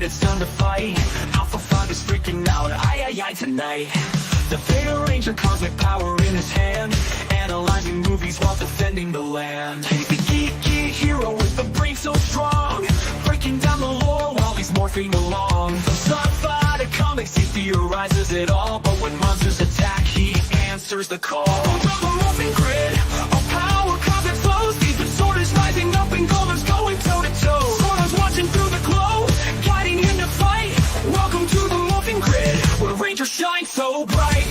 it's time to fight. Alpha 5 is freaking out, aye tonight. The Theta Ranger, cosmic power in his hand, analyzing movies while defending the land. He's the geeky hero with the brain so strong, breaking down the lore while he's morphing along. From sci-fi to comics, he theorizes it all, but when monsters attack, he answers the call. From the morphing grid, a power cosmic flows, these disorders rising up and Golden's going toe-to-toe. Swords watching through the glow, guiding him to fight. Welcome to the morphing grid, where Rangers shine so bright.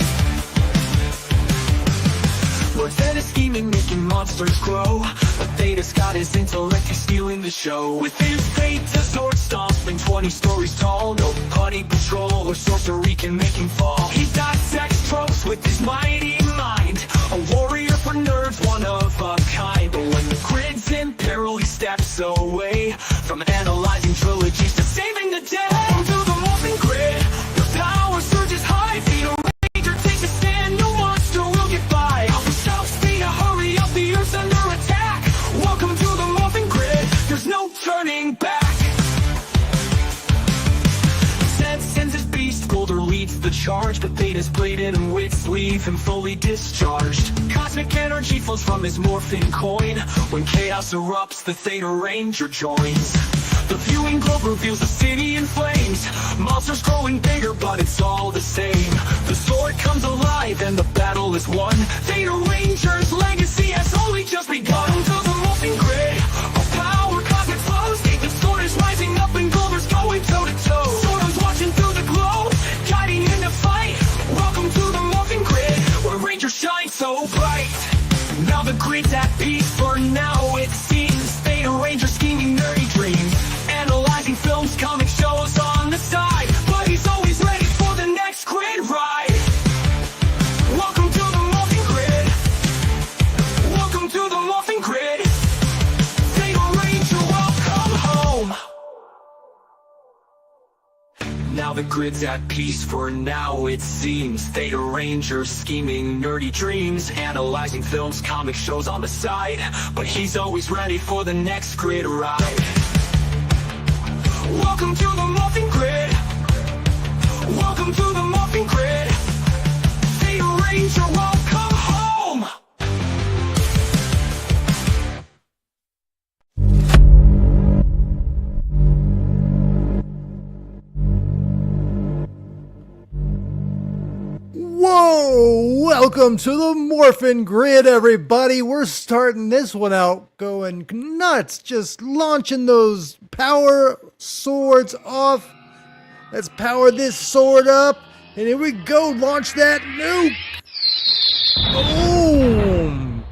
Lord Theta scheming, making monsters grow, but Theta's got his intellect, he's stealing the show. With his Thetazord Spirit, 20 stories tall, no putty patrol or sorcery can make him fall. He dissects tropes with his mighty mind, a warrior for nerds, one of a kind. But when the grid's in peril, he steps away, from analyzing trilogies to saving the day. To the morphing grid, the power surges high. Theta Ranger takes a stand, no monster will get by. Alpha shouts, Theta, hurry up, the Earth's under attack. Welcome to the morphing grid, there's no turning back. Zed sends his beast, Golder leads the charge, but Theta's bladed and wits leave him fully discharged. Cosmic energy flows from his morphing coin, when chaos erupts, the Theta Ranger joins. The viewing globe reveals the city in flames, monsters growing bigger, but it's all the same. The sword comes alive and the battle is won. Theta Ranger's legacy has only just begun. To the morphing grid, a power cosmic flows, the sword is rising up and Golder's going toe-to-toe. Swords watching through the glow, guiding him to fight. Welcome to the morphing grid, where Rangers shine so bright. Now the grid's at peace for now, it seems. Theta Ranger scheming nerdy dreams, analyzing films, comic shows on the side, but he's always ready for the next grid ride. Welcome to the morphing grid. Welcome to the morphing grid. Theta Ranger, welcome home. Now the grid's at peace for now, it seems. Theta Ranger scheming nerdy dreams, analyzing films, comic shows on the side, but he's always ready for the next grid ride. Welcome to the morphing grid. Welcome to the morphing grid. Theta Ranger, welcome home. Whoa! Welcome to the Morphin Grid, everybody. We're starting this one out going nuts, just launching those power swords off. Let's power this sword up, and here we go. Launch that nuke. Boom!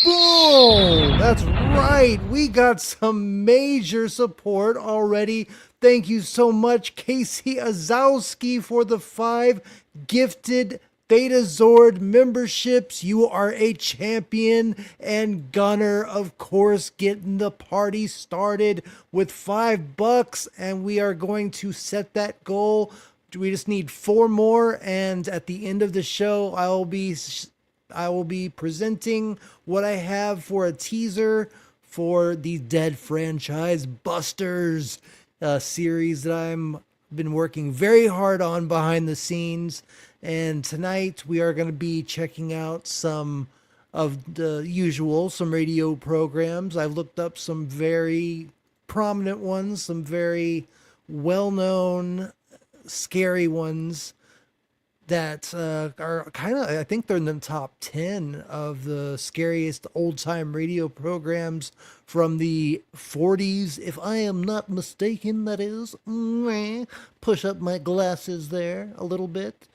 Boom! That's right. We got some major support already. Thank you so much, Casey Azowski, for the 5 gifted Thetazord memberships. You are a champion, and Gunner, of course, getting the party started with $5, and we are going to set that goal. We just need 4 more, and at the end of the show, I will be presenting what I have for a teaser for the Dead Franchise Busters series that I've been working very hard on behind the scenes. And tonight we are going to be checking out some of the usual, some radio programs. I've looked up some very prominent ones, some very well-known, scary ones that are kind of, I think they're in the top 10 of the scariest old-time radio programs from the 40s, if I am not mistaken, that is. Push up my glasses there a little bit.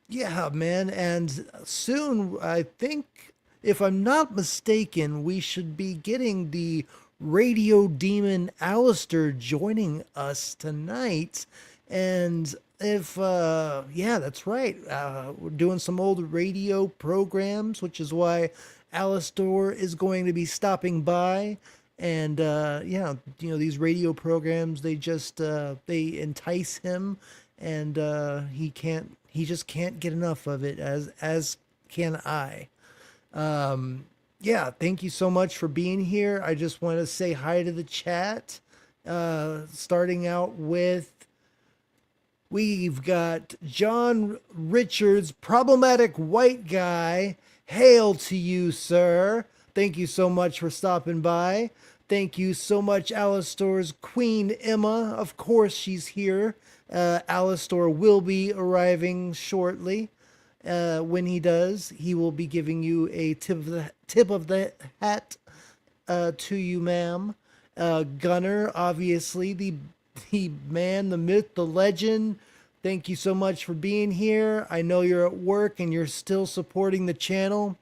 Yeah, man, and soon, I think, if I'm not mistaken, we should be getting the Radio Demon Alastor joining us tonight, and if, yeah, that's right, we're doing some old radio programs, which is why Alastor is going to be stopping by, and, yeah, you know, these radio programs, they just, they entice him, and, he just can't get enough of it, as can I. Yeah, thank you so much for being here. I just want to say hi to the chat, Starting out with, we've got John Richards, problematic white guy. Hail to you, sir. Thank you so much for stopping by. Thank you so much, Alastor's Queen Emma. Of course, she's here. Alastor will be arriving shortly. When he does, he will be giving you a tip of the hat to you, ma'am. Gunner, obviously, the man, the myth, the legend. Thank you so much for being here. I know you're at work and you're still supporting the channel.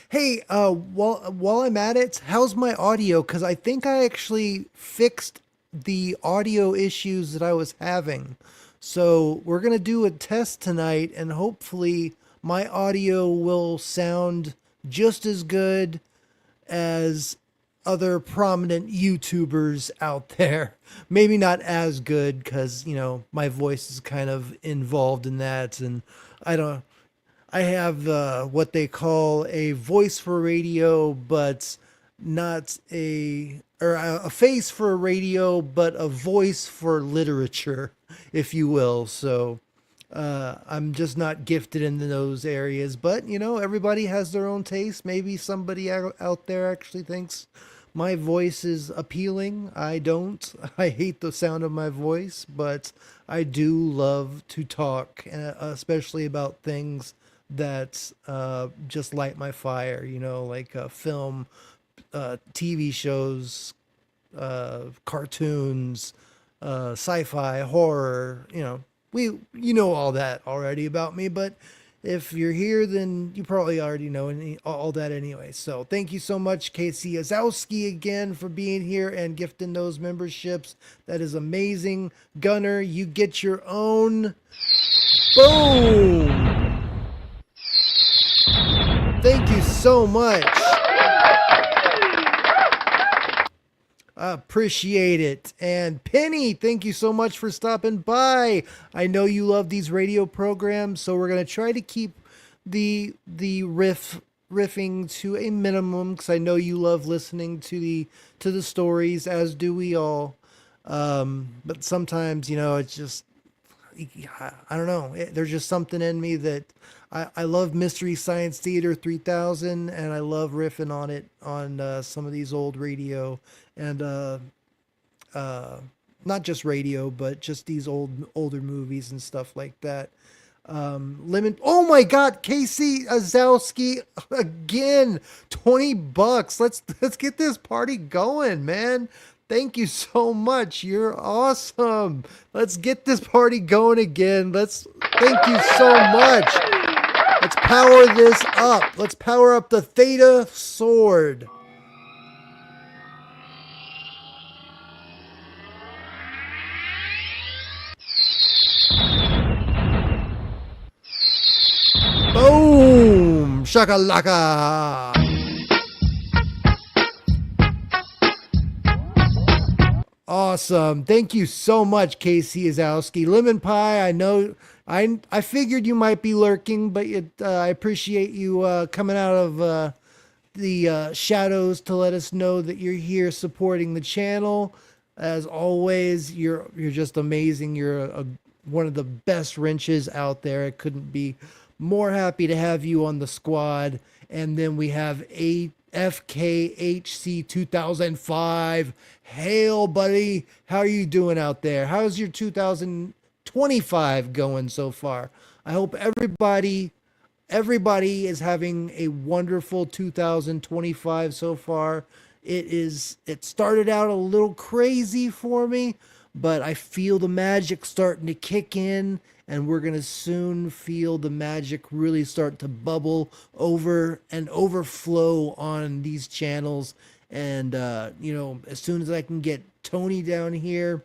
Hey, while I'm at it, how's my audio? Because I think I actually fixed the audio issues that I was having. So we're going to do a test tonight, and hopefully my audio will sound just as good as other prominent YouTubers out there. Maybe not as good, because, you know, my voice is kind of involved in that, and I have what they call a voice for radio, but not a face for radio, but a voice for literature, if you will. So I'm just not gifted in those areas, but you know, everybody has their own taste. Maybe somebody out there actually thinks my voice is appealing. I don't. I hate the sound of my voice, but I do love to talk, especially about things that just light my fire, you know, like film, TV shows, cartoons, sci-fi, horror. You know, you know all that already about me, but if you're here, then you probably already know all that anyway. So thank you so much, Casey Azowski, again for being here and gifting those memberships. That is amazing. Gunner, you get your own. Boom! Thank you so much. I appreciate it. And Penny, thank you so much for stopping by. I know you love these radio programs, so we're going to try to keep the riffing to a minimum, because I know you love listening to the stories, as do we all. But sometimes, you know, it's just, I don't know. There's just something in me that I love Mystery Science Theater 3000, and I love riffing on it on some of these old radio and not just radio, but just these older movies and stuff like that. Oh my God, Casey Azowski again, $20. Let's get this party going, man. Thank you so much. You're awesome. Let's get this party going again. Thank you so much. Let's power this up. Let's power up the Theta Sword. Boom! Shakalaka! Awesome. Thank you so much, Casey Azowski. Lemon Pie, I know, I figured you might be lurking, but I appreciate you coming out of the shadows to let us know that you're here supporting the channel. As always, you're just amazing. You're one of the best wrenches out there. I couldn't be more happy to have you on the squad. And then we have FKHC 2005. Hail, buddy. How are you doing out there? How's your 2025 going so far? I hope everybody is having a wonderful 2025 so far. It started out a little crazy for me, but I feel the magic starting to kick in, and we're going to soon feel the magic really start to bubble over and overflow on these channels. And, you know, as soon as I can get Tony down here,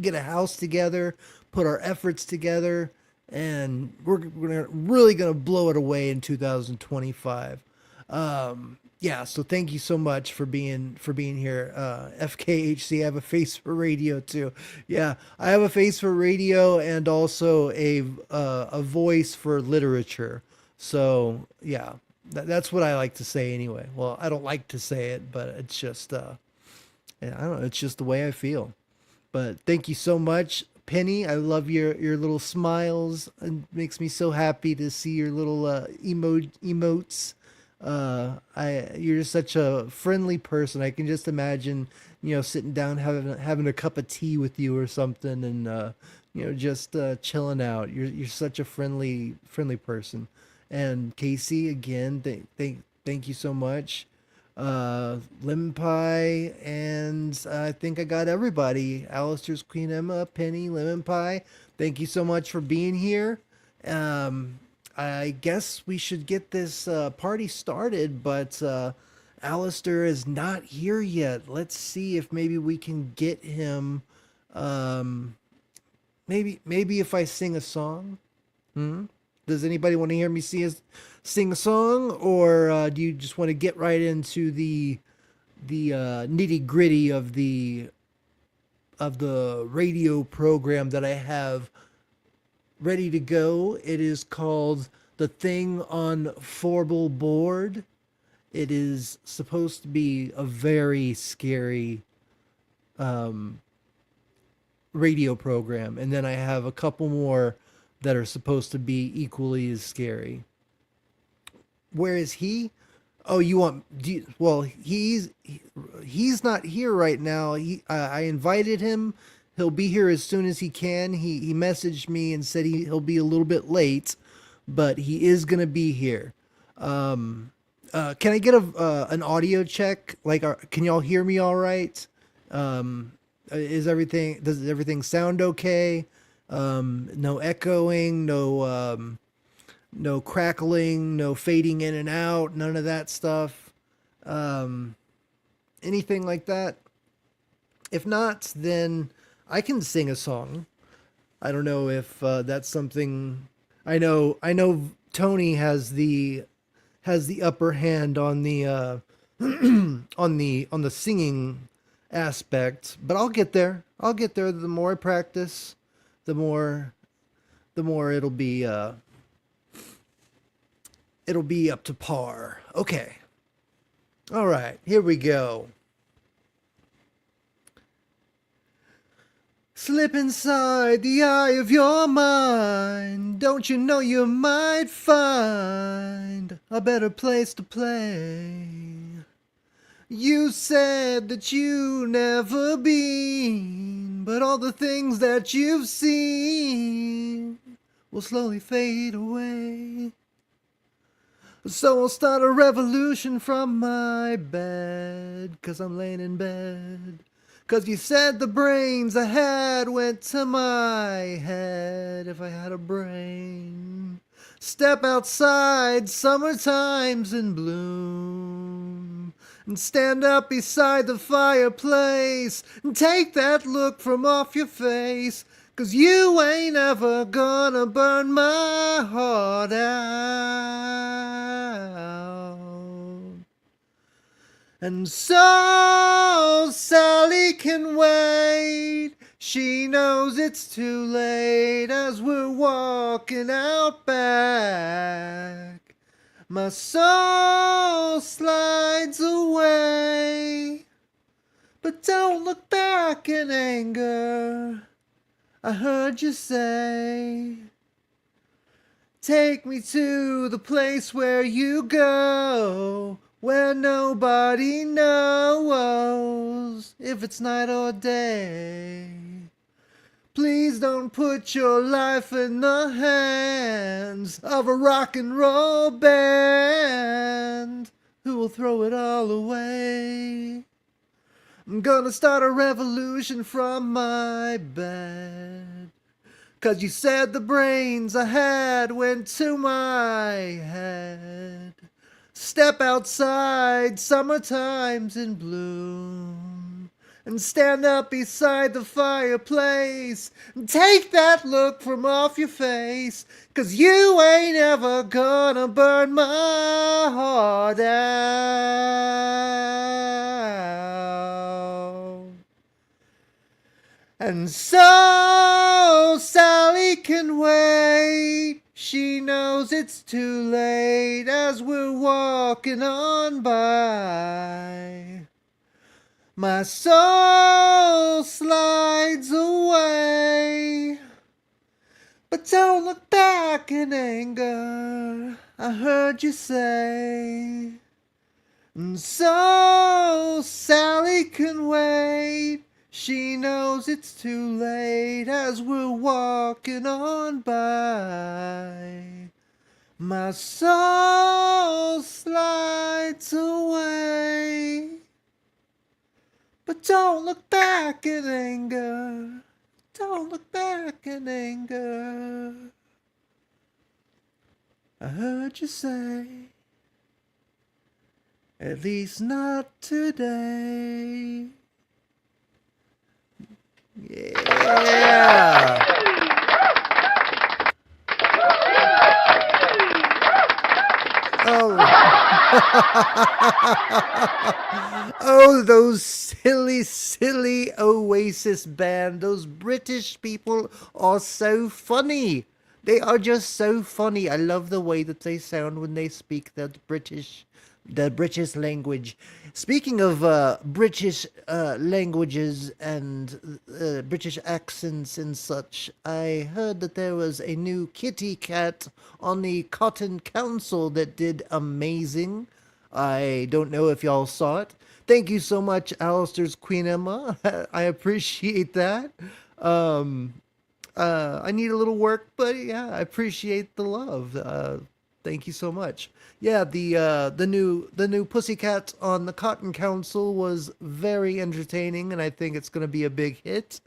get a house together, put our efforts together, and we're really going to blow it away in 2025. Yeah, so thank you so much for being here. FKHC, I have a face for radio too. Yeah, I have a face for radio and also a voice for literature. So yeah, that's what I like to say anyway. Well, I don't like to say it, but it's just I don't know. It's just the way I feel. But thank you so much, Penny. I love your little smiles. It makes me so happy to see your little emotes. You're just such a friendly person. I can just imagine, sitting down having a cup of tea with you or something, and just chilling out. You're such a friendly person. And Casey, again, thank you so much. Lemon Pie, and I think I got everybody. Alastor's Queen Emma, Penny, Lemon Pie. Thank you so much for being here. I guess we should get this party started, but Alastor is not here yet. Let's see if maybe we can get him. Maybe if I sing a song. Does anybody want to hear me sing a song, or do you just want to get right into the nitty gritty of the radio program that I have ready to go? It is called The Thing on Forble Board. It is supposed to be a very scary radio program, and then I have a couple more that are supposed to be equally as scary. Where is he? Oh, well, he's not here right now. I invited him. He'll be here as soon as he can. He messaged me and said he'll be a little bit late, but he is gonna be here. Can I get an audio check? Like, can y'all hear me all right? Does everything sound okay? No echoing, no crackling, no fading in and out, none of that stuff. Anything like that? If not, then I can sing a song. I don't know if that's something. I know Tony has the upper hand on the on the singing aspect, but I'll get there. The more I practice, the more it'll be up to par. Okay. All right, here we go. Slip inside the eye of your mind. Don't you know you might find a better place to play? You said that you never been, but all the things that you've seen will slowly fade away. So I'll start a revolution from my bed, 'cause I'm laying in bed. 'Cause you said the brains I had went to my head. If I had a brain, step outside, summertime's in bloom, and stand up beside the fireplace and take that look from off your face. 'Cause you ain't ever gonna burn my heart out. And so Sally can wait. She knows it's too late as we're walking out back. My soul slides away. But don't look back in anger. I heard you say, take me to the place where you go, where nobody knows if it's night or day. Please don't put your life in the hands of a rock and roll band who will throw it all away. I'm gonna start a revolution from my bed. 'Cause you said the brains I had went to my head. Step outside, summertime's in bloom, and stand up beside the fireplace and take that look from off your face. 'Cause you ain't ever gonna burn my heart out. And so Sally can wait. She knows it's too late as we're walking on by. My soul slides away. But don't look back in anger, I heard you say. And so Sally can wait, she knows it's too late as we're walking on by. My soul slides away. But don't look back in anger. Don't look back in anger. I heard you say, at least not today. Yeah. Oh. Oh, those silly Oasis band. Those British people are so funny. They are just so funny. I love the way that they sound when they speak the British language. Speaking of British languages and British accents and such, I heard that there was a new kitty cat on the Cotton Council that did amazing. I don't know if y'all saw it. Thank you so much, Alastor's Queen Emma. I appreciate that. I need a little work, but yeah, I appreciate the love. Thank you so much. Yeah, the new Pussycat on the Cotton Council was very entertaining, and I think it's going to be a big hit.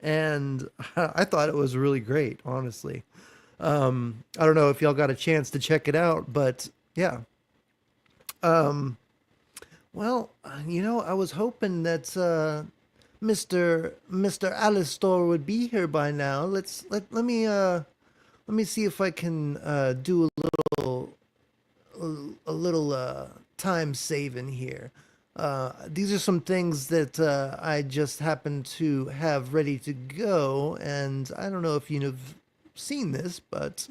And I thought it was really great, honestly. I don't know if y'all got a chance to check it out, but yeah. Well, I was hoping that Mr. Alastor would be here by now. Let me see if I can do a little time saving here. These are some things that I just happen to have ready to go, and I don't know if you've seen this, but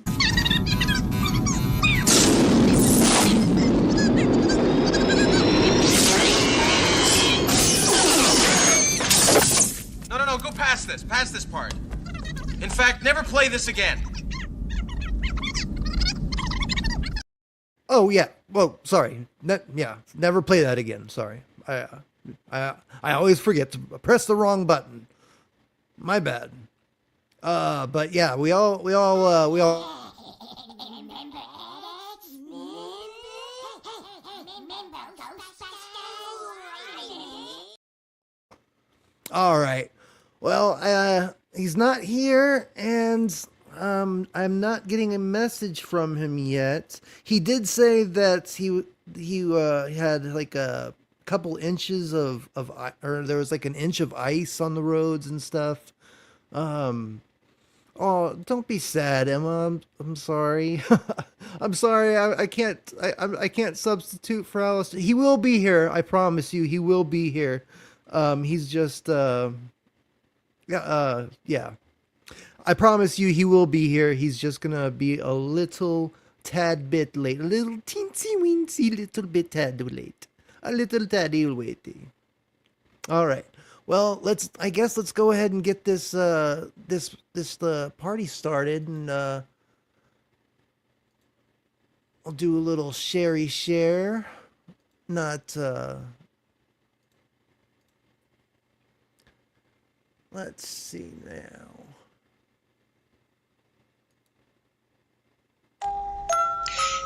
No, go past this part. In fact, never play this again. oh yeah. Well, sorry. Never play that again. Sorry. I always forget to press the wrong button. My bad. But yeah, we all. All right. Well, he's not here, and I'm not getting a message from him yet. He did say that he had like a couple inches of or there was like an inch of ice on the roads and stuff. Oh, don't be sad, Emma. I'm sorry. I'm sorry. I can't substitute for Alice. He will be here. I promise you. He will be here. He's just yeah. I promise you he will be here. He's just gonna be a little tad bit late. A little teensy weensy little bit tad late. A little taddy waity. Alright. Well, let's go ahead and get this party started, and I'll do a little sherry share. Not let's see now.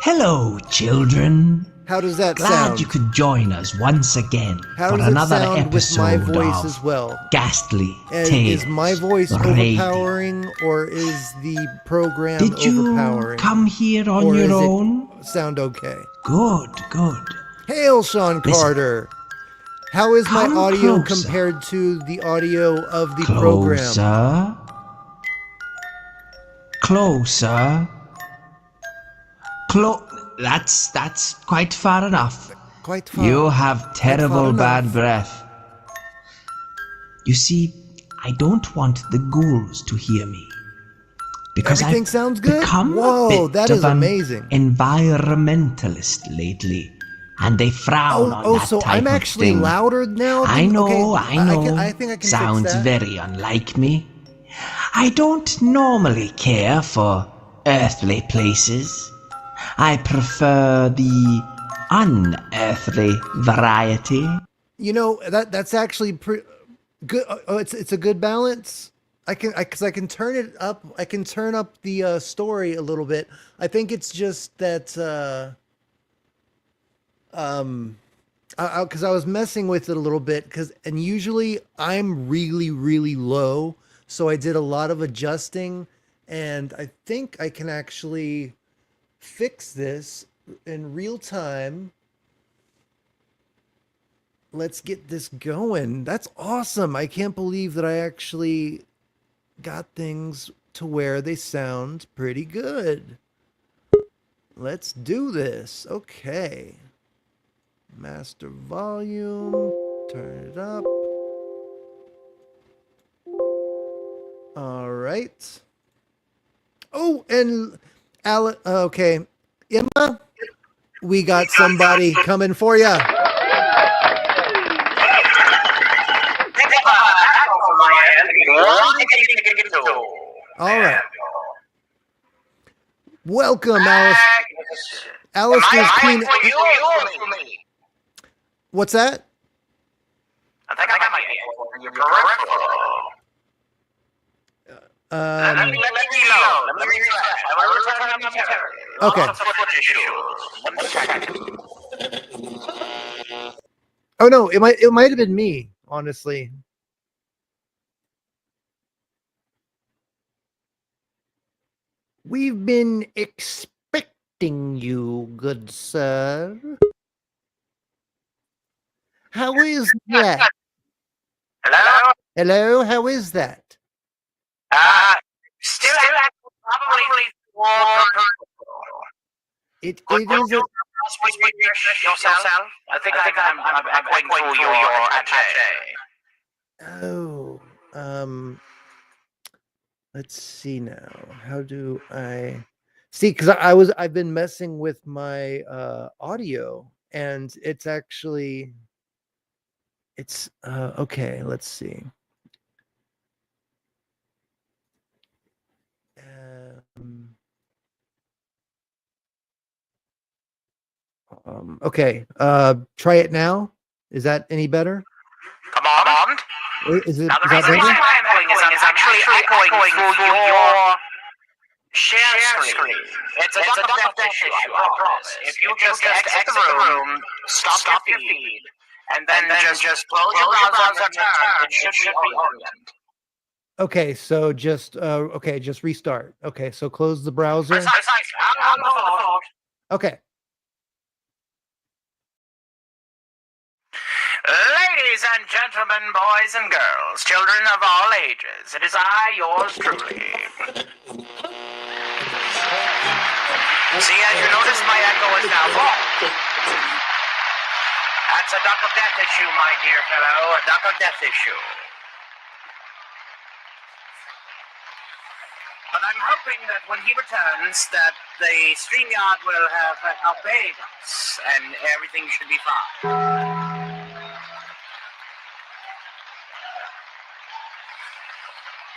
Hello, children. How does that Glad sound? you could join us once again How for does it another sound with episode my voice of as well? Ghastly Tales. Is my voice Radio. overpowering, or is the program Did you overpowering? come here on or your is own? it sound okay? Good. Hail, Sean Listen. Carter. How is my Come audio closer. compared to the audio of the program? Closer. That's quite far enough. Quite far. You have terrible enough. bad breath. You see, I don't want the ghouls to hear me. Because Everything I've sounds good? become Whoa, a bit that of is an amazing. environmentalist lately. and they frown on that so type I'm of actually thing. louder now. I know, okay, I know. I think I can Sounds fix that. very unlike me. I don't normally care for earthly places. I prefer the unearthly variety. You know, that's actually good. Oh, it's a good balance. Because I can turn it up. I can turn up the story a little bit. I think it's just that because I was messing with it a little bit, and usually I'm really low, so I did a lot of adjusting, and I think I can actually fix this in real time. Let's get this going. That's awesome. I can't believe that I actually got things to where they sound pretty good. Let's do this. Okay. Master volume. Turn it up. All right. Oh, and okay. Emma, we got somebody coming for you. All right. Welcome, Alice. Alastor's Queen. What's that? I think I got my you're correct. Let me reload. Let me refresh. I will return momentarily. Okay. Oh no, it might have been me, honestly. We've been expecting you, good sir. How is that? Hello? Hello, how is that? Still probably It Could is you yourself? I think I'm going through your attache. Oh, let's see now. How do I see? Because I've been messing with my audio, and it's actually okay. Let's see. Okay. Try it now. Is that any better? Come on. Is it? Now the Is that reason better? why I'm echoing is I'm actually echoing through your share screen. It's a duck of death issue, I promise. If you just exit the room, stop your feed, and then just close your browser and return, it should be oriented. Okay, so just just restart. Okay, so close the browser. Precisely. I'm on the phone. Okay. Ladies and gentlemen, boys and girls, children of all ages, it is I, yours truly. See, as you notice, my echo is now gone. That's a duck of death issue, my dear fellow, a duck of death issue. But I'm hoping that when he returns, that the Streamyard will have obeyed us, and everything should be fine.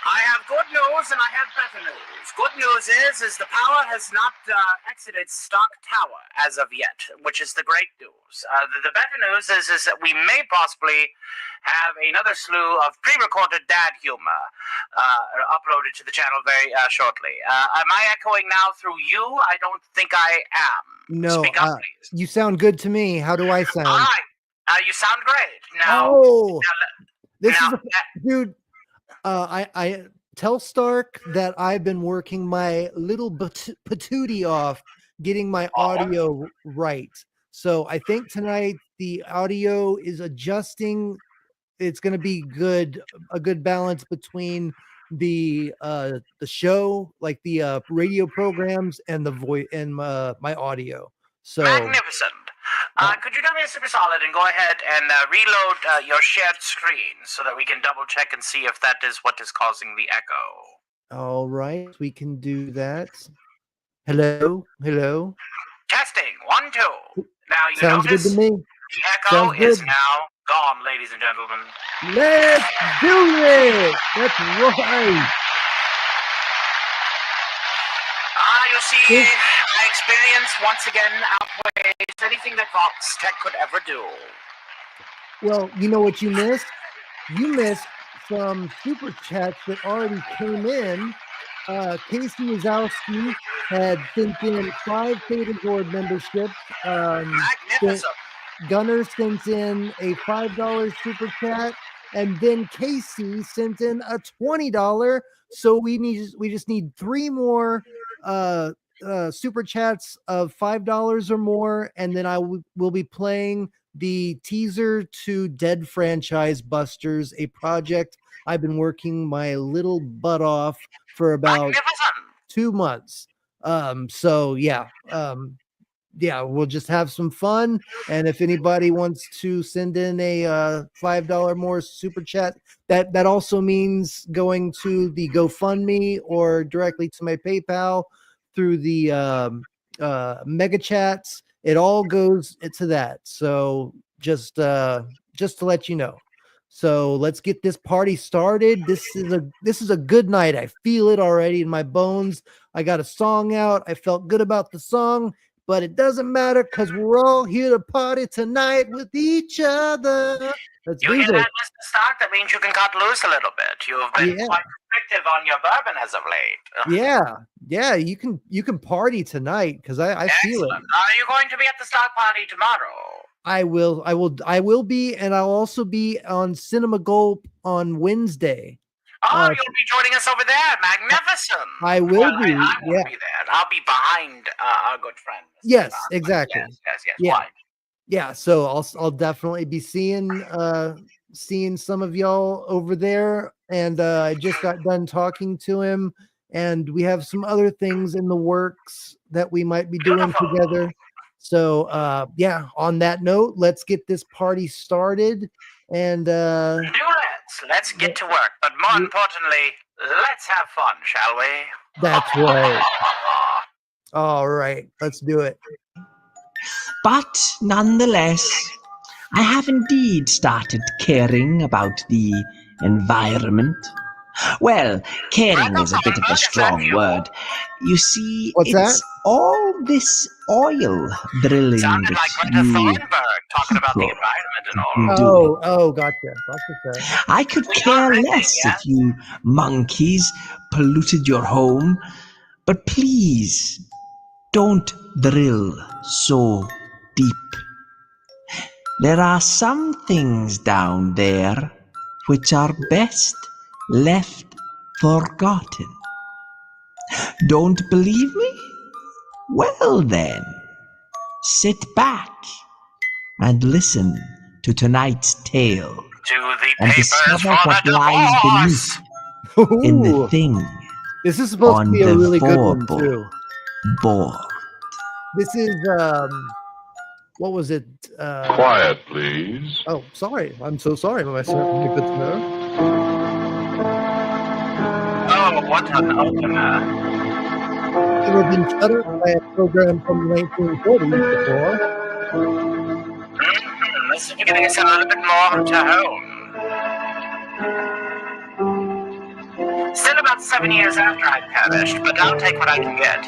I have good news and I have better news. Good news is the power has not exited Stock Tower as of yet, which is the great news. The better news is that we may possibly have another slew of pre-recorded dad humor uploaded to the channel very shortly. Am I echoing now through you? I don't think I am. No, Speak up, please. you sound good to me. How do I sound? All right. You sound great. Now, Dude. I tell Stark that I've been working my little patootie off, getting my audio right. So I think tonight the audio is adjusting. It's going to be good, a good balance between the show, like the radio programs, and the voice and my audio. So magnificent. Could you do me a super solid and go ahead and reload your shared screen so that we can double check and see if that is what is causing the echo? All right, we can do that. Hello. Testing 1 2. Now, you Sounds notice good to me. the echo Sounds is good. now gone, ladies and gentlemen. Let's do it. That's right. You see, my experience once again outweighs anything that Vox Tech could ever do. Well, you know what you missed? You missed some super chats that already came in. Casey Wazowski had sent in 5 Thetazord memberships. Magnificent. Gunner sent in a $5 super chat, and then Casey sent in a $20. So we just need 3 more super chats of $5 or more, and then will be playing the teaser to Dead Franchise Busters, a project I've been working my little butt off for about 2 months. So yeah, we'll just have some fun. And if anybody wants to send in a $5 more super chat, that also means going to the GoFundMe or directly to my PayPal through the mega chats. It all goes into that. So just to let you know. So let's get this party started. This is a good night. I feel it already in my bones. I got a song out. I felt good about the song, but it doesn't matter because we're all here to party tonight with each other. Let's You do hear this. that, Mr. Stark? That means you can cut loose a little bit. You have been quite restrictive on your bourbon as of late. Yeah, you can party tonight because I feel it. Are you going to be at the Stark party tomorrow? I will be, and I'll also be on Cinema Gulp on Wednesday. Oh, you'll be joining us over there. Magnificent. I will be. I won't be there. I'll be behind our good friend. Mr. Yes, Stark. exactly. Yes. Yeah. Why? Yeah, so I'll definitely be seeing some of y'all over there, and I just got done talking to him, and we have some other things in the works that we might be doing together. So yeah, on that note, let's get this party started, and do it. Let's get to work, but more importantly, let's have fun, shall we? That's right. All right, let's do it. But nonetheless, I have indeed started caring about the environment. Well, caring is a bit of a strong word. You see, it's all this oil drilling Sounded that like Greta Thunberg talking about the environment and all. Oh, gotcha. I could care less if you monkeys polluted your home, but please don't drill so deep. There are some things down there which are best left forgotten. Don't believe me? Well then, sit back and listen to tonight's tale and discover what lies beneath in the thing. This is supposed to be a really good one too. Board. This is what was it? Quiet, please. Oh, sorry. I'm so sorry, my good sir. Oh, what an opener. Ever been shut up by a program from the 1940s before? This is getting us a little bit more to home. Still about 7 years after I perished, but I'll take what I can get.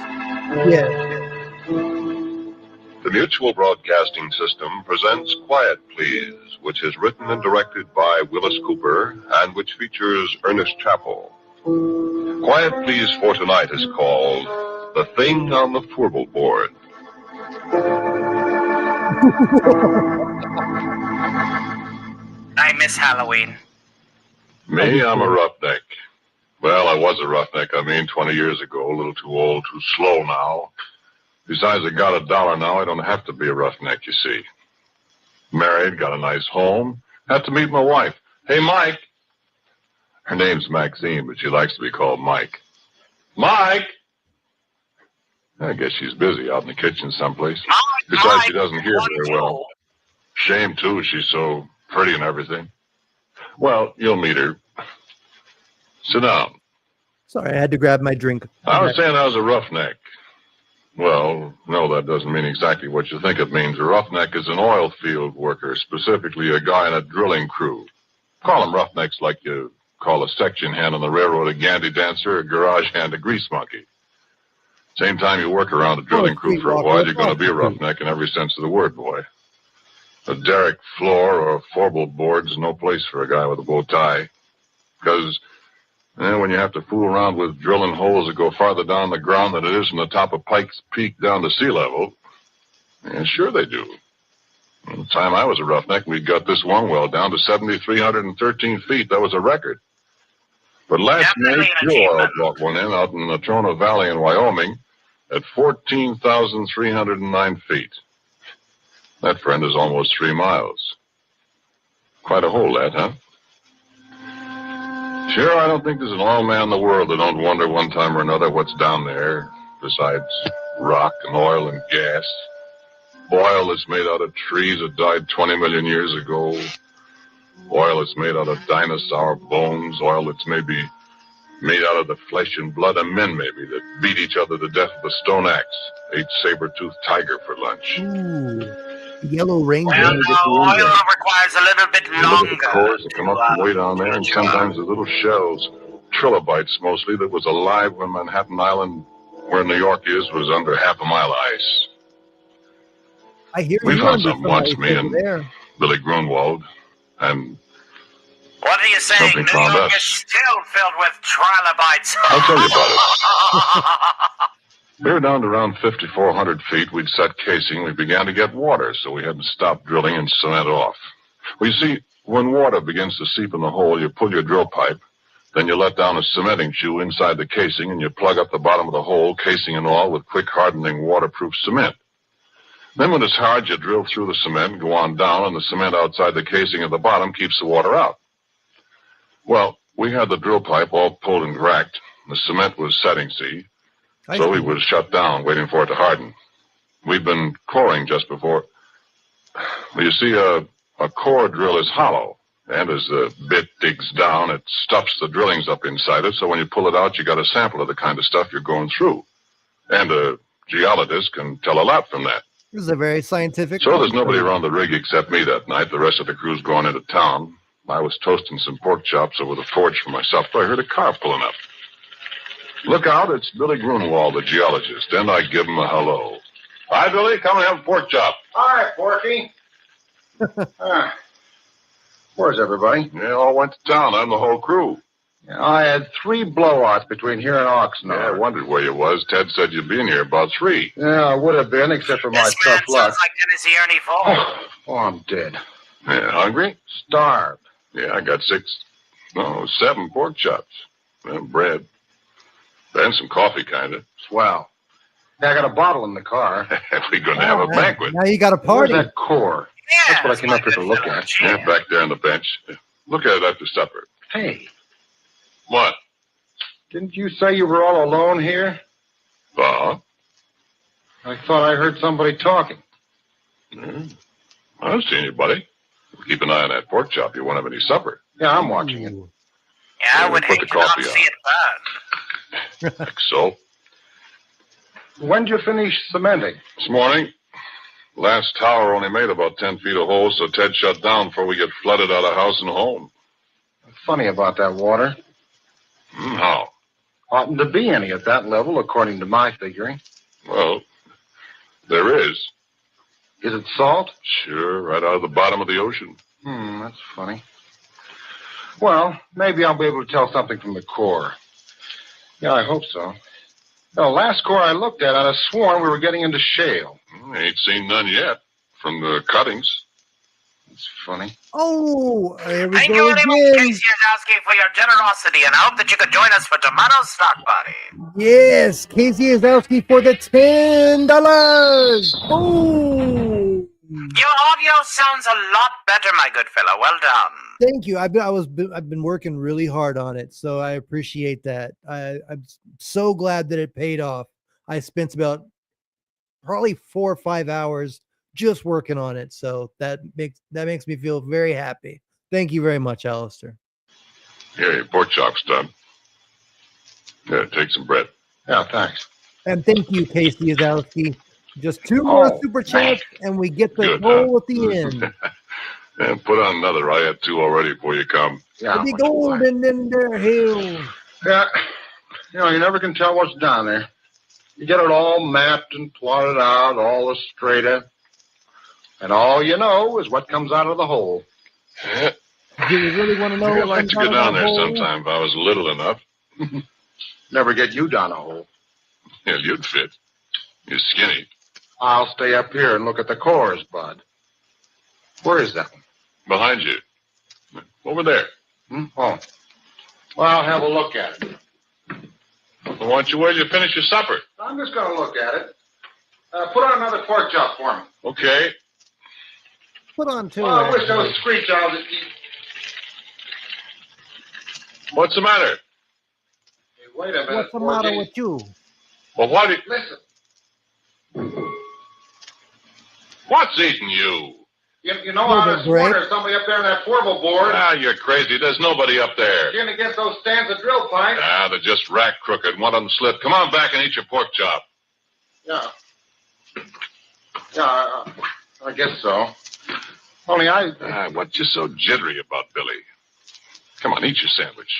Yeah. The Mutual Broadcasting System presents Quiet Please, which is written and directed by Willis Cooper and which features Ernest Chappell. Quiet Please for tonight is called The Thing on the Furball Board. I miss Halloween. Me, I'm a roughneck. Well, I was a roughneck, 20 years ago. A little too old, too slow now. Besides, I got $1 now. I don't have to be a roughneck, you see. Married, got a nice home. Had to meet my wife. Hey, Mike. Her name's Maxine, but she likes to be called Mike. Mike! I guess she's busy out in the kitchen someplace. Besides, she doesn't hear very well. Shame, too. She's so pretty and everything. Well, you'll meet her. Sit down. Sorry, I had to grab my drink. I was saying I was a roughneck. Well, no, that doesn't mean exactly what you think it means. A roughneck is an oil field worker, specifically a guy in a drilling crew. Call them roughnecks like you call a section hand on the railroad a gandy dancer, a garage hand a grease monkey. Same time you work around a drilling crew for a while, you're going to be a roughneck in every sense of the word, boy. A derrick floor or a four-bowl board's no place for a guy with a bow tie. Because when you have to fool around with drilling holes that go farther down the ground than it is from the top of Pike's Peak down to sea level, sure they do. The time I was a roughneck, we got this one well down to 7,313 feet. That was a record. But last May, Pure Oil brought one in out in the Natrona Valley in Wyoming at 14,309 feet. That, friend, is almost 3 miles. Quite a hole, that, huh? Sure, I don't think there's an oil man in the world that don't wonder one time or another what's down there, besides rock and oil and gas. Oil that's made out of trees that died 20 million years ago. Oil that's made out of dinosaur bones. Oil that's maybe made out of the flesh and blood of men, maybe, that beat each other to death with a stone axe, ate saber-toothed tiger for lunch. Ooh, Yellow Ranger. Well, oil requires a little bit longer. Of course, they come up from way down there, and sometimes the little shells, trilobites mostly, that was alive when Manhattan Island, where New York is, was under half a mile of ice. I hear we you found something once, me and there. Billy Grunwald, and what are you saying? New York is still filled with trilobites. I'll tell you about it. We were down to around 5,400 feet. We'd set casing. We began to get water, so we had to stop drilling and cement off. Well, you see, when water begins to seep in the hole, you pull your drill pipe, then you let down a cementing shoe inside the casing, and you plug up the bottom of the hole, casing and all, with quick hardening waterproof cement. Then when it's hard, you drill through the cement and go on down, and the cement outside the casing at the bottom keeps the water out. Well, we had the drill pipe all pulled and racked. The cement was setting, see? So we was shut down, waiting for it to harden. We'd been coring just before. Well, you see, a core drill is hollow, and as the bit digs down, it stuffs the drillings up inside it, so when you pull it out, you got a sample of the kind of stuff you're going through. And a geologist can tell a lot from that. This is a very scientific. So there's nobody around the rig except me that night. The rest of the crew's going into town. I was toasting some pork chops over the forge for my supper. I heard a car pulling up. Look out, it's Billy Grunwald, the geologist. And I give him a hello. Hi, Billy, come and have a pork chop. Hi, Porky. Where's everybody? Yeah, all went to town. I'm the whole crew. Yeah, I had 3 blowouts between here and Oxnard. Yeah, I wondered where you was. Ted said you'd been here about 3. Yeah, I would have been, except for my this tough man luck. sounds like Tennessee Ernie Ford. Oh, I'm dead. Yeah, hungry? Starved. Yeah, I got 7 pork chops. And bread. And some coffee, kind of. Swell. Yeah, I got a bottle in the car. We're going to have a banquet. Now you got a party. Where's that core? Yeah, That's what I came up here to look at. Yeah, back there on the bench. Look at it after supper. Hey, What? didn't you say you were all alone here? I thought I heard somebody talking. I don't see anybody. Keep an eye on that pork chop. You won't have any supper. Yeah, I'm watching it. Yeah, I would put hate the to not coffee see on. it burn. Like so. When'd you finish cementing? This morning, last tower only made about 10 feet of hole, so Ted shut down before we get flooded out of house and home. Funny about that water. How? Oughtn't to be any at that level, according to my figuring. Well, there is. Is it salt? Sure, right out of the bottom of the ocean. That's funny. Well, maybe I'll be able to tell something from the core. Yeah, I hope so. The last core I looked at, I'd have sworn we were getting into shale. Ain't seen none yet from the cuttings. It's funny. Oh, there we Thank go you very much, again. Casey Ozowski, for your generosity, and I hope that you could join us for tomorrow's stock party. Yes, Casey Ozowski for the $10. Oh, Your audio sounds a lot better, my good fellow. Well done. thank you. I've been working really hard on it, so I appreciate that. I'm so glad that it paid off. I spent about probably 4 or 5 hours just working on it, so that makes me feel very happy. Thank you very much, Alastor. Here, your pork chop's done. Yeah, take some bread. Yeah, thanks. And thank you, Casey Azowski. Just 2 more super chats, and we get the Good, goal at the end. And put on another. I had 2 already before you come. Yeah, The golden in their hill. yeah. You never can tell what's down there. You get it all mapped and plotted out, all the strata. And all you know is what comes out of the hole. Yeah. Do you really want to know? I'd like to go down there sometime if I was little enough. Never get you down a hole. Yeah, you'd fit. You're skinny. I'll stay up here and look at the cores, Bud. Where is that one? Behind you. Over there. Oh. Well, I'll have a look at it. Well, why don't you wait till you finish your supper? I'm just going to look at it. Put on another pork chop for me. Okay. Put on 2. I wish those screech owls would eat. What's the matter? Hey, wait a minute, What's the matter Porky. with you? Well, why did... Listen. What's eating you? You know, I was sworn there's somebody up there on that portable board. Ah, you're crazy. There's nobody up there. You're going to get those stands of drill pipe. Ah, they're just rack crooked. One of them slipped. Come on back and eat your pork chop. Yeah. Yeah, I guess so. Only What you so jittery about, Billy? Come on, eat your sandwich.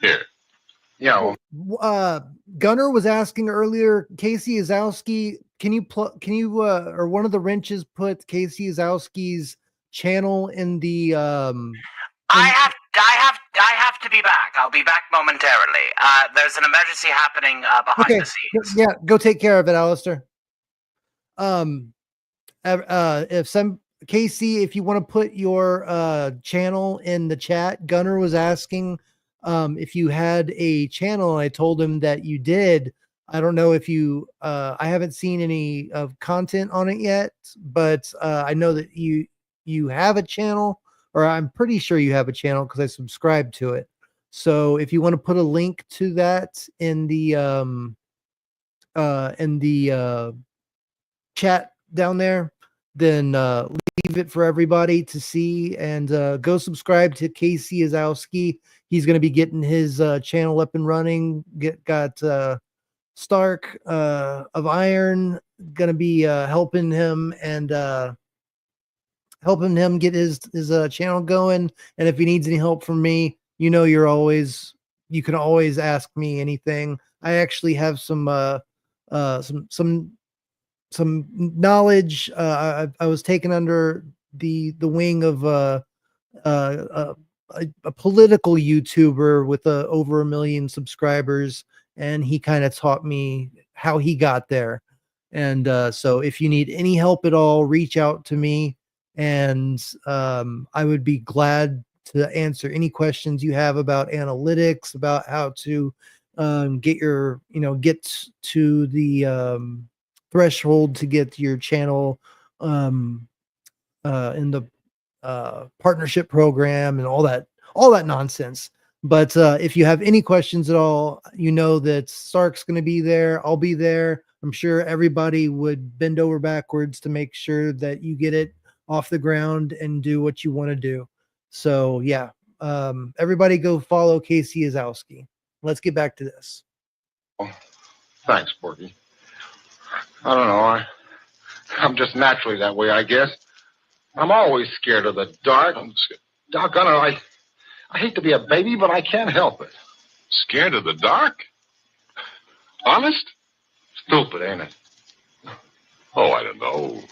Here. Yeah, well, Gunnar was asking earlier, Casey Azowski, can you or one of the wrenches put Casey Azowski's channel in the I have to be back. I'll be back momentarily. There's an emergency happening behind the scenes. Yeah, go take care of it, Alastor. Casey, if you want to put your channel in the chat, Gunnar was asking if you had a channel. I told him that you did. I don't know if you I haven't seen any content on it yet, but I know that you have a channel, or I'm pretty sure you have a channel because I subscribed to it. So if you want to put a link to that in the chat down there, then leave it for everybody to see, and go subscribe to Casey Azowski. He's going to be getting his channel up and running. Got Stark of Iron going to be helping him and helping him get his channel going. And if he needs any help from me, you can always ask me anything. I actually have some knowledge. I was taken under the wing of a political YouTuber with over 1 million subscribers, and he kind of taught me how he got there. And so if you need any help at all, reach out to me, and I would be glad to answer any questions you have about analytics, about how to get to the threshold to get your channel in the partnership program and all that nonsense. But if you have any questions at all, that Stark's going to be there. I'll be there. I'm sure everybody would bend over backwards to make sure that you get it off the ground and do what you want to do. So yeah, everybody go follow Casey Azowski. Let's get back to this. thanks, Porky. I don't know. I'm just naturally that way, I guess. I'm always scared of the dark. Doggone it, I hate to be a baby, but I can't help it. Scared of the dark? Honest? Stupid, ain't it? Oh, I don't know.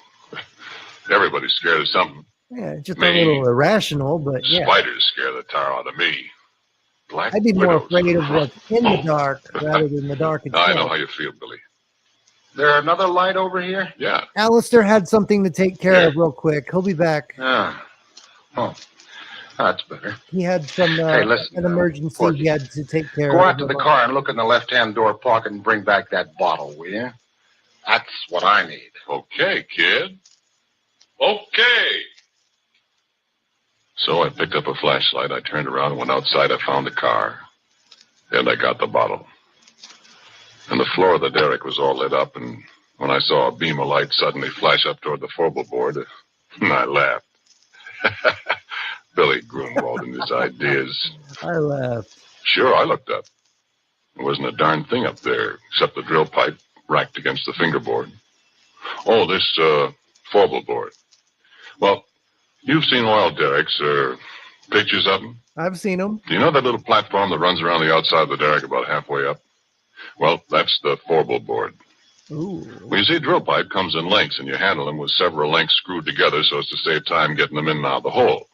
Everybody's scared of something. Yeah, just Me. a little irrational, but yeah. Spiders scare the tar out of me. Black I'd be more widows. afraid of what's in the dark rather than the dark itself. I know how you feel, Billy. There another light over here? Yeah. Alistair had something to take care of real quick. He'll be back. Ah. Oh, that's better. He had some Hey, listen, an emergency Porky. he had to take care Go of. out to the car and look in the left-hand door pocket and bring back that bottle, will you? That's what I need. Okay, kid. Okay. So I picked up a flashlight. I turned around and went outside. I found the car. And I got the bottle. And the floor of the derrick was all lit up, and when I saw a beam of light suddenly flash up toward the floorboard, I laughed. Billy Grunwald and his ideas. I laughed. Sure, I looked up. There wasn't a darn thing up there except the drill pipe racked against the fingerboard. Oh, this forble board. Well, you've seen oil derricks or pictures of them? I've seen them. Do you know that little platform that runs around the outside of the derrick about halfway up? Well, that's the forble board. Ooh. Well, you see, drill pipe comes in lengths, and you handle them with several lengths screwed together so as to save time getting them in and out of the hole.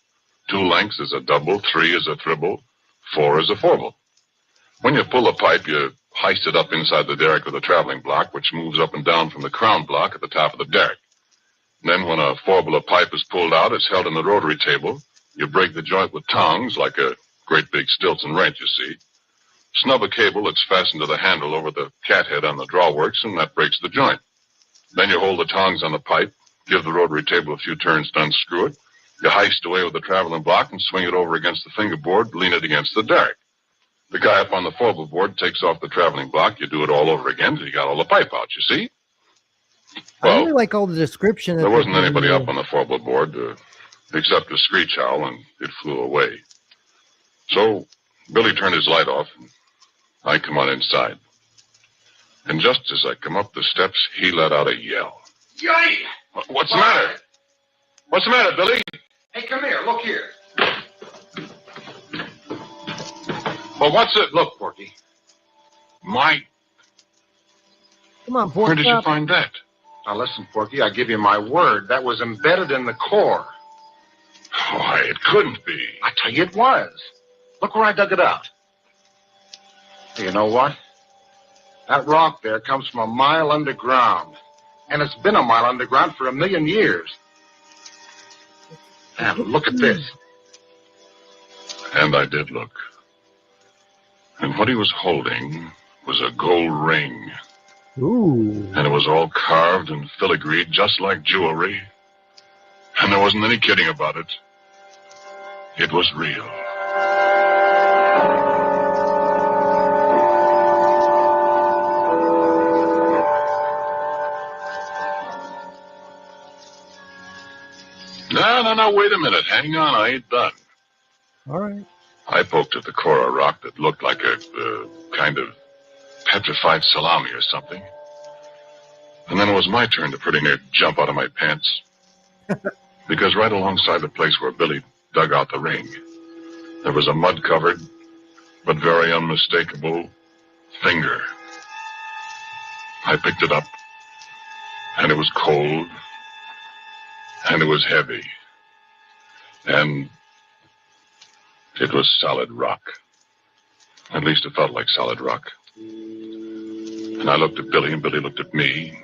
2 lengths is a double, 3 is a triple, 4 is a forble. When you pull a pipe, you heist it up inside the derrick with a traveling block, which moves up and down from the crown block at the top of the derrick. Then when a forble of pipe is pulled out, it's held in the rotary table. You break the joint with tongs, like a great big Stilton wrench, you see. Snub a cable that's fastened to the handle over the cathead on the drawworks, and that breaks the joint. Then you hold the tongs on the pipe, give the rotary table a few turns to unscrew it. You heist away with the traveling block and swing it over against the fingerboard, lean it against the derrick. The guy up on the forble board takes off the traveling block. You do it all over again till you got all the pipe out, you see? I really like all the description. There wasn't anybody up on the forble board except a screech owl, and it flew away. So Billy turned his light off, and I come on inside. And just as I come up the steps, he let out a yell. Yay! What's the matter? What's the matter, Billy? Hey, come here. Look here. Well, what's it? Look, Porky. My... Come on, Porky. Where did you find that? Now, listen, Porky, I give you my word. That was embedded in the core. Why, it couldn't be. I tell you it was. Look where I dug it out. You know what? That rock there comes from a mile underground. And it's been a mile underground for 1,000,000 years. And look at this. And I did look. And what he was holding was a gold ring. Ooh. And it was all carved and filigreed just like jewelry. And there wasn't any kidding about it. It was real. No, wait a minute. Hang on, I ain't done. All right. I poked at the core of rock that looked like a kind of petrified salami or something. And then it was my turn to pretty near jump out of my pants. Because right alongside the place where Billy dug out the ring, there was a mud-covered, but very unmistakable finger. I picked it up, and it was cold, and it was heavy, and it was solid rock. At least it felt like solid rock. And I looked at Billy, and Billy looked at me.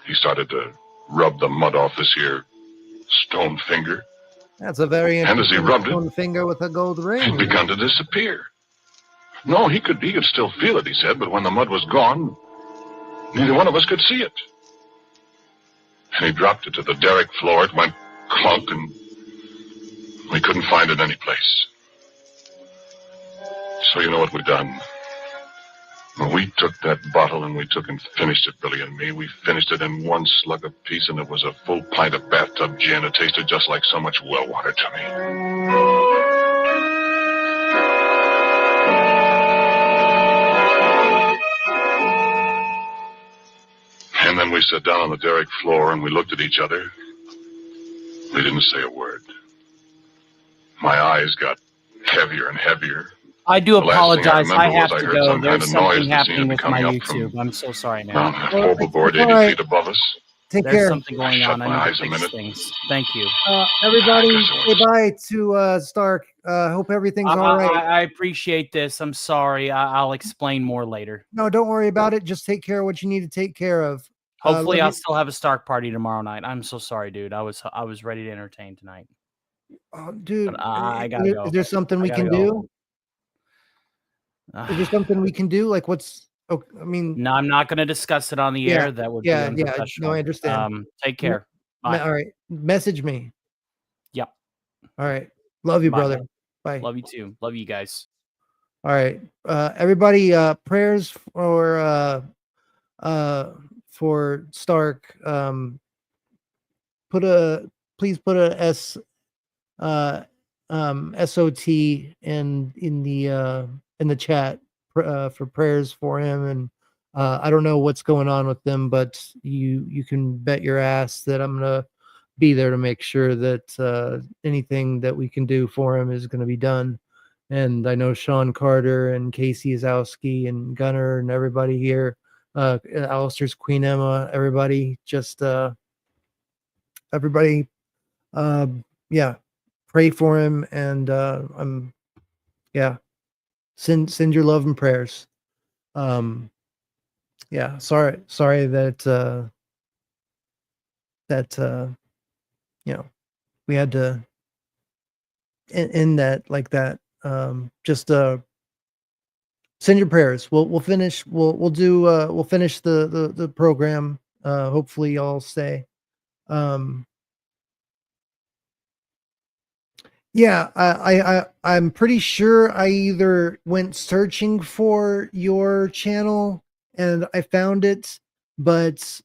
He started to rub the mud off this here stone finger. That's a very And as he rubbed stone it, finger with a gold ring. it begun to disappear. No, he could still feel it, he said, but when the mud was gone, neither one of us could see it. And he dropped it to the derrick floor. It went clunk, and we couldn't find it anyplace. So you know what we done? Well, we took that bottle and we took and finished it, Billy and me. We finished it in one slug apiece, and it was a full pint of bathtub gin. It tasted just like so much well water to me. And then we sat down on the derrick floor and we looked at each other. We didn't say a word. My eyes got heavier and heavier. I do The last thing apologize. I remember have was to heard go. some There's kind of noise something that seemed happening to be with my coming up from YouTube. I'm so sorry, man. around that horrible board 80 Alright. feet above us. Take There's care. something going Shut on. my I eyes need a to fix minute. things. Thank you. Everybody, I guess it say was. bye to Stark. Hope everything's all right. I appreciate this. I'm sorry. I'll explain more later. No, don't worry about it. Just take care of what you need to take care of. Hopefully, love I'll you. still have a Stark party tomorrow night. I'm so sorry, dude. I was ready to entertain tonight. Dude, But I gotta go. is there something we I gotta can go. do? Is there something we can do? Like, what's? Oh, I mean, No, I'm not going to discuss it on the Yeah, air. That would yeah, be yeah. unprofessional. No, I understand. Take care. Bye. all right. Message me. Yep. All right. Love you, Bye. brother. Bye. Love you too. Love you guys. All right. Everybody, prayers for Stark. Please put a SOT in the chat for prayers for him, and I don't know what's going on with them, but you can bet your ass that I'm gonna be there to make sure that anything that we can do for him is gonna be done. And I know Sean Carter and Casey Azowski and Gunner and everybody here, Alistair's Queen Emma, everybody, just everybody, yeah, pray for him, and yeah, send your love and prayers. Yeah, sorry that we had to end that like that. Just send your prayers. We'll finish. We'll finish the program. Hopefully y'all stay. Yeah, I'm pretty sure I either went searching for your channel and I found it, but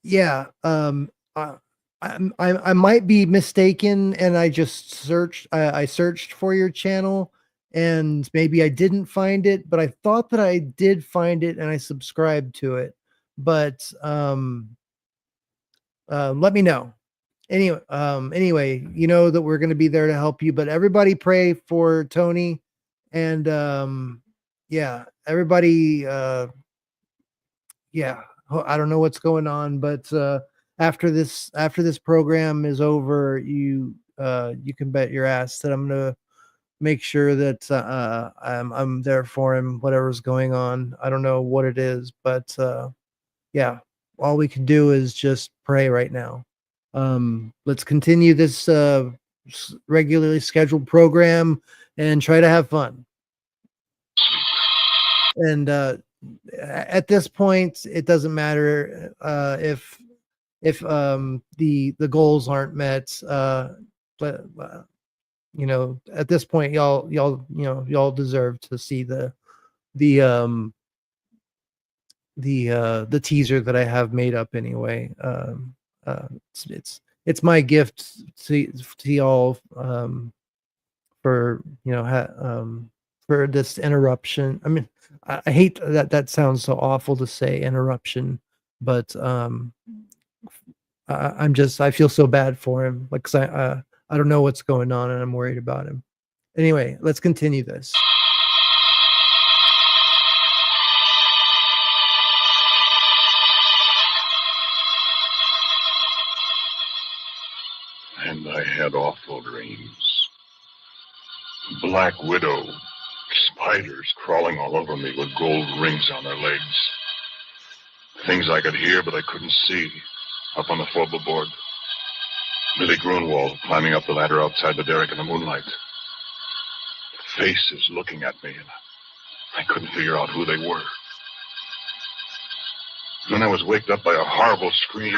yeah, I might be mistaken, and I just searched. I searched for your channel, and maybe I didn't find it, but I thought that I did find it, and I subscribed to it. But let me know. Anyway, you know that we're going to be there to help you. But everybody pray for Tony, and yeah, everybody. Yeah, I don't know what's going on, but after this program is over, you can bet your ass that I'm gonna make sure that I'm there for him, whatever's going on. I don't know what it is, but yeah, all we can do is just pray right now. Let's continue this regularly scheduled program and try to have fun. And at this point, it doesn't matter if the goals aren't met. But you know, at this point, y'all deserve to see the teaser that I have made up anyway. It's my gift to y'all for for this interruption. I mean, I hate that sounds so awful to say interruption, but I feel so bad for him, like, 'cause I don't know what's going on and I'm worried about him. Anyway, let's continue this. And I had awful dreams. Black widow, spiders crawling all over me with gold rings on their legs. Things I could hear but I couldn't see up on the floorboard. Billy Grunwald climbing up the ladder outside the derrick in the moonlight. Faces looking at me, and I couldn't figure out who they were. Then I was waked up by a horrible scream.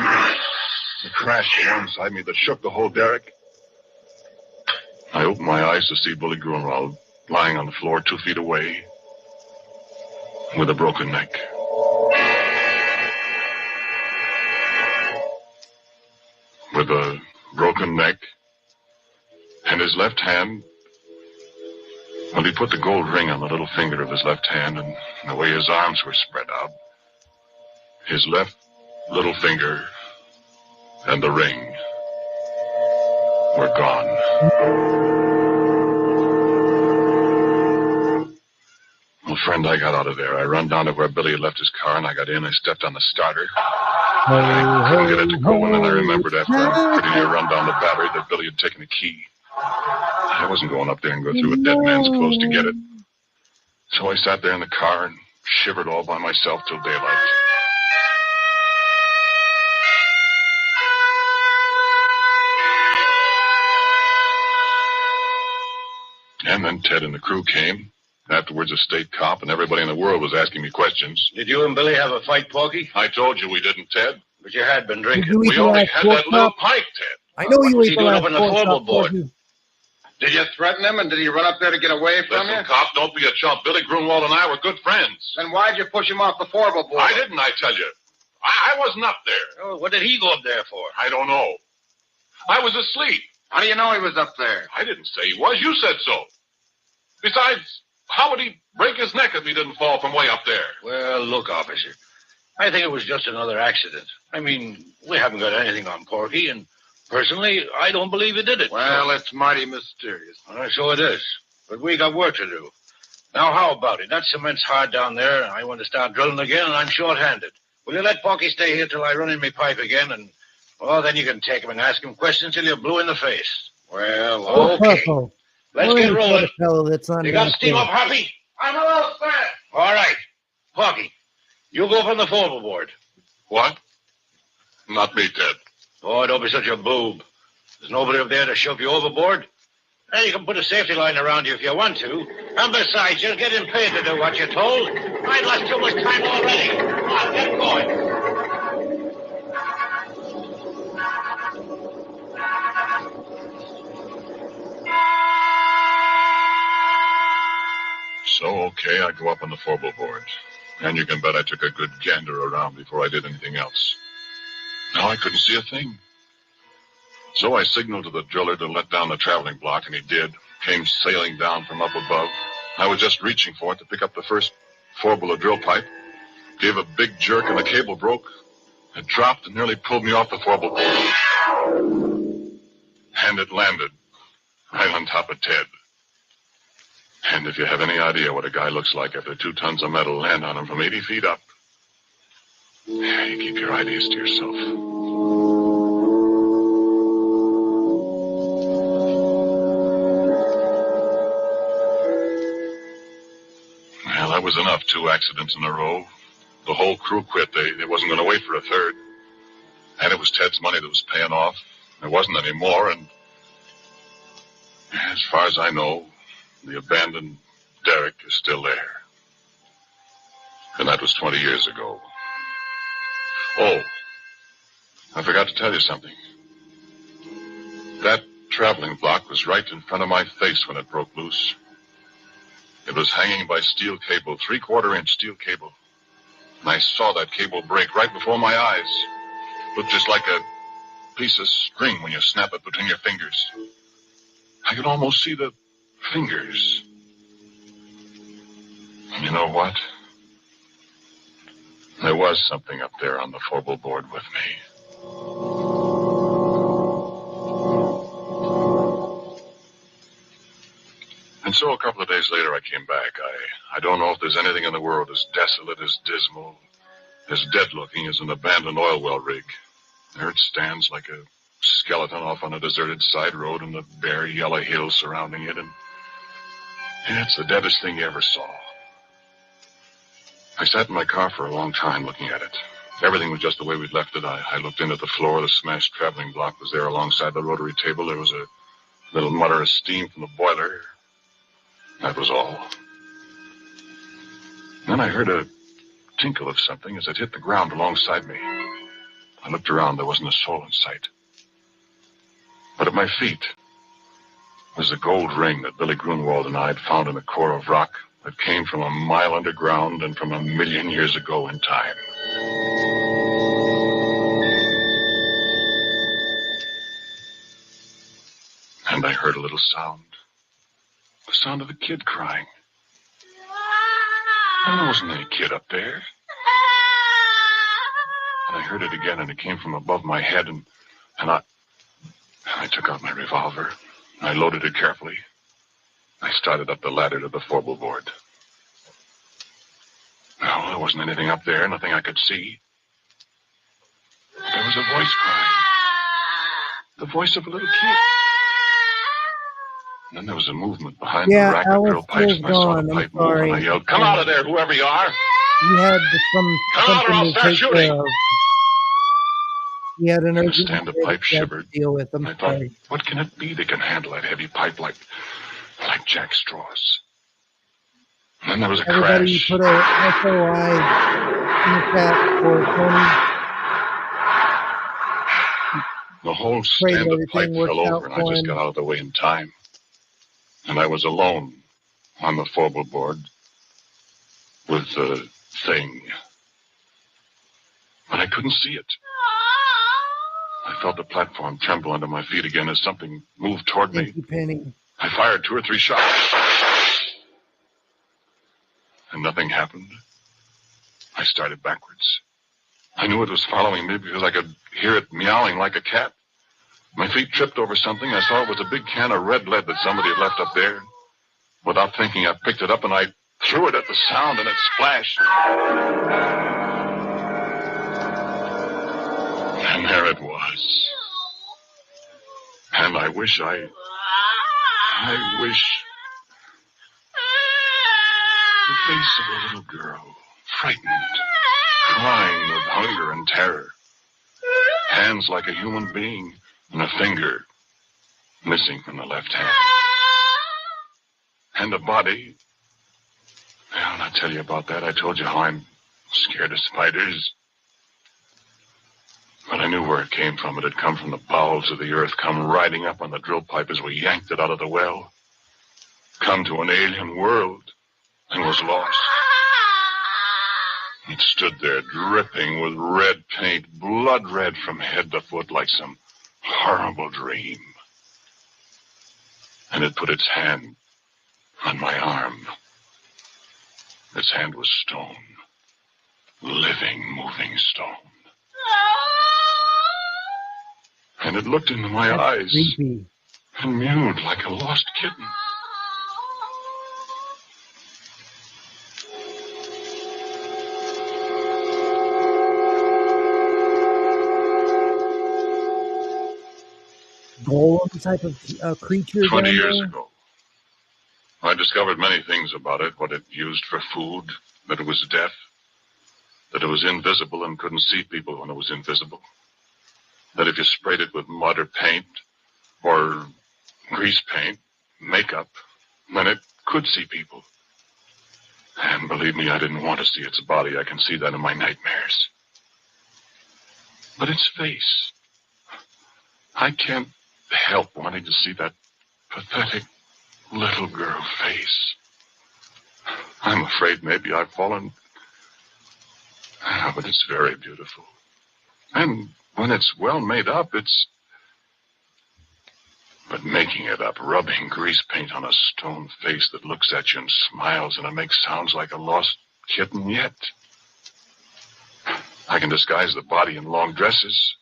The crash alongside me that shook the whole derrick. I opened my eyes to see Billy Grunwald lying on the floor 2 feet away with a broken neck. With a broken neck and his left hand, well, he put the gold ring on the little finger of his left hand, and the way his arms were spread out, his left little finger and the ring were gone. Well, friend, I got out of there. I run down to where Billy had left his car, and I got in. I stepped on the starter. I couldn't get it to go, and then I remembered after a pretty near run down the battery that Billy had taken the key. I wasn't going up there and go through a dead man's clothes to get it. So I sat there in the car and shivered all by myself till daylight. And then Ted and the crew came. Afterwards, a state cop and everybody in the world was asking me questions. Did you and Billy have a fight, Porky? I told you we didn't, Ted. But you had been drinking. We only had that little pint, Ted. I know you What's ain't he doing up in the floorboard? Did you threaten him, and did he run up there to get away from Listen, you? cop, don't be a chump. Billy Grunwald and I were good friends. Then why'd you push him off the floorboard? I didn't, I tell you. I wasn't up there. Oh, what did he go up there for? I don't know. I was asleep. How do you know he was up there? I didn't say he was. You said so. Besides, How would he break his neck if he didn't fall from way up there? Well, look, officer. I think it was just another accident. I mean, we haven't got anything on Porky, and personally, I don't believe he did it. Well, it's mighty mysterious. So it is. But we got work to do. Now, how about it? That cement's hard down there, and I want to start drilling again, and I'm short-handed. Will you let Porky stay here till I run in my pipe again, and, well, then you can take him and ask him questions till you're blue in the face. Well, okay. Let's get rolling. You got steam up, Happy? I'm all set. All right. Porky, you go from the forward board. What? Not me, Ted. Oh, don't be such a boob. There's nobody up there to shove you overboard. And you can put a safety line around you if you want to. And besides, you're getting paid to do what you're told. I've lost too much time already. Come on, get going. So, okay, I go up on the forward board. And you can bet I took a good gander around before I did anything else. Now I couldn't see a thing. So I signaled to the driller to let down the traveling block, and he did. Came sailing down from up above. I was just reaching for it to pick up the first four-bullet drill pipe. Gave a big jerk, and the cable broke. It dropped and nearly pulled me off the four-bullet board. And it landed right on top of Ted. And if you have any idea what a guy looks like after 2 tons of metal land on him from 80 feet up, you keep your ideas to yourself. Well, that was enough. 2 accidents in a row. The whole crew quit. They wasn't going to wait for a third. And it was Ted's money that was paying off. There wasn't any more, and as far as I know, the abandoned derrick is still there. And that was 20 years ago. Oh, I forgot to tell you something. That traveling block was right in front of my face when it broke loose. It was hanging by steel cable, 3/4-inch steel cable. And I saw that cable break right before my eyes. Looked just like a piece of string when you snap it between your fingers. I could almost see the fingers. And you know what? There was something up there on the forward board with me. And so a couple of days later I came back. I don't know if there's anything in the world as desolate, as dismal, as dead-looking as an abandoned oil well rig. There it stands like a skeleton off on a deserted side road and the bare yellow hills surrounding it, and it's the deadest thing you ever saw. I sat in my car for a long time looking at it. Everything was just the way we'd left it. I looked in at the floor. The smashed traveling block was there alongside the rotary table. There was a little mutter of steam from the boiler. That was all. Then I heard a tinkle of something as it hit the ground alongside me. I looked around. There wasn't a soul in sight. But at my feet was the gold ring that Billy Grunwald and I had found in a core of rock that came from a mile underground and from 1,000,000 years ago in time. And I heard a little sound. The sound of a kid crying. And there wasn't any kid up there. And I heard it again, and it came from above my head, and I took out my revolver. I loaded it carefully. I started up the ladder to the forward board. No, there wasn't anything up there, nothing I could see. There was a voice crying. The voice of a little kid. And then there was a movement behind the rack of drill pipes, and I saw the pipe move, and I yelled, "Come out of there, whoever you are! He had I'll start shooting!" He had an urgent stand the pipe shivered. Deal with them. I thought, what can it be that can handle that heavy pipe like jack straws? And then there was a Everybody crash. Put a SOI in the chat for Tony. The whole stand of pipe fell over, and I just got out of the way in time. And I was alone on the forward board with the thing. But I couldn't see it. I felt the platform tremble under my feet again as something moved toward me. Penny. I fired 2 or 3 shots. and nothing happened. I started backwards. I knew it was following me because I could hear it meowing like a cat. My feet tripped over something. I saw it was a big can of red lead that somebody had left up there. Without thinking, I picked it up and I threw it at the sound, and it splashed. And there it was. And I wish the face of a little girl, frightened, crying with hunger and terror. Hands like a human being, and a finger missing from the left hand. And a body. Well, I'll tell you about that. I told you how I'm scared of spiders. But I knew where it came from. It had come from the bowels of the earth, come riding up on the drill pipe as we yanked it out of the well. Come to an alien world, and was lost. It stood there dripping with red paint, blood red from head to foot like some horrible dream. And it put its hand on my arm. Its hand was stone. Living, moving stone. And it looked into my eyes Creepy. and mewed like a lost kitten. Golem type of creature. 20 down years there? ago. I discovered many things about it, what it used for food, that it was deaf, that it was invisible and couldn't see people when it was invisible, that if you sprayed it with mud or paint or grease paint, makeup, then it could see people. And believe me, I didn't want to see its body. I can see that in my nightmares. But its face, I can't help wanting to see that pathetic little girl face. I'm afraid maybe I've fallen. But it's very beautiful. And when it's well made up, it's... But making it up, rubbing grease paint on a stone face that looks at you and smiles, and it makes sounds like a lost kitten yet. I can disguise the body in long dresses.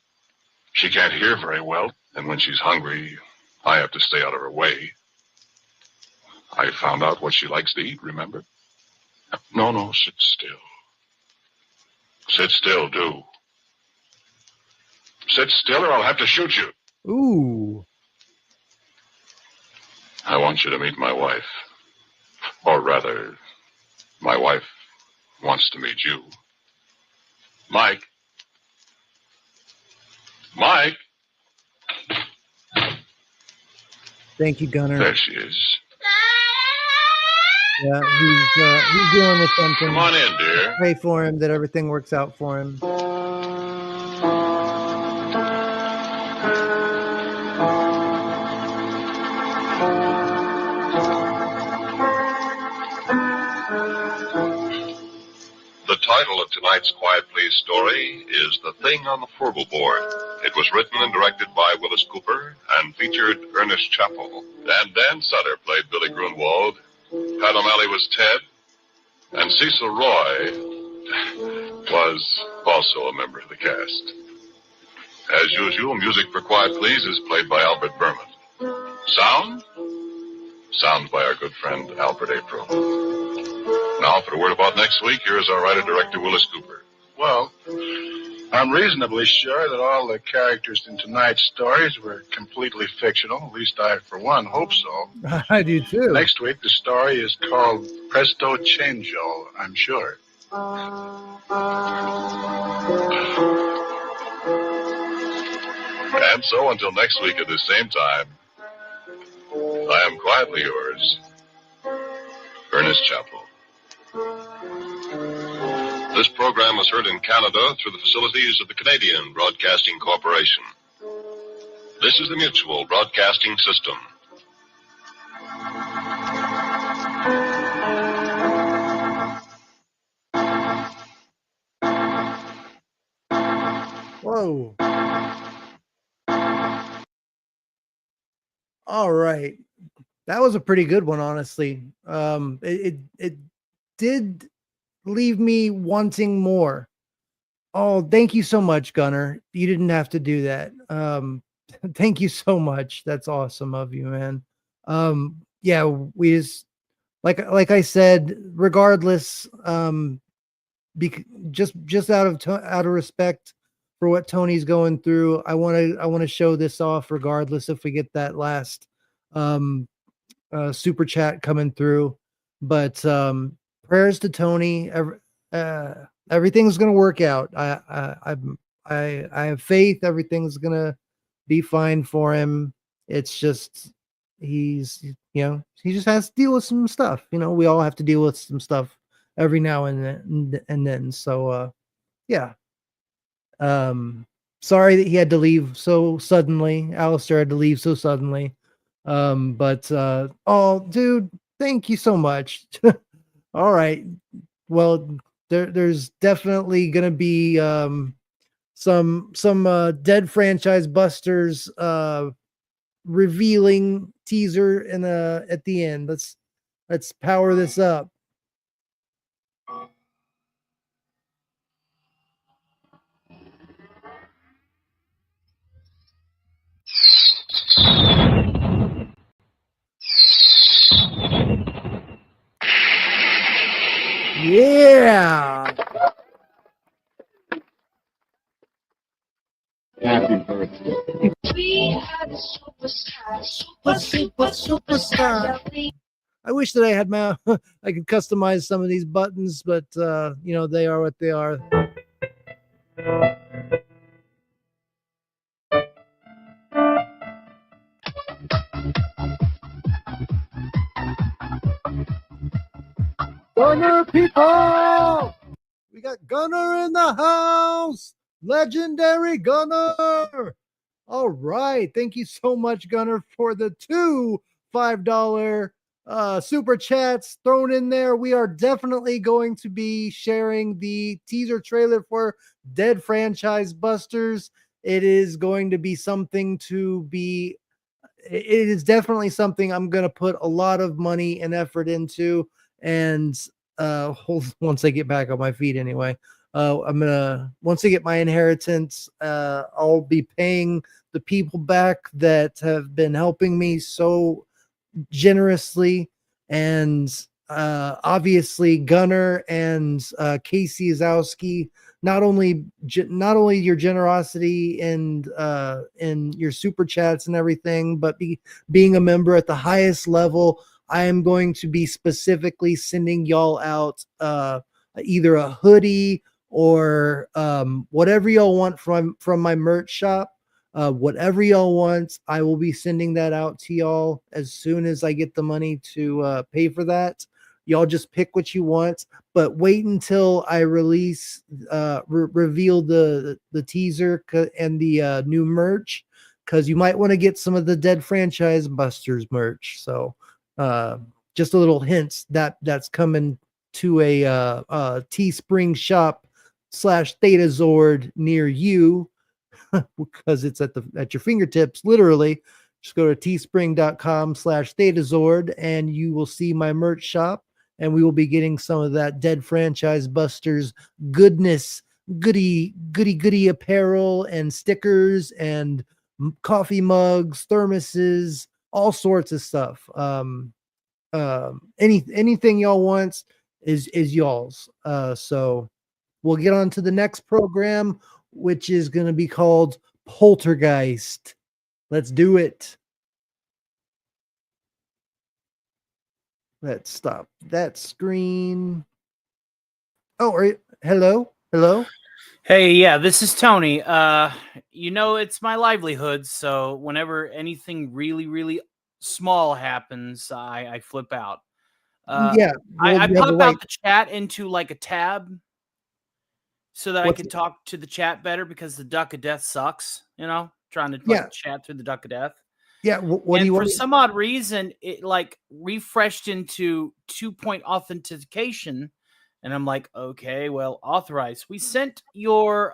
She can't hear very well, and when she's hungry, I have to stay out of her way. I found out what she likes to eat, remember? No, sit still. Sit still, do. Sit still or I'll have to shoot you. Ooh. I want you to meet my wife. Or rather, my wife wants to meet you. Mike. Mike. Thank you, Gunner. There she is. Yeah, he's dealing with something. Come on in, dear. Pray for him that everything works out for him. The title of tonight's Quiet Please story is The Thing on the Board. It was written and directed by Willis Cooper and featured Ernest Chappell. And Dan Sutter played Billy Grunwald. Pat O'Malley was Ted. And Cecil Roy was also a member of the cast. As usual, music for Quiet Please is played by Albert Berman. Sound by our good friend Alfred April. Now, for a word about next week, here's our writer-director, Willis Cooper. Well, I'm reasonably sure that all the characters in tonight's stories were completely fictional. At least I, for one, hope so. I do, too. Next week, the story is called Presto Changeo, I'm sure. And so, until next week at the same time, I am quietly yours, Ernest Chappell. This program was heard in Canada through the facilities of the Canadian Broadcasting Corporation. This is the Mutual Broadcasting System. Whoa. All right. That was a pretty good one, honestly. It did leave me wanting more. Oh, thank you so much, Gunner. You didn't have to do that. Thank you so much. That's awesome of you, man. Yeah, we just like I said, regardless, just out of respect for what Tony's going through, I want to show this off regardless if we get that last super chat coming through. But prayers to Tony. Everything's gonna work out. I have faith. Everything's gonna be fine for him. It's just he just has to deal with some stuff. We all have to deal with some stuff every now and then. So yeah. Sorry that he had to leave so suddenly. Alastor had to leave so suddenly. But oh, dude, thank you so much. All right. Well, there's definitely gonna be some dead franchise busters revealing teaser at the end. Let's power this up. Yeah. Happy birthday. We had a superstar. I wish that I had my I could customize some of these buttons, but they are what they are. Gunner people! We got Gunner in the house! Legendary Gunner! All right. Thank you so much, Gunner, for the 2 $5 super chats thrown in there. We are definitely going to be sharing the teaser trailer for Dead Franchise Busters. It is going to be something it is definitely something I'm going to put a lot of money and effort into. And once I get back on my feet anyway, once I get my inheritance, I'll be paying the people back that have been helping me so generously. And obviously Gunner and Casey Azowski, not only your generosity and your super chats and everything, but being a member at the highest level. I am going to be specifically sending y'all out either a hoodie or whatever y'all want from my merch shop. Whatever y'all want, I will be sending that out to y'all as soon as I get the money to pay for that. Y'all just pick what you want, but wait until I release reveal the teaser and the new merch, because you might want to get some of the Dead Franchise Busters merch. So just a little hints that's coming to a Teespring shop / Thetazord near you, because it's at your fingertips, literally. Just go to teespring.com / Thetazord and you will see my merch shop, and we will be getting some of that Dead Franchise Busters goodness, goody apparel and stickers and coffee mugs, thermoses, all sorts of stuff. Anything y'all wants is y'all's. So we'll get on to the next program, which is going to be called Poltergeist. Let's do it. Let's stop that screen. Oh, hello. Hey, yeah, this is Tony. It's my livelihood, so whenever anything really, really small happens, I flip out. Yeah, I pop out the chat into like a tab so that I can talk to the chat better, because the Duck of Death sucks, trying to chat through the Duck of Death. Yeah, what do you want? For some odd reason, it like refreshed into 2-point authentication, and I'm like, okay, well, authorized. We sent your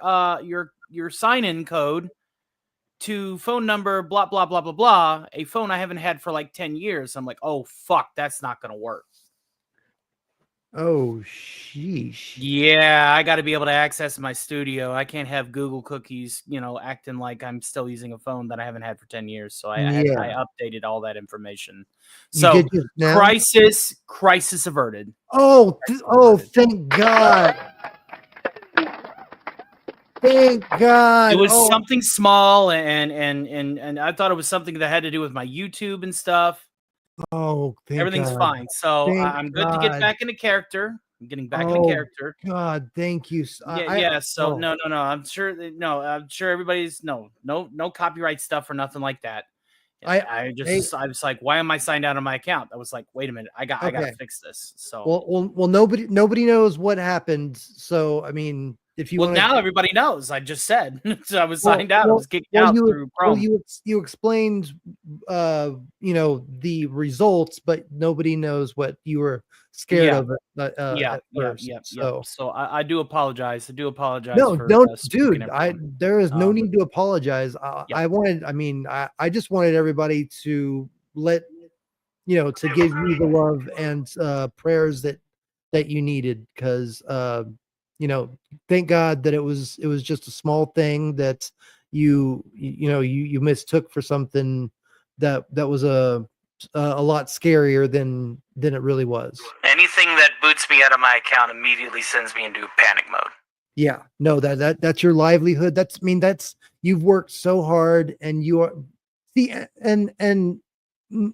sign-in code to phone number blah blah blah blah blah, a phone I haven't had for like 10 years. I'm like, oh fuck, that's not gonna work. Oh, sheesh. Yeah, I got to be able to access my studio. I can't have Google cookies, acting like I'm still using a phone that I haven't had for 10 years. So I Yeah. updated all that information. You So did just now? crisis averted. Oh, thank God. Thank God. It was Oh, something small, and I thought it was something that had to do with my YouTube and stuff. oh, thank Everything's God. fine. So Thank I'm good to get God. back into character. I'm getting back into Oh, character. God, thank you. Yeah. So oh. no. I'm sure. No, I'm sure everybody's no copyright stuff or nothing like that. I was like, why am I signed out on my account? I was like, wait a minute, I got to fix this. So Well, nobody knows what happened. So I mean, if you want, now everybody knows. I just said so I was signed out. I was kicked out through Chrome. You explained, the results, but nobody knows what you were scared of. At first. So I do apologize. I do apologize. No, for, don't, spooking dude. everyone. There is no need to apologize. Yep. I just wanted everybody to to give you the love and prayers that you needed, because thank God that it was just a small thing that you mistook for something that was a lot scarier than it really was. Anything that boots me out of my account immediately sends me into panic mode. Yeah, no, that's your livelihood. That's you've worked so hard, and you are and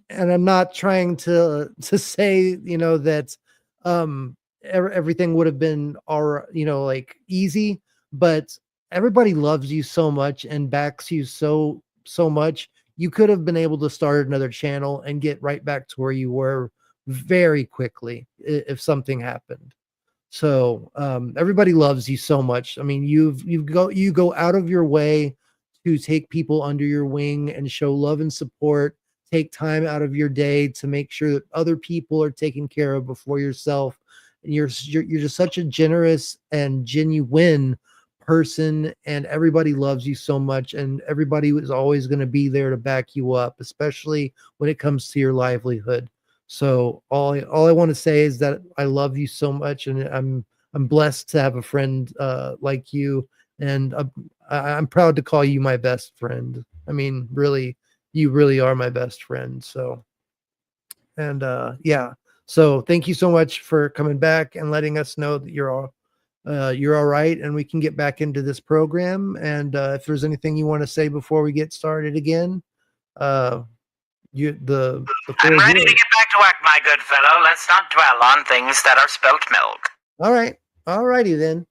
I'm not trying to say that everything would have been like easy, but everybody loves you so much and backs you so much. You could have been able to start another channel and get right back to where you were very quickly if something happened. So everybody loves you so much. I mean, you go out of your way to take people under your wing and show love and support. Take time out of your day to make sure that other people are taken care of before yourself. And you're just such a generous and genuine person, and everybody loves you so much, and everybody is always going to be there to back you up, especially when it comes to your livelihood. So all I want to say is that I love you so much, and I'm blessed to have a friend like you, and I'm proud to call you my best friend. I mean, really, you really are my best friend. So, and yeah. So thank you so much for coming back and letting us know that you're all right, and we can get back into this program. And if there's anything you want to say before we get started again, I'm ready to get back to work, my good fellow. Let's not dwell on things that are spilt milk. All right. All righty then.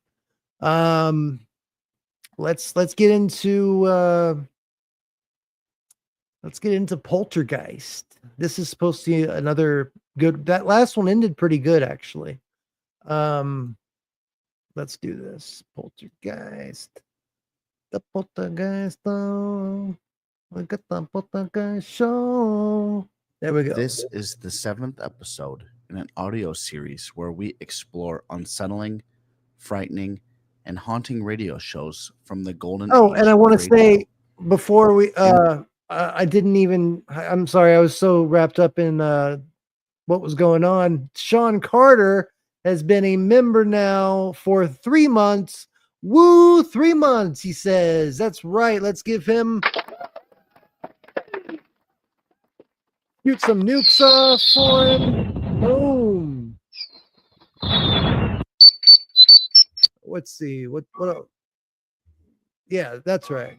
Let's get into Poltergeist. This is supposed to be another good. That last one ended pretty good, actually. Let's do this. Poltergeist. The Poltergeist. We got the Poltergeist show. There we go. This is the 7th episode in an audio series where we explore unsettling, frightening, and haunting radio shows from the golden age. And I want to radio. say before we I didn't even, I'm sorry, I was so wrapped up in what was going on. Sean Carter has been a member now for 3 months. Woo, 3 months, he says. That's right. Let's give him shoot some nukes off for him. Boom. Let's see. What yeah, that's right.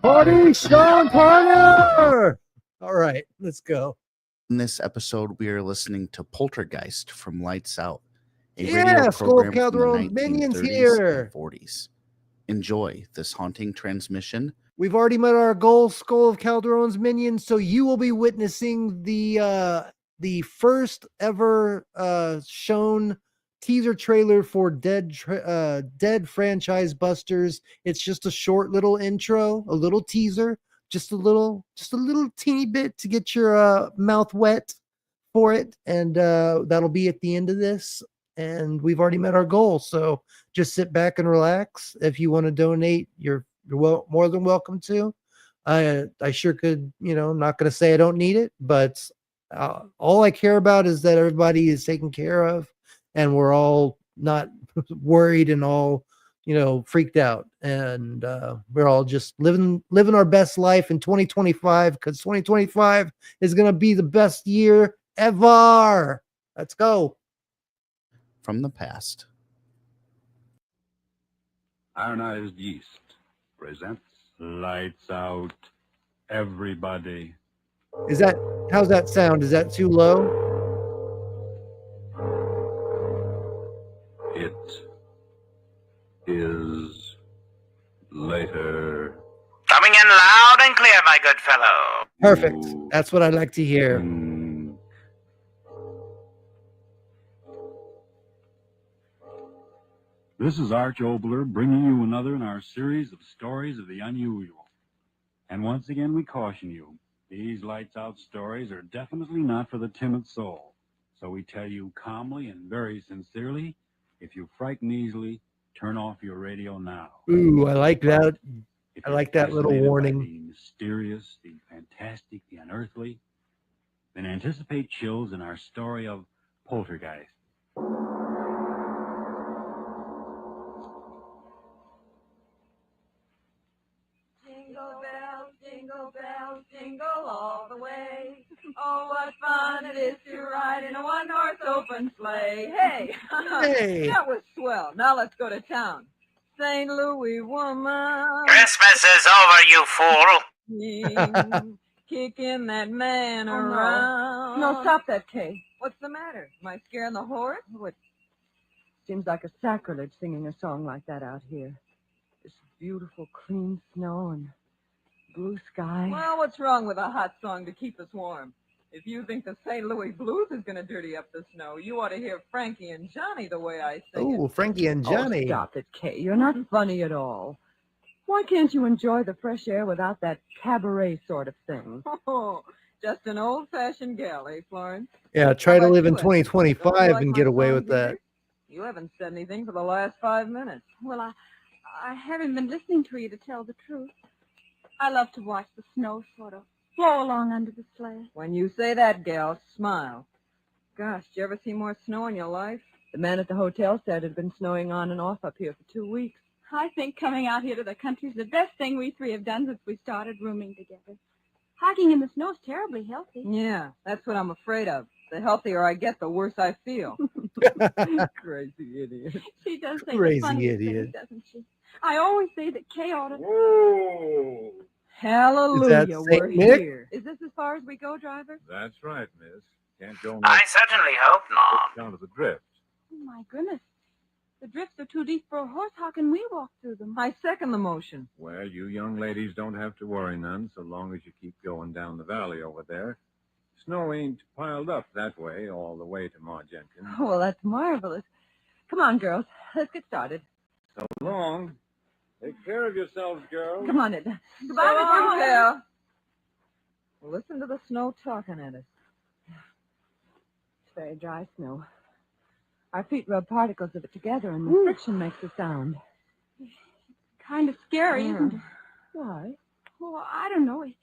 Party, Sean Carter! All right, let's go. In this episode, we are listening to Poltergeist from Lights Out, a Yeah, radio Skull of program from the Calderon Minions 1930s here. and 40s. Enjoy this haunting transmission. We've already met our goal, Skull of Calderon's Minions, so you will be witnessing the first ever shown teaser trailer for Dead Franchise Busters. It's just a short little intro, a little teaser, just a little teeny bit to get your mouth wet for it, and that'll be at the end of this. And we've already met our goal, so just sit back and relax. If you want to donate your you're more than welcome to. I sure could, I'm not going to say I don't need it, but all I care about is that everybody is taken care of and we're all not worried and all, freaked out. And we're all just living our best life in 2025 because 2025 is going to be the best year ever. Let's go. From the past. Ironized Yeast presents Lights Out, Everybody. How's that sound? Is that too low? It is later. Coming in loud and clear, my good fellow. Perfect. That's what I like to hear. This is Arch Obler bringing you another in our series of stories of the unusual. And once again, we caution you, these lights out stories are definitely not for the timid soul. So we tell you calmly and very sincerely, if you frighten easily, turn off your radio now. Ooh, I like that. I like that little Fascinated by warning. the mysterious, the fantastic, the unearthly, then anticipate chills in our story of Poltergeist. Jingle bells, jingle all the way. Oh, what fun it is to ride in a one-horse open sleigh. Hey, Hey. That was swell. Now let's go to town. St. Louis woman. Christmas is over, you fool. Kicking that man around. No, stop that, Kay. What's the matter? Am I scaring the horse? Oh, it seems like a sacrilege singing a song like that out here. This beautiful, clean snow and blue sky. Well, what's wrong with a hot song to keep us warm? If you think the St. Louis blues is going to dirty up the snow, you ought to hear Frankie and Johnny the way I sing Oh, Frankie and Johnny. Oh, stop it, Kay. You're not funny at all. Why can't you enjoy the fresh air without that cabaret sort of thing? Oh, just an old-fashioned gal, eh, Florence? Yeah, try to How live in about you, Ed? 2025 Don't you like and my get away songs with that. either? You haven't said anything for the last 5 minutes. Well, I haven't been listening to you, to tell the truth. I love to watch the snow sort of flow along under the sleigh. When you say that, gal, smile. Gosh, did you ever see more snow in your life? The man at the hotel said it had been snowing on and off up here for 2 weeks. I think coming out here to the country is the best thing we three have done since we started rooming together. Hiking in the snow is terribly healthy. Yeah, that's what I'm afraid of. The healthier I get, the worse I feel. Crazy idiot. She does say Crazy the funniest idiot. things, doesn't she? I always say that Kay ought to... Whoa! Hallelujah, Saint we're Nick? here. Is this as far as we go, driver? That's right, miss. Can't go I much certainly hope not. down to the drift. Oh, my goodness. The drifts are too deep for a horse. How can we walk through them? I second the motion. Well, you young ladies don't have to worry none so long as you keep going down the valley over there. Snow ain't piled up that way all the way to Ma Jenkins. Oh, well, that's marvelous. Come on, girls. Let's get started. So long. Take care of yourselves, girls. Come on, Edna. Goodbye, Miss Hotel. Listen to the snow talking at us. It's very dry snow. Our feet rub particles of it together, and the friction makes a sound. Kind of scary, isn't it? Why? Oh, I don't know. It's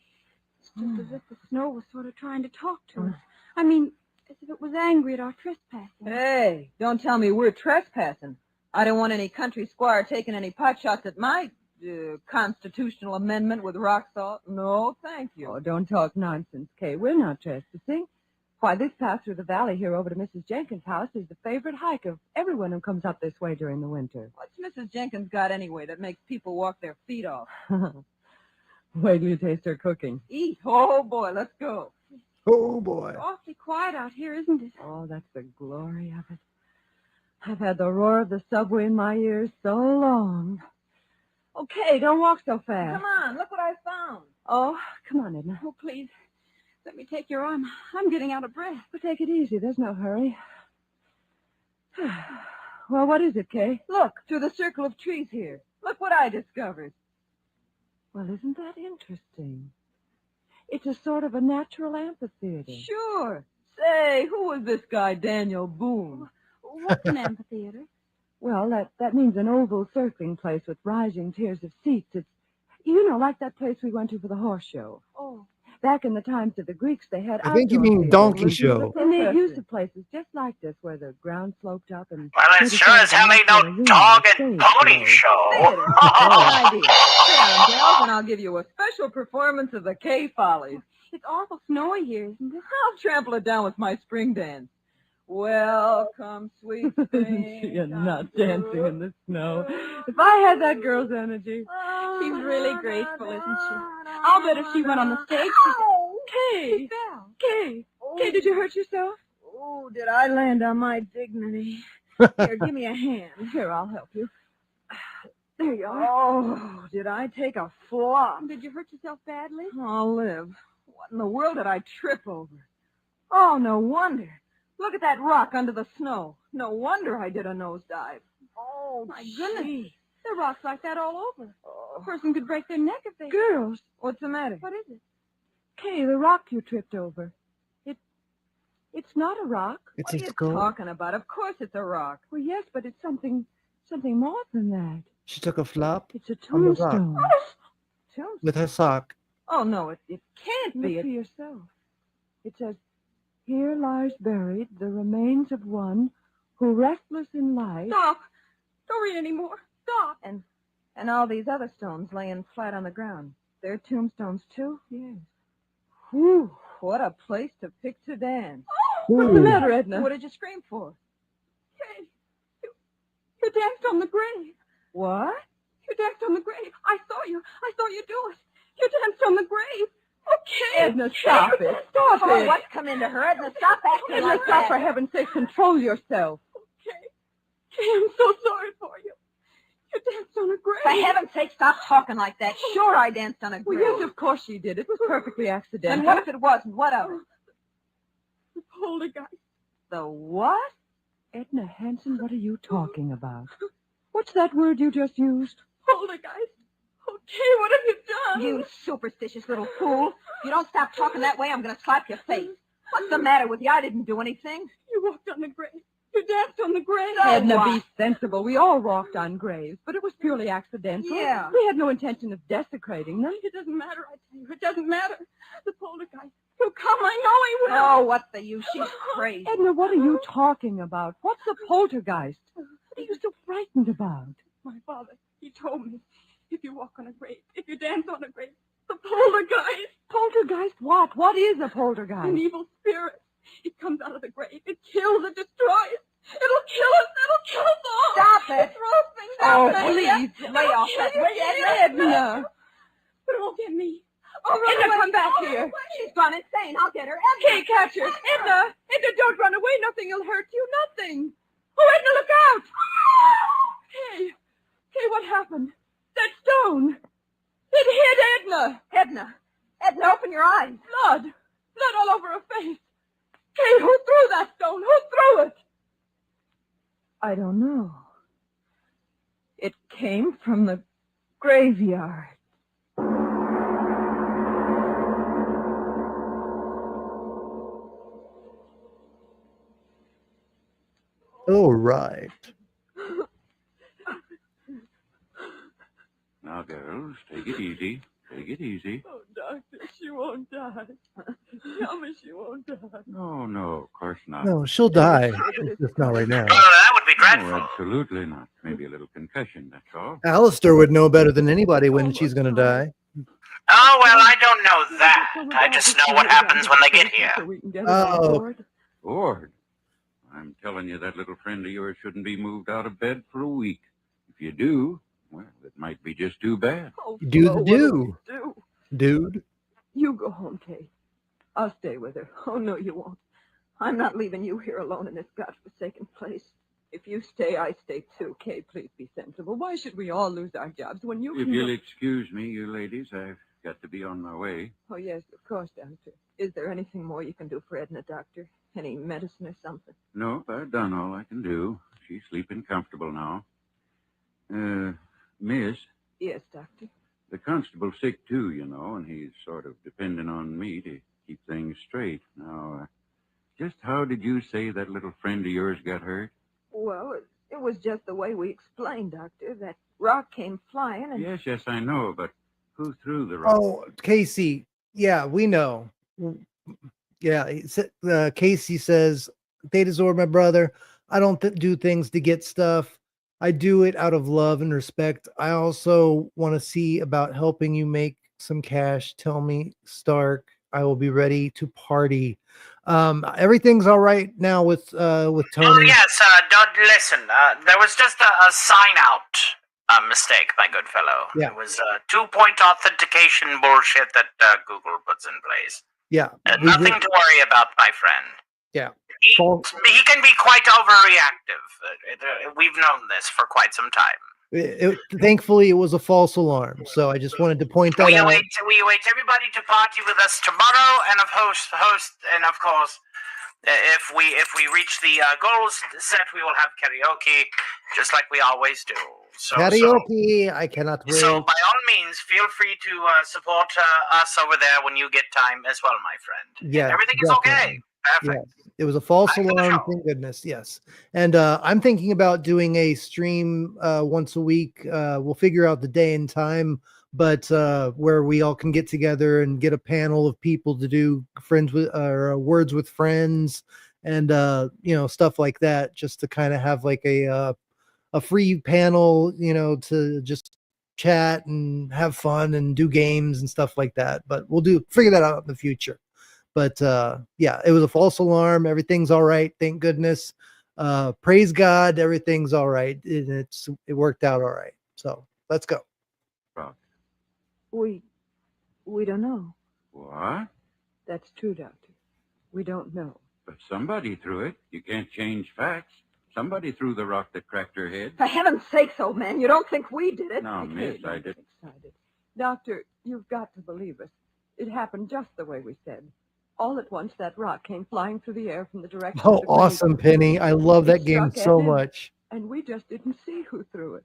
just as if the snow was sort of trying to talk to us. I mean, as if it was angry at our trespassing. Hey, don't tell me we're trespassing. I don't want any country squire taking any pot shots at my constitutional amendment with rock salt. No, thank you. Oh, don't talk nonsense, Kay. We're not trespassing. Why, this path through the valley here over to Mrs. Jenkins' house is the favorite hike of everyone who comes up this way during the winter. What's Mrs. Jenkins got anyway that makes people walk their feet off? Wait till you taste her cooking. Eat. Oh, boy, let's go. Oh, boy. It's awfully quiet out here, isn't it? Oh, that's the glory of it. I've had the roar of the subway in my ears so long. Okay, don't walk so fast. Come on, look what I found. Oh, come on, Edna. Oh, please. Let me take your arm. I'm getting out of breath. But take it easy. There's no hurry. Well, what is it, Kay? Look, through the circle of trees here. Look what I discovered. Well, isn't that interesting? It's a sort of a natural amphitheater. Sure. Say, who was this guy, Daniel Boone? What's an amphitheater? Well, that means an oval circling place with rising tiers of seats. You know, like that place we went to for the horse show. Oh. Back in the times of the Greeks, they had I think you outdoor mean tables donkey with show. And they used to places just like this where the ground sloped up and... Well, it sure as hell ain't no dog and pony show. Good idea. Sit down, gals, and I'll give you a special performance of the K Follies. It's awful snowy here, isn't it? I'll trample it down with my spring dance. Welcome, sweet spring. She is not dancing in the snow. If I had that girl's energy. She's really graceful, isn't she? I'll bet if she went on the stage, Kay! Kay! Kay, did you hurt yourself? Oh, did I land on my dignity? Here, give me a hand. Here, I'll help you. There you are. Oh, did I take a flop? Did you hurt yourself badly? I'll live. What in the world did I trip over? Oh, no wonder. Look at that rock under the snow. No wonder I did a nosedive. Oh, My goodness. There are rocks like that all over. A person could break their neck if they... Girls, what's the matter? What is it? Kay, the rock you tripped over. It's not a rock. It's what a are you skull. talking about? Of course it's a rock. Well, yes, but it's something more than that. She took a flop It's a on the rock tombstone. Tombstone? with her sock. Oh, no, it can't be. Look for yourself. It says, "Here lies buried the remains of one who, restless in life..." Stop. Don't read any more. Stop. And all these other stones laying flat on the ground. They're tombstones, too? Yes. Whew, what a place to pick to dance. What's the matter, Edna? What did you scream for? Kay, you danced on the grave. What? You danced on the grave. I saw you. I saw you do it. You danced on the grave. Okay. Edna, stop it. Stop Oh, it. what's come into her? Edna, stop acting Edna, like stop, that. For heaven's sake, control yourself. Kay, I'm so sorry for you. You danced on a grave. For heaven's sake, stop talking like that. Sure, I danced on a grave. Well, yes, of course she did. It was perfectly accidental. And what if it wasn't? What of it? The poltergeist. The what? Edna Hanson, what are you talking about? What's that word you just used? Poltergeist. Okay, what have you done? You superstitious little fool. If you don't stop talking that way, I'm going to slap your face. What's the matter with you? I didn't do anything. You walked on the grave. You danced on the grave. Edna, be sensible. We all walked on graves, but it was purely accidental. Yeah. We had no intention of desecrating them. It doesn't matter, I tell you. It doesn't matter. The poltergeist. He'll come. I know he will. Oh, what's the use? She's crazy. Edna, what are you talking about? What's the poltergeist? What are you so frightened about? My father, he told me, if you walk on a grave, if you dance on a grave, the poltergeist. Poltergeist what? What is a poltergeist? An evil spirit. It comes out of the grave. It kills, it destroys. It'll kill us. It'll kill us all. Stop it. It's roasting. Oh, Stop it. please, lay off that Edna. But it won't get me. Edna, come back here. She's gone insane. I'll get her. Edna. Kay, catch her. Edna, don't run away. Nothing will hurt you. Nothing. Oh, Edna, look out. Kay, what happened? That stone. It hit Edna. Edna, open your eyes. Blood all over her face. Kay, who threw that stone? Who threw it? I don't know. It came from the graveyard. All right. Now, girls, take it easy. Take it easy. Oh, Doctor, she won't die. Tell me she won't die. No, of course not. No, she'll die. Just not right now. That would be dreadful. No, absolutely not. Maybe a little concussion, that's all. Alastor would know better than anybody when she's going to die. Oh, well, I don't know that. I just know what happens when they get here. Oh. Lord, I'm telling you, that little friend of yours shouldn't be moved out of bed for a week. If you do, well, it might be just too bad. Do. Dude. You go home, Kay. I'll stay with her. Oh, no, you won't. I'm not leaving you here alone in this godforsaken place. If you stay, I stay too. Kay, please be sensible. Why should we all lose our jobs when you If can... you'll excuse me, you ladies, I've got to be on my way. Oh, yes, of course, Doctor. Is there anything more you can do for Edna, Doctor? Any medicine or something? Nope, I've done all I can do. She's sleeping comfortable now. Miss, Yes, Doctor. the constable's sick too, you know, and he's sort of depending on me to keep things straight. Now, just how did you say that little friend of yours got hurt? Well, it was just the way we explained, Doctor. That rock came flying and... Yes, I know, but Who threw the rock? Oh, Casey. Yeah, we know. Yeah, Casey says, Thetazord, my brother, I don't do things to get stuff. I do it out of love and respect. I also want to see about helping you make some cash. Tell me, Stark, I will be ready to party. Everything's all right now with Tony. Oh, yes, don't listen. There was just a sign out mistake, my good fellow. Yeah. It was 2-point authentication bullshit that Google puts in place. Yeah. Nothing to worry about, my friend. Yeah. He can be quite overreactive. We've known this for quite some time. Thankfully, it was a false alarm. So I just wanted to point that out. We await everybody to party with us tomorrow, and of course, if we reach the goals set, we will have karaoke, just like we always do. Karaoke, I cannot wait. So by all means, feel free to support us over there when you get time as well, my friend. Yeah, Everything is okay. Perfect. Yes. It was a false alarm, thank goodness. Yes. And I'm thinking about doing a stream once a week. We'll figure out the day and time, but where we all can get together and get a panel of people to do words with friends and stuff like that, just to kind of have like a free panel, to just chat and have fun and do games and stuff like that. But we'll figure that out in the future. But yeah, it was a false alarm. Everything's all right. Thank goodness. Praise God. Everything's all right. It worked out all right. So let's go. We don't know. What? That's true, Doctor. We don't know. But somebody threw it. You can't change facts. Somebody threw the rock that cracked her head. For heaven's sakes, old man, you don't think we did it? No, miss, I didn't. Excited. Doctor, you've got to believe us. It happened just the way we said. All at once, that rock came flying through the air from the direction Oh, of the awesome, grenade. Penny. I love that game struck so at him, much. And we just didn't see who threw it.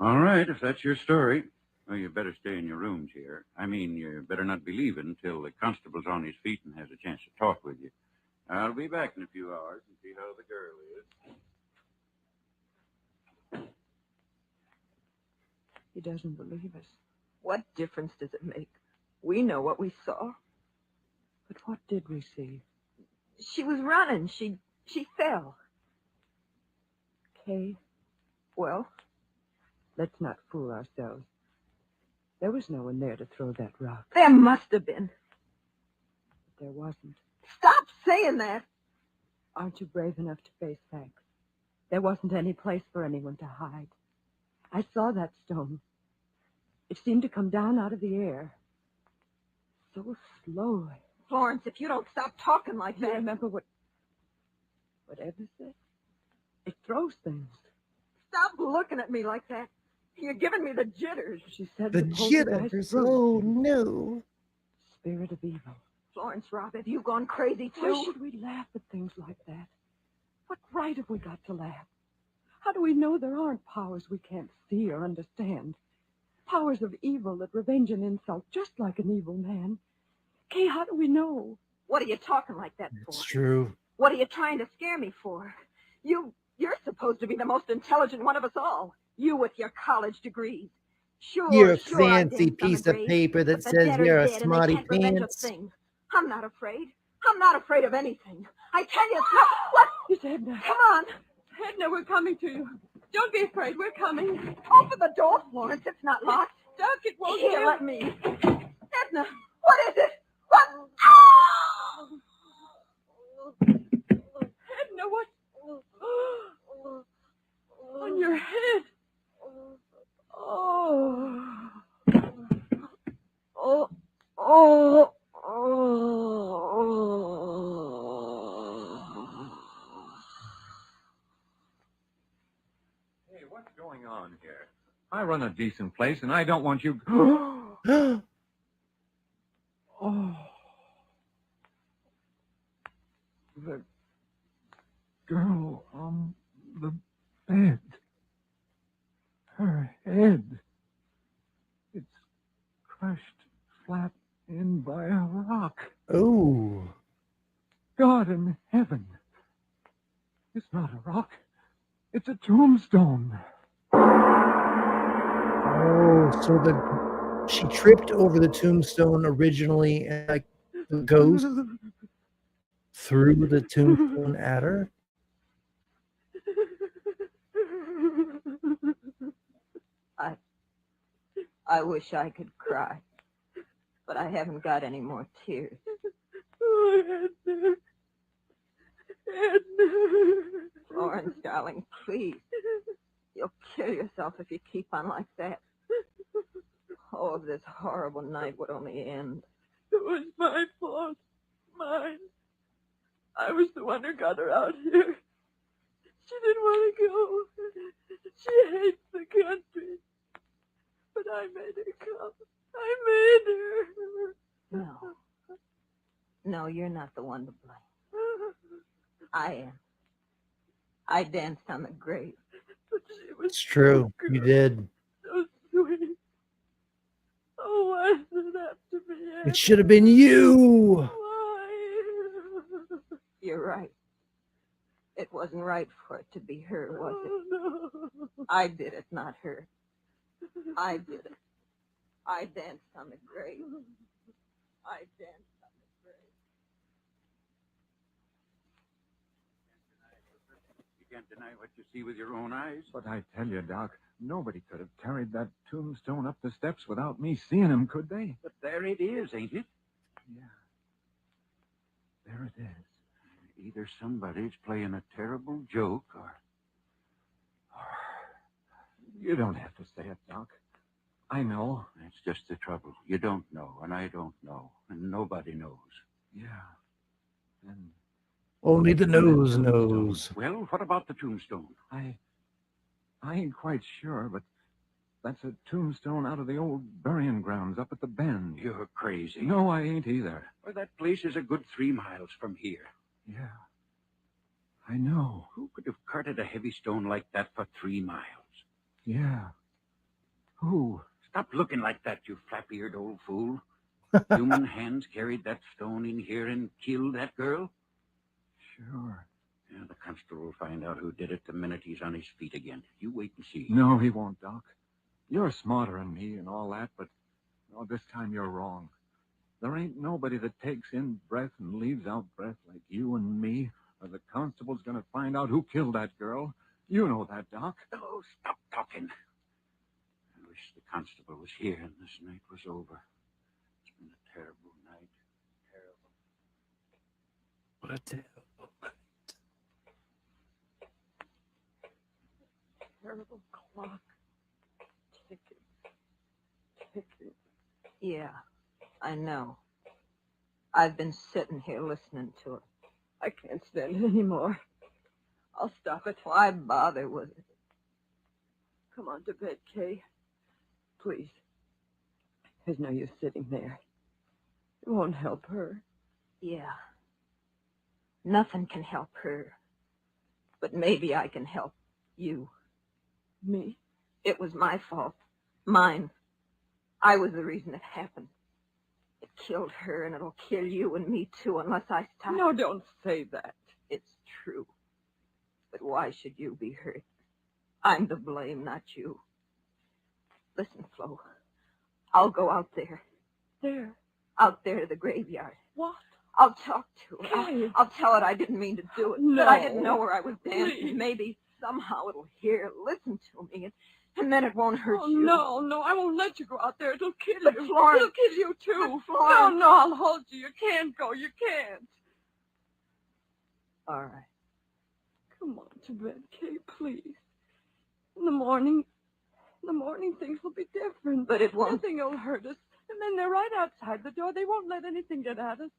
All right, if that's your story. Well, you better stay in your rooms here. I mean, you better not be leaving till the constable's on his feet and has a chance to talk with you. I'll be back in a few hours and see how the girl is. He doesn't believe us. What difference does it make? We know what we saw. But what did we see? She was running. She fell. Kay, well, let's not fool ourselves. There was no one there to throw that rock. There must have been. But there wasn't. Stop saying that! Aren't you brave enough to face facts? There wasn't any place for anyone to hide. I saw that stone. It seemed to come down out of the air. So slowly. Florence, if you don't stop talking like that... Remember what Eva said? It throws things. Stop looking at me like that. You're giving me the jitters. She said The jitters. Oh, no. Spirit of evil. Florence, Rob, have you gone crazy too? Why should we laugh at things like that? What right have we got to laugh? How do we know there aren't powers we can't see or understand? Powers of evil that revenge an insult just like an evil man. Kay, how do we know? What are you talking like that for? It's true. What are you trying to scare me for? You're supposed to be the most intelligent one of us all. You with your college degrees. Sure, You're a sure, I fancy danced on piece the of grave, paper that but the says dead are you're a dead and they smarty can't revenge a pants. thing. I'm not afraid. I'm not afraid of anything. I tell you, what? It's Edna. Come on. Edna, we're coming to you. Don't be afraid. We're coming. Open the door, Florence. It's not locked. Doc, it won't Here, let me. Edna, what is it? What? Edna, what? On your head. Oh. Oh. Oh. Hey, what's going on here? I run a decent place, and I don't want you... Oh. The girl on the bed. Her head. It's crushed flat in by a rock. Oh. God in heaven. It's not a rock. It's a tombstone. Oh, so the she tripped over the tombstone originally, and like the ghost threw the tombstone at her. I wish I could cry, but I haven't got any more tears. Oh, Edna. Florence, darling, please. You'll kill yourself if you keep on like that. Oh, if this horrible night would only end. It was my fault. Mine. I was the one who got her out here. She didn't want to go. She hates the country. But I made her come. I made her. No. No, you're not the one to blame. I am. I danced on the grave. But she was It's true. You did. so sweet. Oh, why did it have to be It should have been you. Why? You're right. It wasn't right for it to be her, was it? No. I did it, not her. I did it. I danced on the grave. I danced on the grave. You can't deny what you see with your own eyes. But I tell you, Doc, nobody could have carried that tombstone up the steps without me seeing him, could they? But there it is, ain't it? Yeah. There it is. Either somebody's playing a terrible joke or... You don't have to say it, Doc. I know. That's just the trouble. You don't know, and I don't know, and nobody knows. Yeah. And Only the nose knows. Well, what about the tombstone? I ain't quite sure, but that's a tombstone out of the old burying grounds up at the bend. You're crazy. No, I ain't either. Well, that place is a good 3 miles from here. Yeah. I know. Who could have carted a heavy stone like that for 3 miles? Yeah. Who? Stop looking like that, you flap-eared old fool. Human hands carried that stone in here and killed that girl? Sure. Yeah, the constable will find out who did it the minute he's on his feet again. You wait and see. No, he won't, Doc. You're smarter than me and all that, but no, this time you're wrong. There ain't nobody that takes in breath and leaves out breath like you and me, or the constable's gonna find out who killed that girl. You know that, Doc. Oh, stop talking. I wish the constable was here and this night was over. It's been a terrible night. Terrible. What a terrible night. Terrible clock. Ticking. Yeah, I know. I've been sitting here listening to it. I can't stand it anymore. I'll stop it. Why bother with it? Come on to bed, Kay. Please. There's no use sitting there. It won't help her. Yeah. Nothing can help her. But maybe I can help you. Me? It was my fault. Mine. I was the reason it happened. It killed her, and it'll kill you and me, too, unless I stop. No, don't say that. It's true. But why should you be hurt? I'm to blame, not you. Listen, Flo. I'll go out there. There? Out there to the graveyard. What? I'll talk to her. Kay. I'll tell it I didn't mean to do it. No. That I didn't know where I was dancing. Please. Maybe somehow it'll hear, listen to me, and then it won't hurt Oh, you. no, I won't let you go out there. It'll kill But you. Florence- It'll kill you, too. But Florence- No, I'll hold you. You can't go. You can't. All right. Come on to bed, Kay, please. In the morning things will be different. But it won't. Nothing will hurt us. And then they're right outside the door. They won't let anything get at us.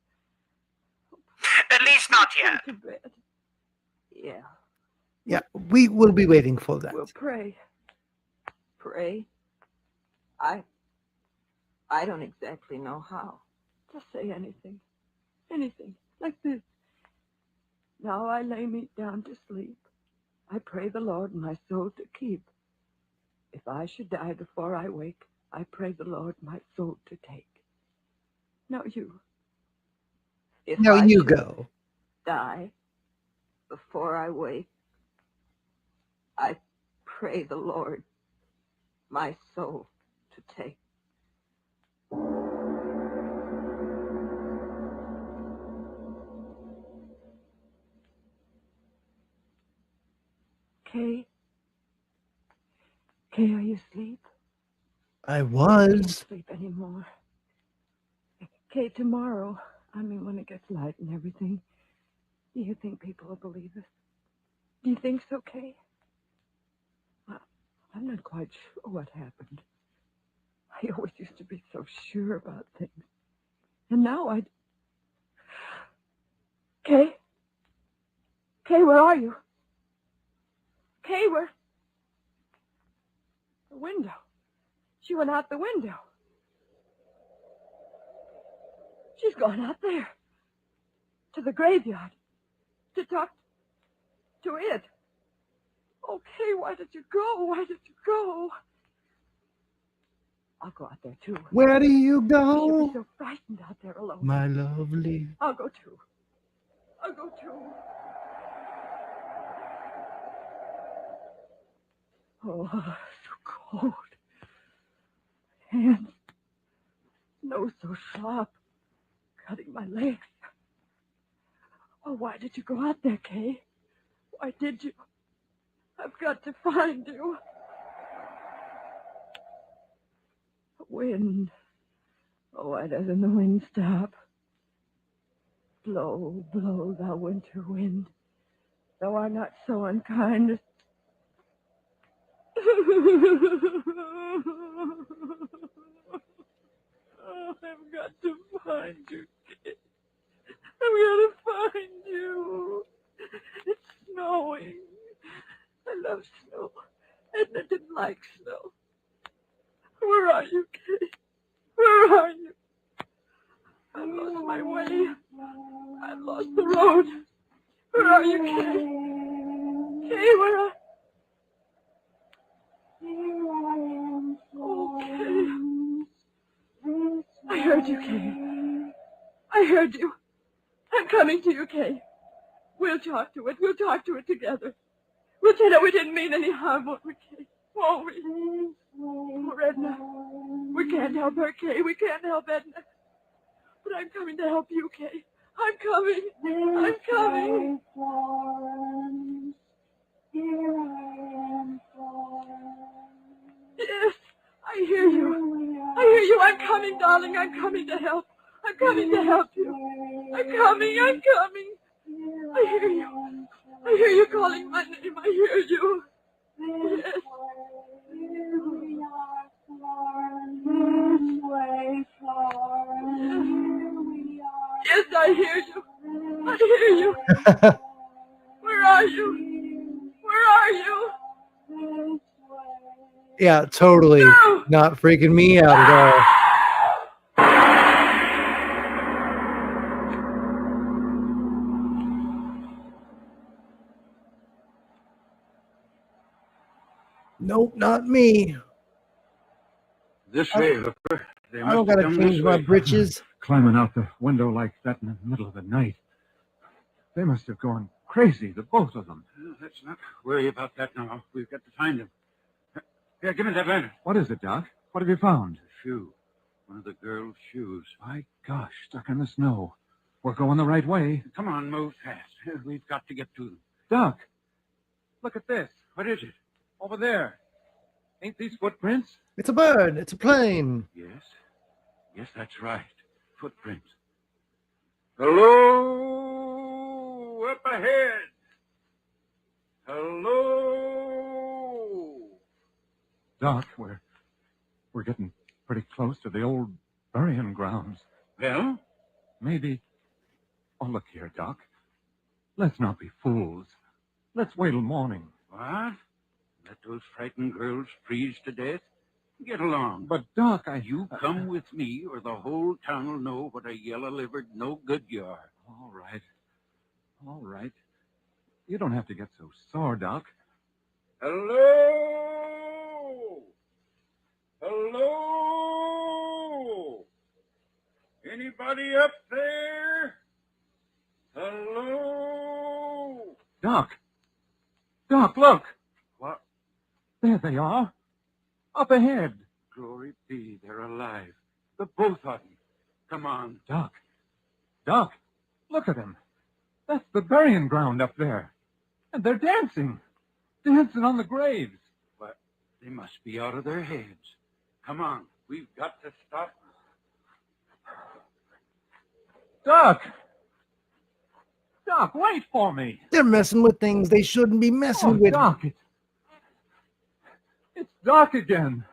At least not Come yet. to bed. Yeah. Yeah, we will be waiting for that. We'll pray. Pray? I don't exactly know how. Just say anything. Anything. Like this. Now I lay me down to sleep. I pray the Lord my soul to keep. If I should die before I wake, I pray the Lord my soul to take. Now you. If Now I you should go. die before I wake, I pray the Lord my soul to take. Kay? Kay, are you asleep? I I can't was. sleep anymore. Kay, tomorrow, when it gets light and everything, do you think people will believe us? Do you think so, Kay? I'm not quite sure what happened. I always used to be so sure about things. And now Kay? Kay, where are you? Kay, where? The window. She went out the window. She's gone out there. To the graveyard. To talk to it. Oh, Kay, why did you go? Why did you go? I'll go out there, too. Where do you She'll go, be so frightened out there alone. my lovely? I'll go, too. I'll go, too. Oh, so cold. Hands. Nose so sharp. Cutting my legs. Oh, why did you go out there, Kay? Why did you? I've got to find you. Wind. Oh, why doesn't the wind stop? Blow, blow, thou winter wind. Thou art not so unkind. Oh, I've got to find you, kid. I've got to find you. It's snowing. I love snow. Edna didn't like snow. Where are you, kid? Where are you? I've lost my way. I've lost the road. Where are you, Kay? Kay, where are you? Here I am. Oh, Kay. I heard you, Kay. I heard you. I'm coming to you, Kay. We'll talk to it. We'll talk to it together. We'll tell her we didn't mean any harm, won't we, Kay? Won't we? Poor Edna. We can't help her, Kay. We can't help Edna. But I'm coming to help you, Kay. I'm coming. I'm coming. Florence. Here I am, Florence. Yes, I hear you. I hear you. I'm coming, darling. I'm coming to help. I'm coming to help you. I'm coming. I'm coming. I hear you. I hear you calling my name. I hear you. Yes. Here we are, Florence. This way, Florence. Here we are. Yes, I hear you. I hear you. Where are you? Where are you? Yeah, totally No! not freaking me out at all. Nope, not me. This way, Hooker. They I don't must have gotta come change this my way. britches. Climbing out the window like that in the middle of the night. They must have gone crazy, the both of them. Let's not worry about that now. We've got to find them. Here, give me that lantern. What is it, Doc? What have you found? A shoe. One of the girl's shoes. My gosh, stuck in the snow. We're going the right way. Come on, move fast. We've got to get to them. Doc, look at this. What is it? Over there. Ain't these footprints? It's a bird. It's a plane. Yes. Yes, that's right. Footprints. Hello, up ahead. Hello. Doc, we're getting pretty close to the old burying grounds. Well? Maybe. Oh, look here, Doc. Let's not be fools. Let's wait till morning. What? Let those frightened girls freeze to death? Get along. But, Doc, You come with me, or the whole town will know what a yellow-livered no-good you are. All right. All right. You don't have to get so sore, Doc. Hello? Hello? Anybody up there? Hello? Doc! Doc, look! What? There they are. Up ahead. Glory be, they're alive. The both of them. Come on. Doc. Doc, look at them. That's the burying ground up there. And they're dancing. dancing on the graves. But they must be out of their heads. Come on, we've got to stop. Doc! Doc, wait for me. They're messing with things they shouldn't be messing with. Doc, it's Doc again.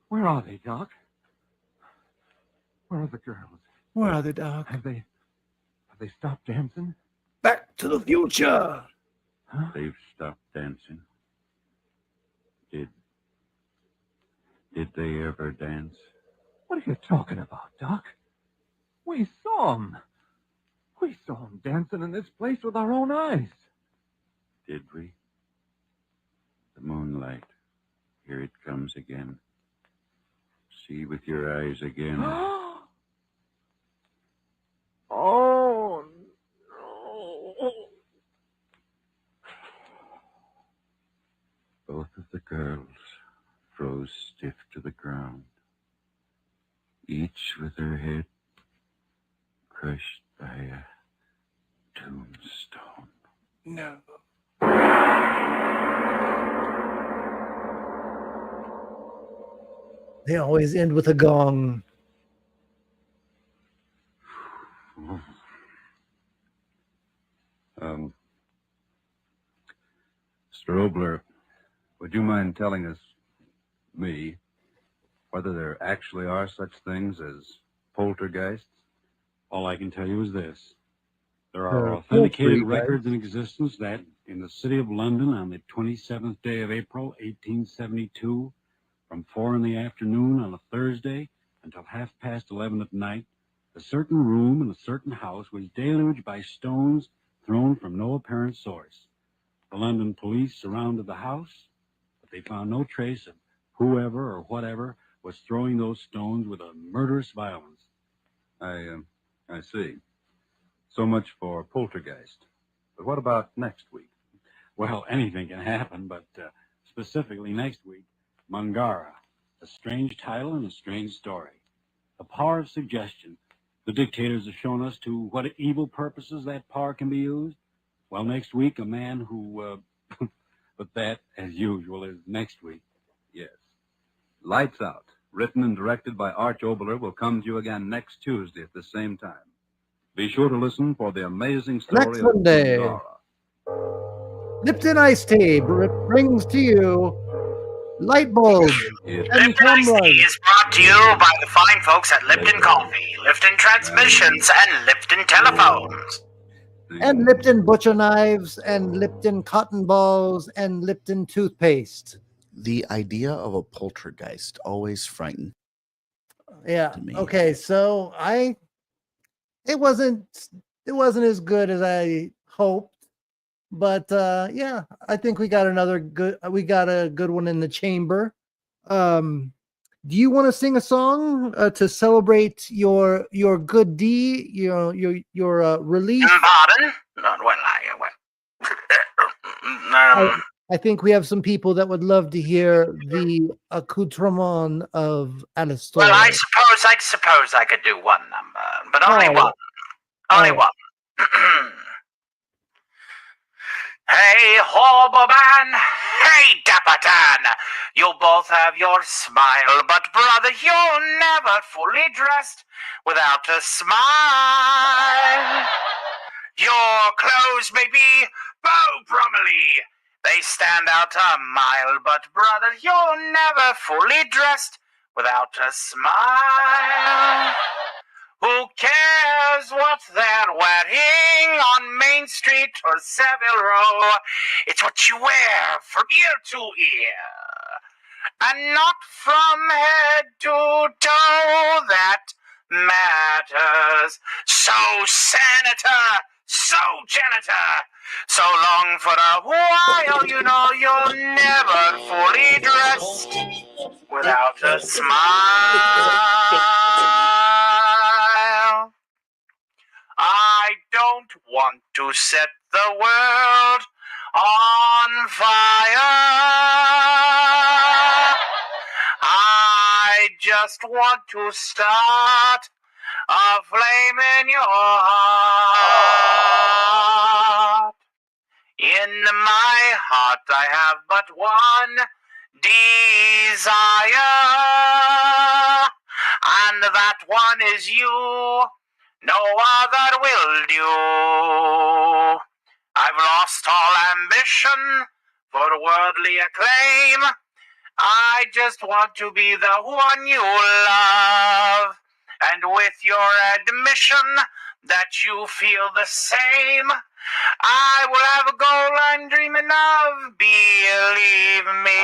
Where are they, Doc? Where are the girls? Where are they, Doc? Have they stopped dancing? Back to the future. Huh? They've stopped dancing. Did they ever dance? What are you talking about, Doc? We saw them. We saw them dancing in this place with our own eyes. Did we? The moonlight. Here it comes again. See with your eyes again. Oh, no. Both of the girls froze stiff to the ground, each with her head crushed by a tombstone. No. They always end with a gong. Mr. Obler, would you mind telling us, whether there actually are such things as poltergeists? All I can tell you is this. There are authenticated records in existence that, in the city of London on the 27th day of April, 1872, from 4 in the afternoon on a Thursday until 11:30 at night, a certain room in a certain house was deluged by stones thrown from no apparent source. The London police surrounded the house, but they found no trace of whoever or whatever was throwing those stones with a murderous violence. I see. So much for poltergeist. But what about next week? Well, anything can happen, but specifically next week, Mangara, a strange title and a strange story. The power of suggestion. The dictators have shown us to what evil purposes that power can be used. Well, next week, a man who, but that, as usual, is next week. Yes. Lights Out, written and directed by Arch Obler, will come to you again next Tuesday at the same time. Be sure to listen for the amazing story Next Monday, of Mangara. Lipton Iced Tea brings to you light bulbs and Lipton Iced cameras. Tea is brought to you by the fine folks at Lipton Coffee, Lipton Transmissions, and Lipton Telephones. And Lipton butcher knives, and Lipton cotton balls, and Lipton toothpaste. The idea of a poltergeist always frightened. Yeah. Okay. So it wasn't as good as I hoped, but yeah, I think we got a good one in the chamber. Do you want to sing a song to celebrate your good deed, your release? Pardon? I think we have some people that would love to hear the accoutrement of Alastor. Well, I suppose I could do one number, but only one. Only one. Hey, Hoboban! Hey, Dapatan! You both have your smile, but brother, you're never fully dressed without a smile. Your clothes may be bow brumily, they stand out a mile, but brother, you're never fully dressed without a smile. Who cares what they're wearing on Main Street or Savile Row? It's what you wear from ear to ear, and not from head to toe that matters. So senator, so janitor, so long for a while, you know you're never fully dressed without a smile. I don't want to set the world on fire. I just want to start a flame in your heart. In my heart I have but one desire, and that one is you. No other will do. I've lost all ambition for worldly acclaim. I just want to be the one you love. And with your admission that you feel the same, I will have a goal I'm dreaming of, believe me.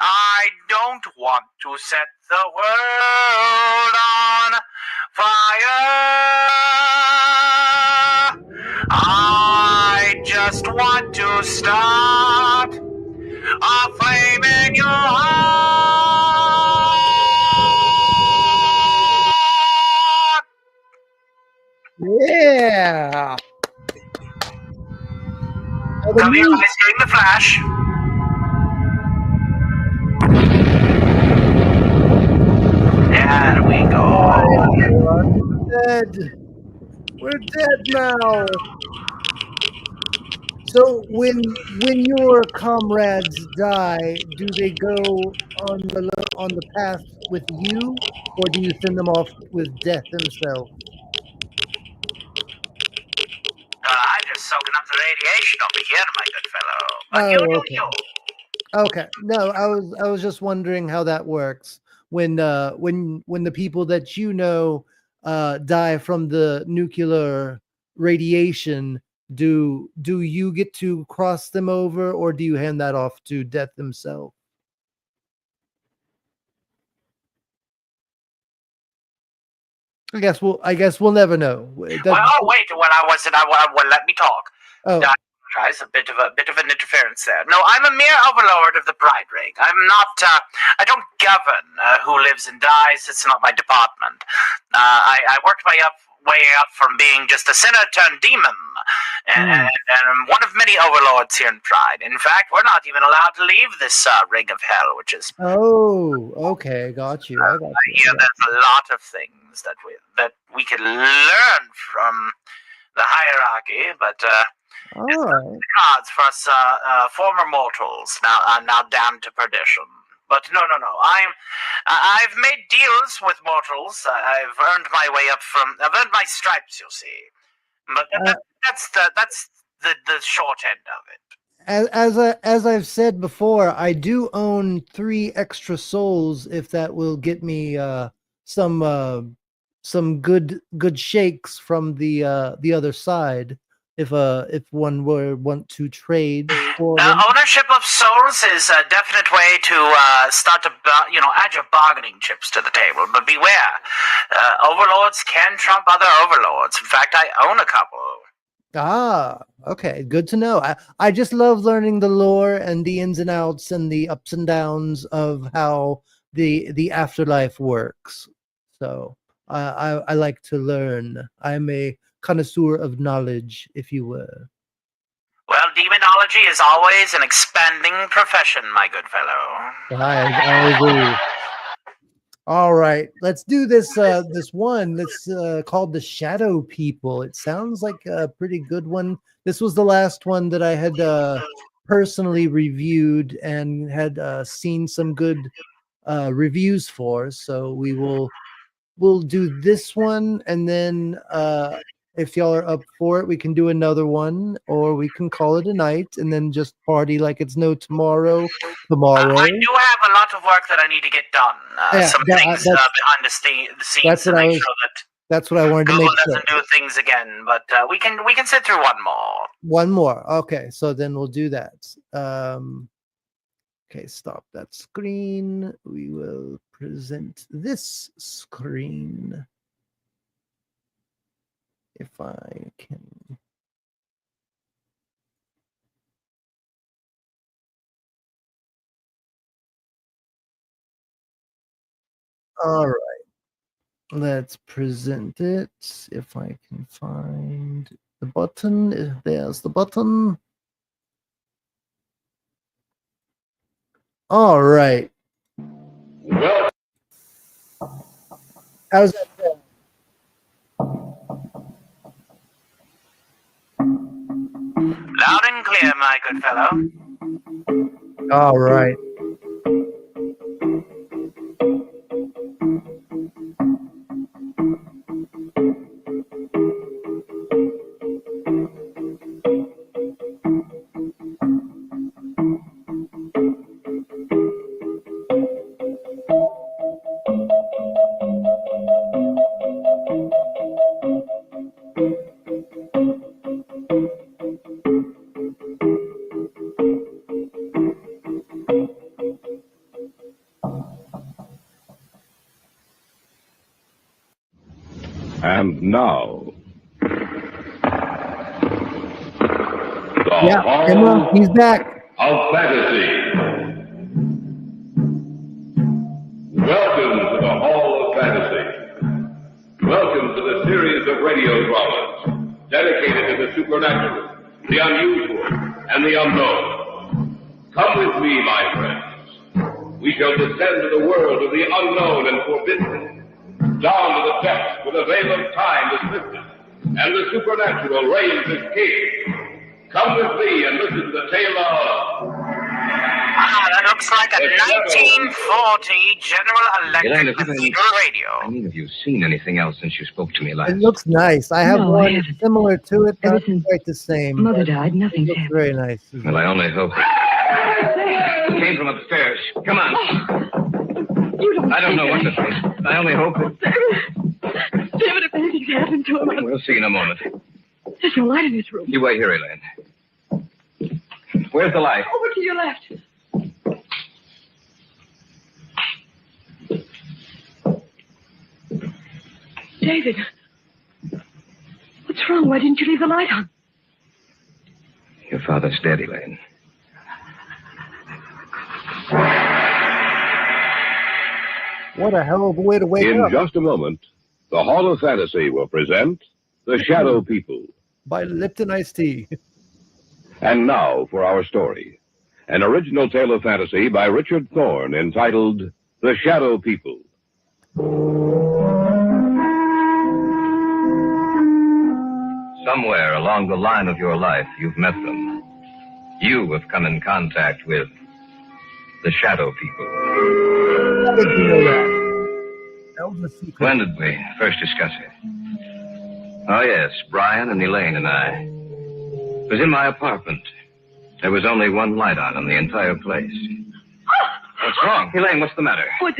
I don't want to set the world on fire. I just want to start a flame in your heart. Yeah. Come here, guys, getting the flash. There we go. We're dead. We're dead now. So when your comrades die, do they go on the path with you, or do you send them off with death himself? I'm just soaking up the radiation over here, my good fellow. But Oh, you. okay. No, I was just wondering how that works when the people that you know die from the nuclear radiation. Do you get to cross them over, or do you hand that off to death himself? I guess we'll never know. Well, oh, wait. Well, I wasn't. Well, let me talk. Oh. I apologize. A bit of an interference there. No, I'm a mere overlord of the Pride Ring. I'm not. I don't govern who lives and dies. It's not my department. I worked my way up from being just a sinner turned demon, and I'm one of many overlords here in Pride. In fact, we're not even allowed to leave this ring of hell, which is. Oh, okay, got you. I got you. Yeah, there's a lot of things that we can learn from the hierarchy, but it's not in the cards for us former mortals now damned to perdition. But no. I've made deals with mortals. I've earned my way up I've earned my stripes, you see. But that's the short end of it. As I've said before, I do own 3 extra souls if that will get me some good shakes from the other side. If one were want to trade for them. Ownership of souls is a definite way to start to add your bargaining chips to the table. But beware, overlords can trump other overlords. In fact, I own a couple. Ah, okay, good to know. I just love learning the lore and the ins and outs and the ups and downs of how the afterlife works. So I like to learn. I'm a connoisseur of knowledge, if you were. Well, demonology is always an expanding profession, my good fellow. I agree. All right, let's do this one. That's called The Shadow People. It sounds like a pretty good one. This was the last one that I had personally reviewed and had seen some good reviews for. So we'll do this one, and then if y'all are up for it, we can do another one, or we can call it a night and then just party like it's no tomorrow. I do have a lot of work that I need to get done. Some things behind the scenes to make sure that that's what I wanted Google to make doesn't do things again. But we can sit through one more. One more. Okay, so then we'll do that. Okay, stop that screen. We will present this screen. If I can. All right. Let's present it. If I can find the button. If there's the button. All right. How's that going? Loud and clear, my good fellow. All right. And now, Yeah, Emma, he's back. of Fantasy. Welcome to the Hall of Fantasy. Welcome to the series of radio dramas dedicated to the supernatural, the unusual, and the unknown. Come with me, my friends. We shall descend to the world of the unknown and forbidden, down to the depths where the veil of time is lifted, and the supernatural reigns as king. Come with me and listen to the tale of... That looks like a 1940 General Electric Cathedral radio. I mean, have you seen anything else since you spoke to me last? It looks nice. I have No, I one haven't. similar to it, not Ever since quite the same. Mother but died, nothing's it looks happened. very nice. Well, I only hope it came from upstairs. Come on. I don't know what to think. I only hope that... David, if anything's happened to him, We'll see in a moment. there's no light in this room. You wait here, Elaine. Where's the light? Over to your left. David, what's wrong? Why didn't you leave the light on? Your father's dead, Elaine. What a hell of a way to wake In up. just a moment, the Hall of Fantasy will present The Shadow People. By Lipton Iced Tea. And now for our story. An original tale of fantasy by Richard Thorne entitled The Shadow People. Somewhere along the line of your life, you've met them. You have come in contact with the Shadow People. How did you know that? That was a secret. When did we first discuss it? Oh, yes, Brian and Elaine and I. It was in my apartment. There was only one light on in the entire place. What's wrong? Elaine, what's the matter? Oh,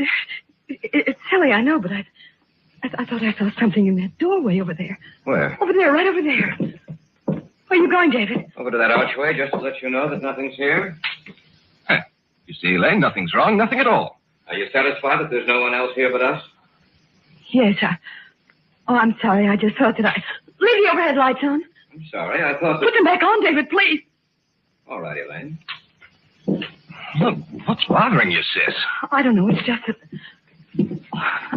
it's silly, I know, but I thought I saw something in that doorway over there. Where? Over there, right over there. Where are you going, David? Over to that archway, just to let you know that nothing's here. Huh. You see, Elaine, nothing's wrong, nothing at all. Are you satisfied that there's no one else here but us? Yes, I'm sorry. I just thought that leave the overhead lights on. I'm sorry, I thought that... Put them back on, David, please. All right, Elaine. Look, what's bothering you, sis? I don't know. It's just that...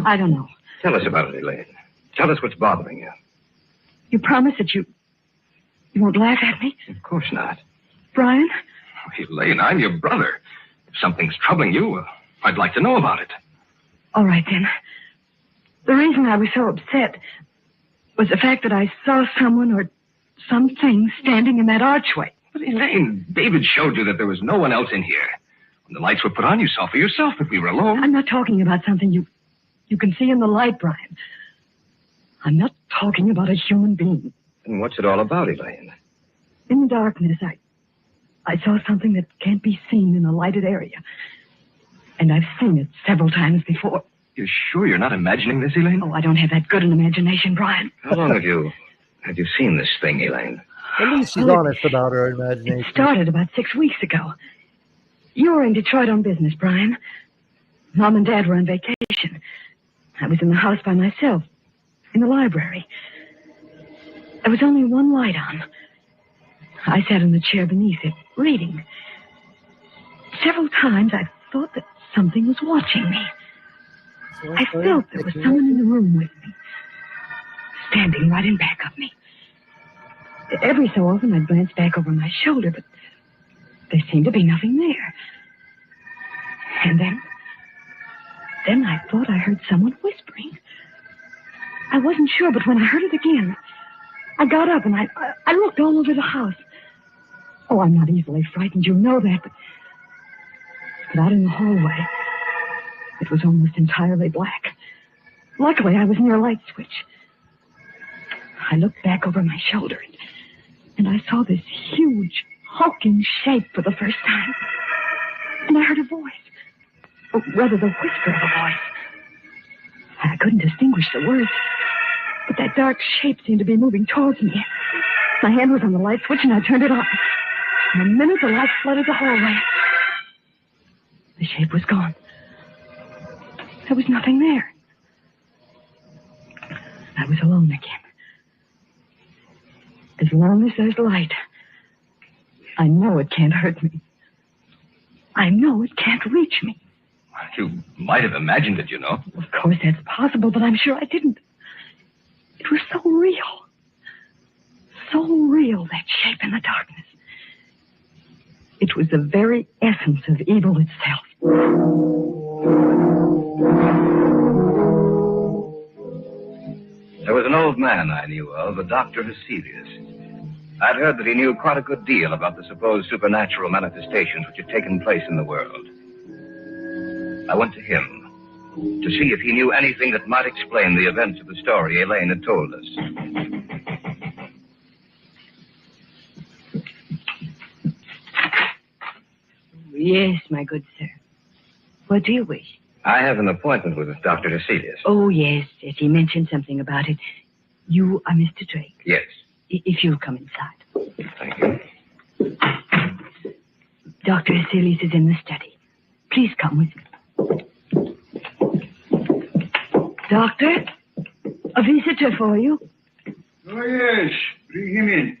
I don't know. Tell us about it, Elaine. Tell us what's bothering you. You promise that you won't laugh at me? Of course not. Brian? Oh, Elaine, I'm your brother. If something's troubling you, I'd like to know about it. All right, then. The reason I was so upset was the fact that I saw someone or something standing in that archway. But Elaine, David showed you that there was no one else in here. When the lights were put on, you saw for yourself that we were alone. I'm not talking about something you can see in the light, Brian. I'm not talking about a human being. And what's it all about, Elaine? In the darkness, I saw something that can't be seen in a lighted area. And I've seen it several times before. You're sure you're not imagining this, Elaine? Oh, I don't have that good an imagination, Brian. How long have you seen this thing, Elaine? At least she's honest about her imagination. It started about 6 weeks ago. You were in Detroit on business, Brian. Mom and Dad were on vacation. I was in the house by myself, in the library. There was only one light on. I sat in the chair beneath it, reading. Several times I thought that something was watching me. I felt there was someone in the room with me, standing right in back of me. Every so often I'd glance back over my shoulder, but there seemed to be nothing there. And then I thought I heard someone whispering. I wasn't sure, but when I heard it again, I got up and I looked all over the house. Oh, I'm not easily frightened, you know that. But out in the hallway, it was almost entirely black. Luckily, I was near a light switch. I looked back over my shoulder, and I saw this huge, hulking shape for the first time. And I heard a voice. Or rather, the whisper of a voice. I couldn't distinguish the words, but that dark shape seemed to be moving towards me. My hand was on the light switch, and I turned it on. In a minute, the light flooded the hallway. The shape was gone. There was nothing there. I was alone again. As long as there's light, I know it can't hurt me. I know it can't reach me. You might have imagined it, you know. Of course, that's possible, but I'm sure I didn't. It was so real. So real, that shape in the darkness. It was the very essence of evil itself. There was an old man I knew of, a Dr. Heselius. I'd heard that he knew quite a good deal about the supposed supernatural manifestations which had taken place in the world. I went to him to see if he knew anything that might explain the events of the story Elaine had told us. Yes, my good sir. What do you wish? I have an appointment with Dr. Heselius. Oh, yes. He mentioned something about it. You are Mr. Drake. Yes. If you'll come inside. Thank you. Dr. Heselius is in the study. Please come with me. Doctor, a visitor for you. Oh, yes. Bring him in.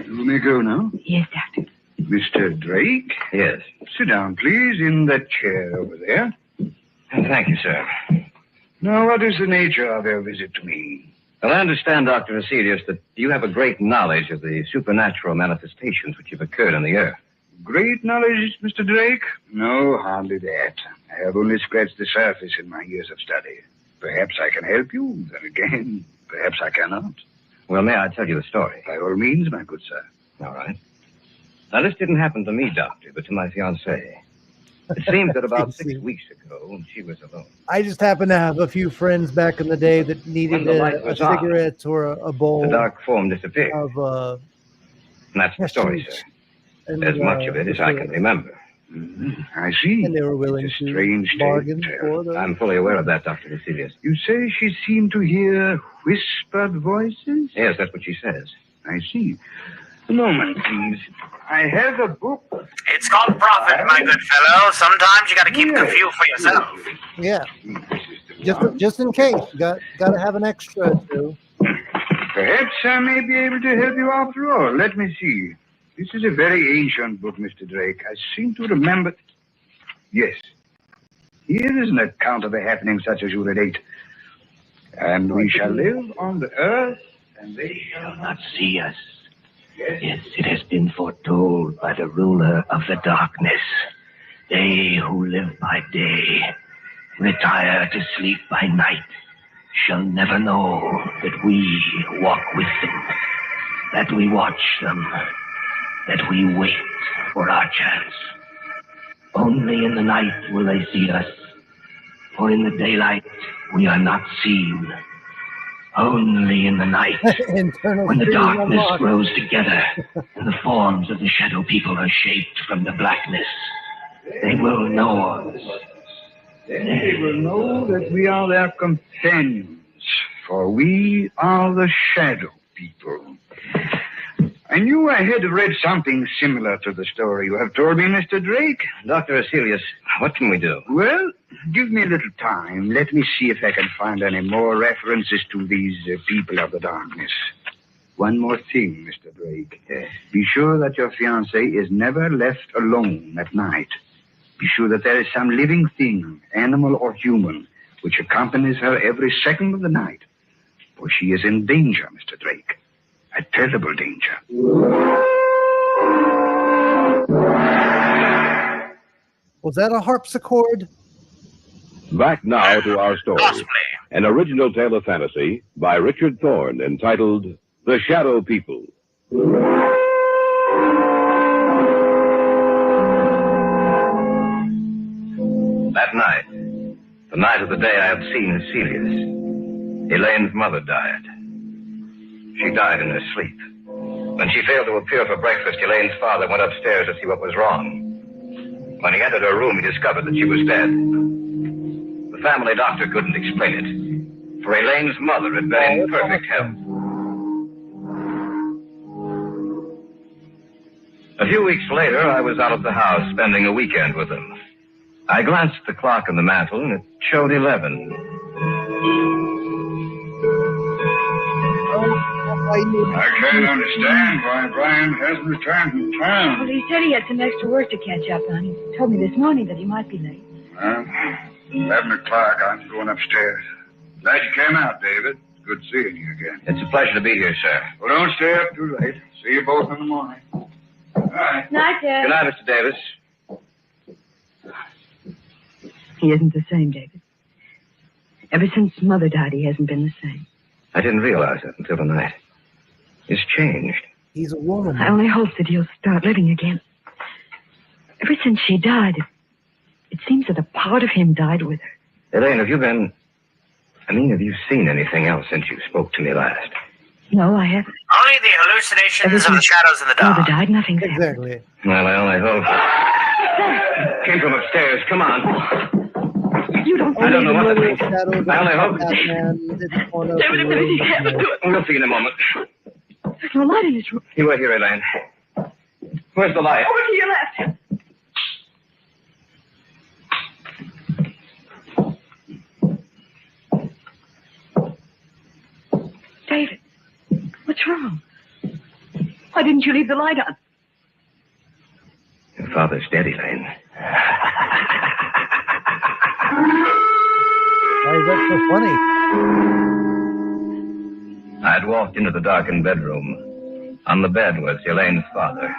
You may go now. Yes, Doctor. Mr. Drake? Yes. Sit down, please, in that chair over there. Thank you, sir. Now, what is the nature of your visit to me? Well, I understand, Dr. Heselius, that you have a great knowledge of the supernatural manifestations which have occurred on the earth. Great knowledge, Mr. Drake? No, hardly that. I have only scratched the surface in my years of study. Perhaps I can help you, then again, perhaps I cannot. Well, may I tell you the story? By all means, my good sir. All right. Now, this didn't happen to me, Doctor, but to my fiancée. It seems that about 6 weeks ago, she was alone. I just happen to have a few friends back in the day that needed When the light a was on, cigarette or a bowl. The dark form disappeared. Of, and that's the story, sir. and, As much of it as I can remember. I see. And they were willing to strange bargain tale. for them. I'm fully aware of that, Dr. Heselius. You say she seemed to hear whispered voices? Yes, that's what she says. I see. A moment, please. I have a book. It's called Prophet, my good fellow. Sometimes you got to keep the view for yourself. Yeah. Just in case. Got to have an extra too. Perhaps I may be able to help you after all. Let me see. This is a very ancient book, Mr. Drake. I seem to remember... Yes. Here is an account of a happening such as you relate. And we shall live on the earth, and they shall not see us. Yes, it has been foretold by the ruler of the darkness. They who live by day, retire to sleep by night, shall never know that we walk with them, that we watch them, that we wait for our chance. Only in the night will they see us, for in the daylight we are not seen. Only in the night, when the darkness grows together and the forms of the shadow people are shaped from the blackness, they will know us. They will know that we are their companions, for we are the shadow people. I knew I had read something similar to the story you have told me, Mr. Drake. Dr. Heselius, what can we do? Well, give me a little time. Let me see if I can find any more references to these people of the darkness. One more thing, Mr. Drake. Be sure that your fiancée is never left alone at night. Be sure that there is some living thing, animal or human, which accompanies her every second of the night. For she is in danger, Mr. Drake. A terrible danger. Was that a harpsichord? Back now to our story. An original tale of fantasy by Richard Thorne entitled The Shadow People. That night, the night of the day I had seen Celia's, Elaine's mother died. She died in her sleep. When she failed to appear for breakfast, Elaine's father went upstairs to see what was wrong. When he entered her room, he discovered that she was dead. The family doctor couldn't explain it, for Elaine's mother had been in perfect health. A few weeks later, I was out of the house spending a weekend with them. I glanced at the clock on the mantel, and it showed 11. I can't understand why Brian hasn't returned from town. Well, he said he had some extra work to catch up on. He told me this morning that he might be late. 11 o'clock. I'm going upstairs. Glad you came out, David. Good seeing you again. It's a pleasure to be here, sir. Well, don't stay up too late. See you both in the morning. All right. Night, Dad. Good night, Mr. Davis. He isn't the same, David. Ever since Mother died, he hasn't been the same. I didn't realize that until tonight. He's changed. He's a woman. I only hope that he'll start living again. Ever since she died, it seems that a part of him died with her. Elaine, have you seen anything else since you spoke to me last? No, I haven't. Only the hallucinations of the shadows in the dark. Mother died, nothing's Exactly. Well, I only hope. Came from upstairs. Come on. You don't I don't know what to think. Shadows I only hope. Batman didn't want to David, you can't do it. We'll see in a moment. There's no light in this room. You wait here, Elaine. Where's the light? Over to your left. David, what's wrong? Why didn't you leave the light on? Your father's dead, Elaine. Why is that so funny? I had walked into the darkened bedroom. On the bed was Elaine's father.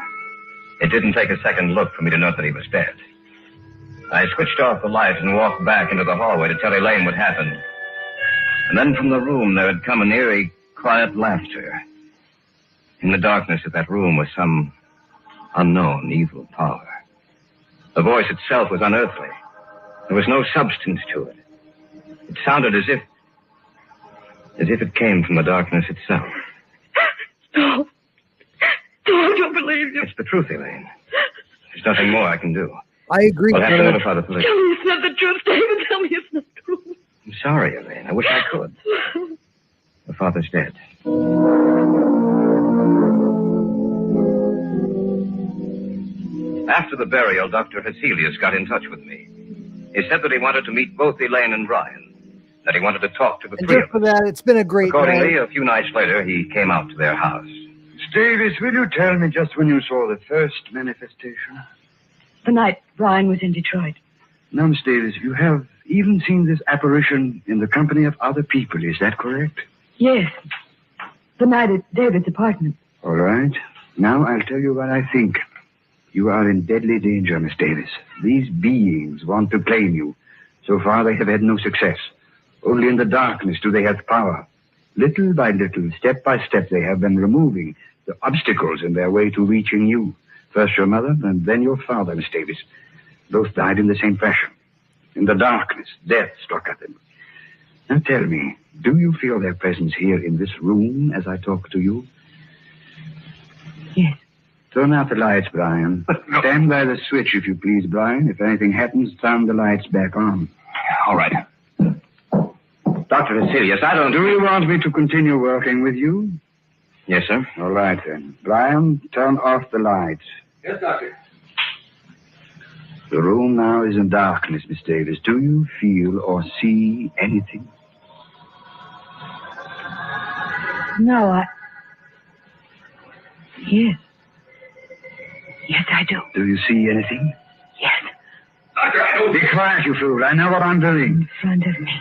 It didn't take a second look for me to know that he was dead. I switched off the light and walked back into the hallway to tell Elaine what happened. And then from the room there had come an eerie, quiet laughter. In the darkness of that room was some unknown evil power. The voice itself was unearthly. There was no substance to it. It sounded as if it came from the darkness itself. No. No, I don't believe you. It's the truth, Elaine. There's nothing more I can do. I agree. We'll have to notify the police. Tell me it's not the truth, David. Tell me it's not true. I'm sorry, Elaine. I wish I could. The father's dead. After the burial, Dr. Heselius got in touch with me. He said that he wanted to meet both Elaine and Brian, that he wanted to talk to the And three just of for them. that, it's been a great Accordingly, night. a few nights later, he came out to their house. Davis, will you tell me just when you saw the first manifestation? The night Brian was in Detroit. Now, Miss Davis, you have even seen this apparition in the company of other people, is that correct? Yes. The night at David's apartment. All right. Now I'll tell you what I think. You are in deadly danger, Miss Davis. These beings want to claim you. So far, they have had no success. Only in the darkness do they have power. Little by little, step by step, they have been removing the obstacles in their way to reaching you. First your mother, and then your father, Miss Davis. Both died in the same fashion. In the darkness, death struck at them. Now tell me, do you feel their presence here in this room as I talk to you? Yes. Turn out the lights, Brian. Stand by the switch, if you please, Brian. If anything happens, turn the lights back on. All right. Dr. Heselius, Do you want me to continue working with you? Yes, sir. All right, then. Brian, turn off the lights. Yes, Doctor. The room now is in darkness, Miss Davis. Do you feel or see anything? No, Yes. Yes, I do. Do you see anything? Yes. Be quiet, you fool. I know what I'm doing. In front of me.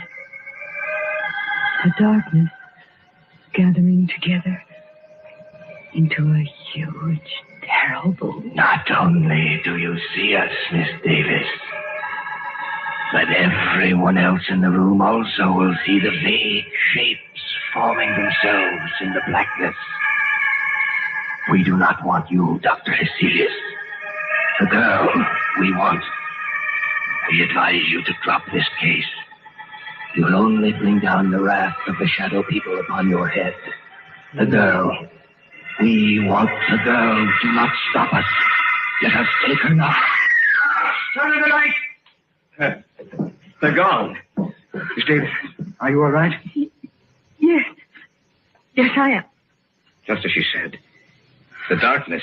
The darkness gathering together into a huge, terrible... Not only do you see us, Miss Davis, but everyone else in the room also will see the vague shapes transforming themselves in the blackness. We do not want you, Dr. Hecelius. The girl we want. We advise you to drop this case. You'll only bring down the wrath of the shadow people upon your head. The girl. We want the girl. Do not stop us. Let us take her now. Turn on the light! They're gone. Miss Davis, are you all right? Yes. Yes, I am. Just as she said. The darkness.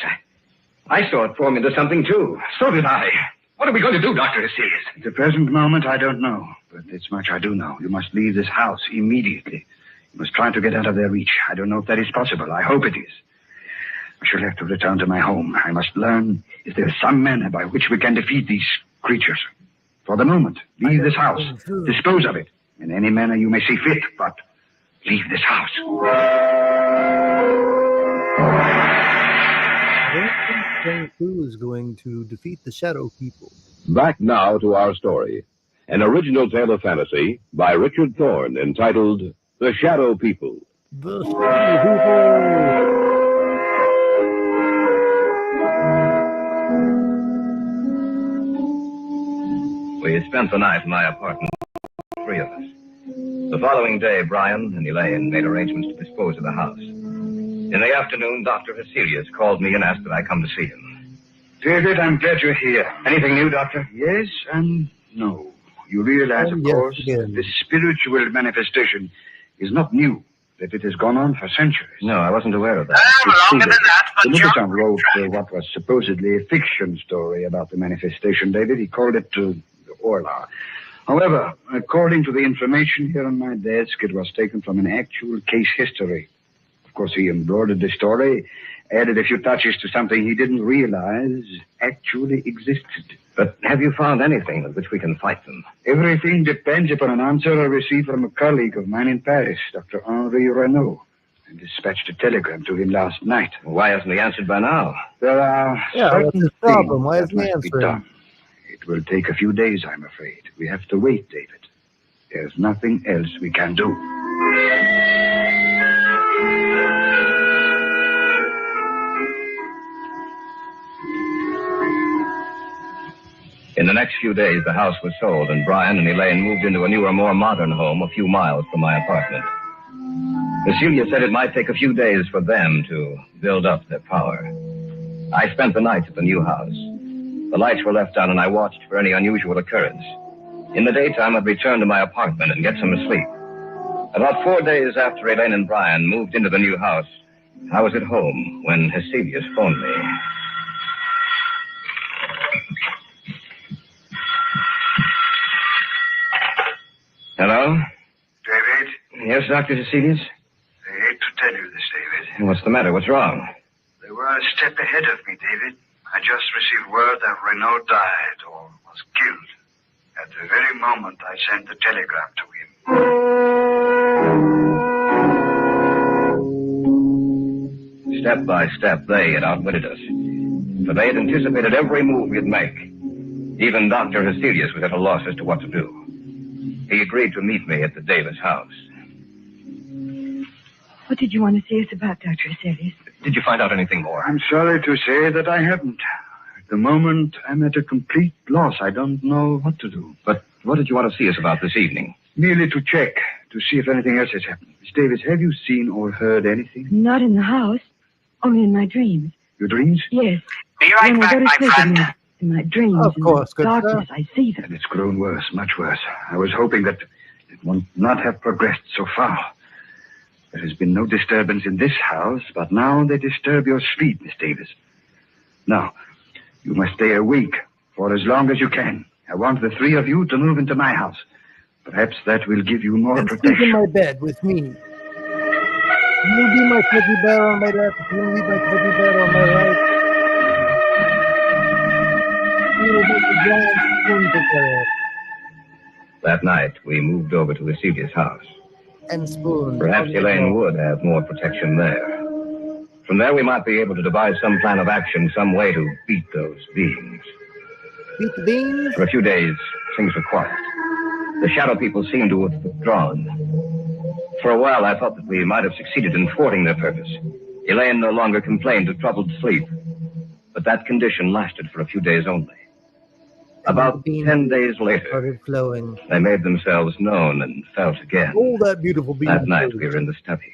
I saw it form into something, too. So did I. What are we going to do, Dr. Hecelius? At the present moment, I don't know. But this much I do know. You must leave this house immediately. You must try to get out of their reach. I don't know if that is possible. I hope it is. I shall have to return to my home. I must learn if there is some manner by which we can defeat these creatures. For the moment, leave this house. Dispose of it in any manner you may see fit, but leave this house. I don't think Kung Fu is going to defeat the Shadow People. Back now to our story. An original tale of fantasy by Richard Thorne entitled The Shadow People. The Shadow People! We spent the night in my apartment, three of us. The following day, Brian and Elaine made arrangements to dispose of the house. In the afternoon, Dr. Hecelius called me and asked that I come to see him. David, I'm glad you're here. Anything new, Doctor? Yes and no. You realize, of course, that this spiritual manifestation is not new, that it has gone on for centuries. No, I wasn't aware of that. The Littleton wrote what was supposedly a fiction story about the manifestation, David. He called it the Orla. However, according to the information here on my desk, it was taken from an actual case history. Of course, he embroidered the story, added a few touches to something he didn't realize actually existed. But have you found anything with which we can fight them? Everything depends upon an answer I received from a colleague of mine in Paris, Dr. Henri Renaud. I dispatched a telegram to him last night. Why hasn't he answered by now? There are that's the problem. Why isn't he must be answering? done. It will take a few days, I'm afraid. We have to wait, David. There's nothing else we can do. In the next few days, the house was sold, and Brian and Elaine moved into a newer, more modern home a few miles from my apartment. Cecilia said it might take a few days for them to build up their power. I spent the night at the new house. The lights were left on, and I watched for any unusual occurrence. In the daytime, I'd return to my apartment and get some sleep. About 4 days after Elaine and Brian moved into the new house, I was at home when Hecelius phoned me. Hello? David? Yes, Dr. Hecelius? I hate to tell you this, David. What's the matter? What's wrong? They were a step ahead of me, David. I just received word that Renaud died or was killed. At the very moment I sent the telegram to him. Step by step, they had outwitted us. For they had anticipated every move we'd make. Even Dr. Hecelius was at a loss as to what to do. He agreed to meet me at the Davis house. What did you want to see us about, Dr. Hecelius? Did you find out anything more? I'm sorry to say that I haven't. At the moment, I'm at a complete loss. I don't know what to do. But what did you want to see us about this evening? Merely to check, to see if anything else has happened. Miss Davis, have you seen or heard anything? Not in the house, only in my dreams. Your dreams? Yes. Be right when back, I go to my sleep friend. in my dreams, Of course, in good the darkness, sir. I see them. And it's grown worse, much worse. I was hoping that it would not have progressed so far. There has been no disturbance in this house, but now they disturb your sleep, Miss Davis. Now, you must stay awake for as long as you can. I want the three of you to move into my house. Perhaps that will give you more And sleep protection. in my bed with me. You'll be my teddy bear on my left. You'll be my teddy bear on my right. You will make a giant spoon together. That night, we moved over to Hecelius' house. And spoon. Perhaps Elaine would have more protection there. From there, we might be able to devise some plan of action, some way to beat those beings. Beat the beans? For a few days, things were quiet. The shadow people seemed to have withdrawn. For a while, I thought that we might have succeeded in thwarting their purpose. Elaine no longer complained of troubled sleep, but that condition lasted for a few days only. About 10 days later, started flowing. they made themselves known and felt again. Oh, that beautiful bean. That night, we were in the study,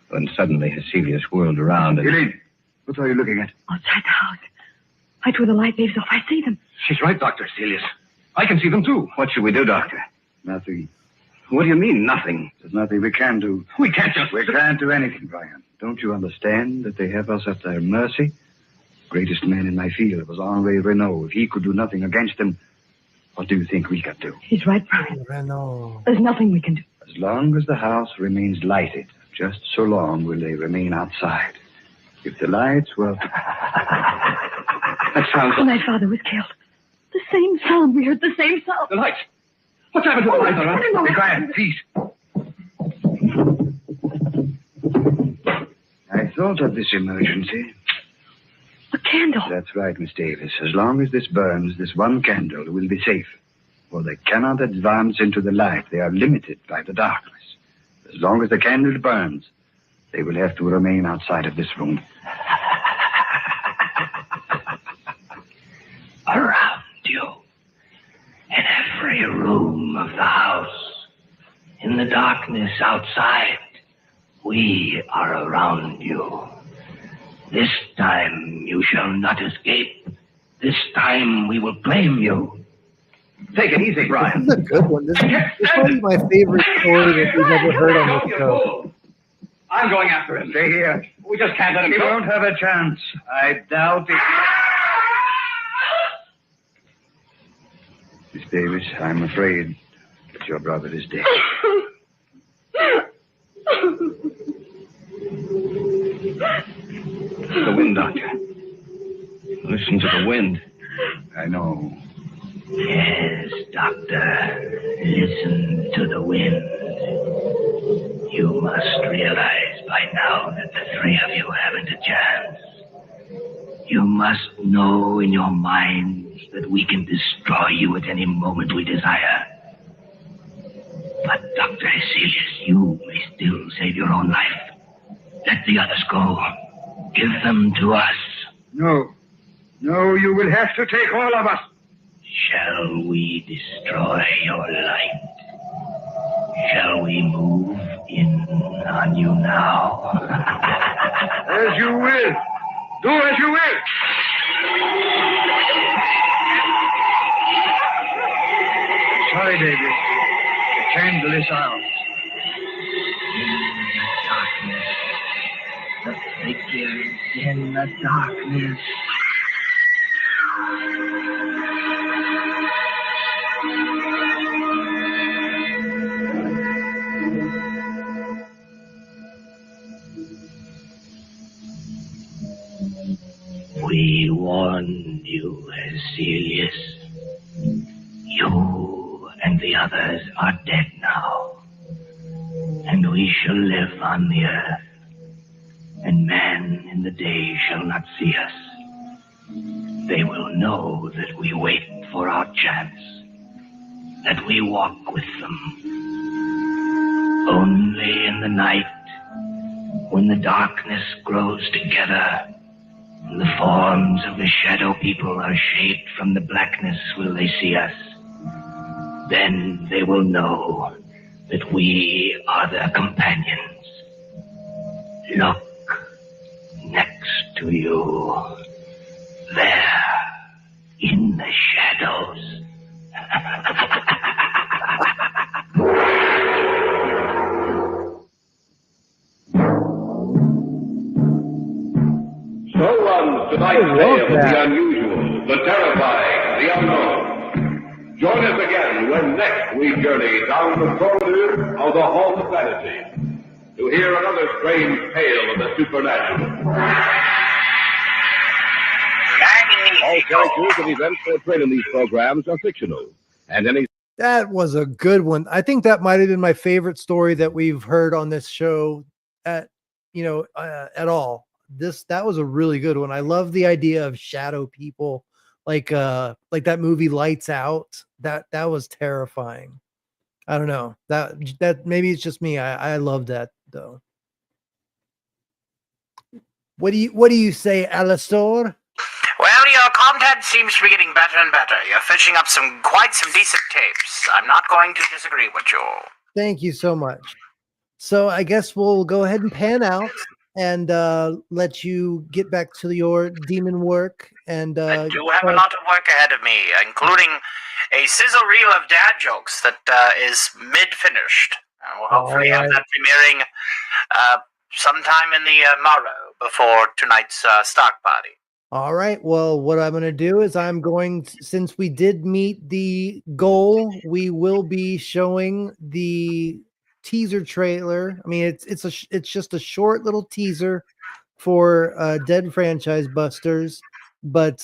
when suddenly Hecelius whirled around and... Elaine, what are you looking at? Outside the house. Right where the light waves off. I see them. She's right, Dr. Hecelius. I can see them, too. What should we do, Doctor? Nothing. What do you mean, nothing? There's nothing we can do. We can't just... We can't do anything, Brian. Don't you understand that they have us at their mercy? Greatest man in my field was Henri Renault. If he could do nothing against them, what do you think we could do? He's right, Brian. Renault. There's nothing we can do. As long as the house remains lighted, just so long will they remain outside. If the lights were... That sounds... When my father was killed. The same sound. We heard the same sound. The lights. What's happened to the lights, Laura? Be quiet, please. I thought of this emergency. A candle. That's right, Miss Davis. As long as this burns, this one candle will be safe. For they cannot advance into the light. They are limited by the darkness. As long as the candle burns, they will have to remain outside of this room. Around you, in every room of the house, in the darkness outside, we are around you. This time you shall not escape. This time we will claim you. Take it easy, Brian. This is a good one. This is probably my favorite story that we've ever heard on this show. I'm going after him. Stay here. We just can't let him He go. won't have a chance. I doubt it. Miss Davis, I'm afraid that your brother is dead. The wind, Doctor. Listen to the wind. I know. Yes, Doctor. Listen to the wind. You must realize by now that the three of you haven't a chance. You must know in your minds that we can destroy you at any moment we desire. But, Dr. Hecelius, you may still save your own life. Let the others go. Give them to us. No. No, you will have to take all of us. Shall we destroy your light? Shall we move in on you now? As you will. Do as you will. Sorry, David. The candle is out. The figures in the darkness. We warned you, Hecelius. You and the others are dead now. And we shall live on the earth. And man in the day shall not see us. They will know that we wait for our chance. That we walk with them. Only in the night, when the darkness grows together, and the forms of the shadow people are shaped from the blackness, will they see us. Then they will know that we are their companions. Look next to you, there, in the shadows. So runs tonight's tale of the unusual, the terrifying, the unknown. Join us again when next we journey down the corridors of the Hall of Fantasy to hear another strange tale of the supernatural. All characters and events portrayed in these programs are fictional, and any... That was a good one. I think that might have been my favorite story that we've heard on this show at all. That was a really good one. I love the idea of shadow people, like that movie Lights Out. That was terrifying. I don't know. That maybe it's just me. I love that though. What do you say, Alastor? Well, your content seems to be getting better and better. You're fishing up quite some decent tapes. I'm not going to disagree with you. Thank you so much. So I guess we'll go ahead and pan out and let you get back to your demon work. And I do have a lot of work ahead of me, including a sizzle reel of dad jokes that is mid-finished. We'll hopefully have that premiering sometime in the morrow before tonight's stock party. All right. Well, what I'm going to do is since we did meet the goal, we will be showing the teaser trailer. I mean, it's just a short little teaser for Dead Franchise Busters, but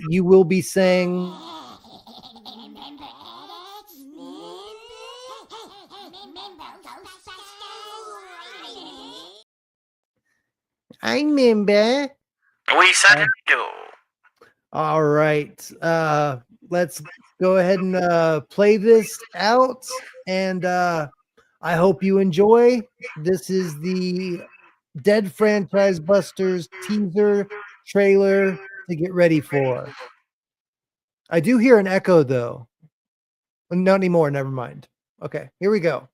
you will be saying. I remember. We certainly do. All right. Let's go ahead and play this out. And I hope you enjoy. This is the Dead Franchise Busters teaser trailer to get ready for. I do hear an echo, though. Not anymore. Never mind. Okay, here we go.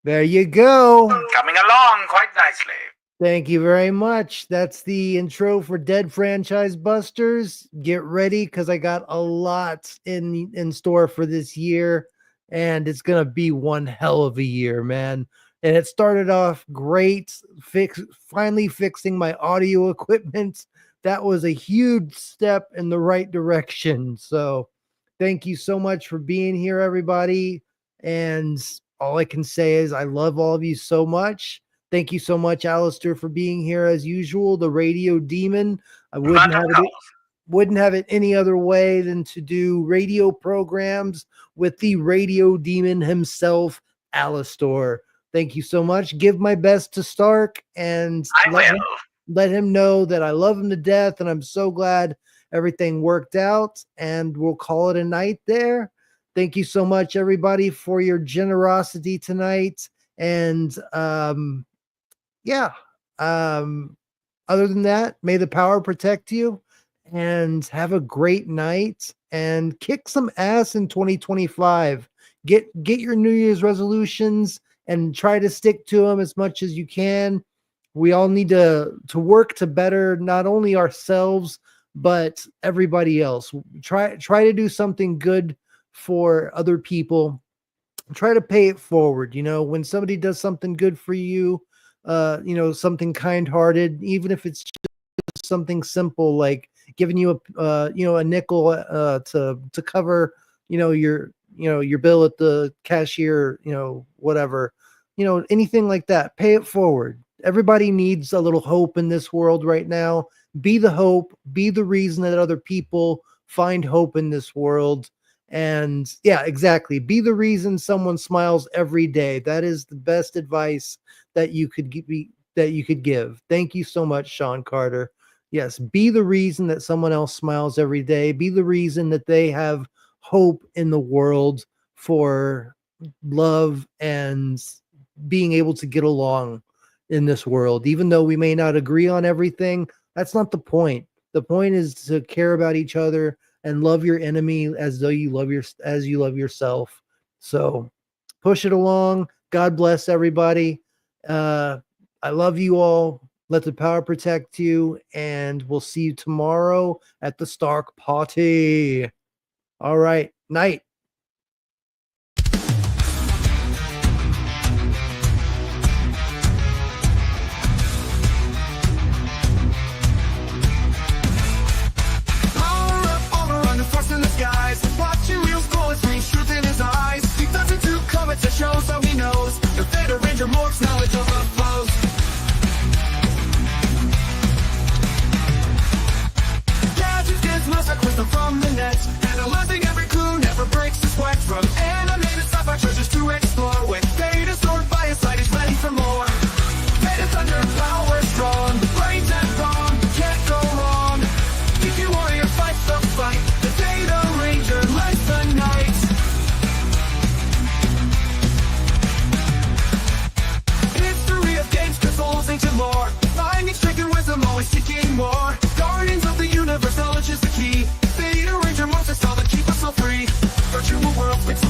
There you go. Coming along quite nicely. Thank you very much. That's the intro for Dead Franchise Busters. Get ready because I got a lot in store for this year, and it's going to be one hell of a year, man. And it started off great, finally fixing my audio equipment. That was a huge step in the right direction. So thank you so much for being here, everybody. And all I can say is I love all of you so much. Thank you so much, Alastor, for being here as usual. The Radio Demon. I wouldn't have it any other way than to do radio programs with the Radio Demon himself, Alastor. Thank you so much. Give my best to Stark and let him know that I love him to death, and I'm so glad everything worked out. And we'll call it a night there. Thank you so much, everybody, for your generosity tonight. And other than that, may the power protect you and have a great night and kick some ass in 2025. Get your New Year's resolutions and try to stick to them as much as you can. We all need to work to better not only ourselves, but everybody else. Try to do something good for other people. Try to pay it forward. When somebody does something good for you, something kind-hearted, even if it's just something simple like giving you a nickel to cover your bill at the cashier, whatever, anything like that. Pay it forward. Everybody needs a little hope in this world right now. Be the hope. Be the reason that other people find hope in this world. And yeah, exactly. Be the reason someone smiles every day. That is the best advice that you could give. Thank you so much, Sean Carter. Yes, be the reason that someone else smiles every day. Be the reason that they have hope in the world for love and being able to get along in this world. Even though we may not agree on everything, that's not the point. The point is to care about each other and love your enemy as you love yourself. So push it along. God bless everybody. I love you all. Let the power protect you, and we'll see you tomorrow at the Stark Party. All right. Night. Watching wheels go with me, truth in his eyes. He doesn't do comments or shows, so he knows. The Theta Ranger morphs knowledge overflows.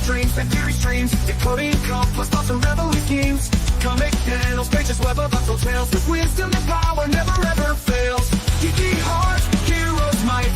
dreams and theory streams, decoding complex thoughts and reveling schemes. Comic panels, pages, web of untold tales, with wisdom and power never ever fails. Geeky heart, heroes might,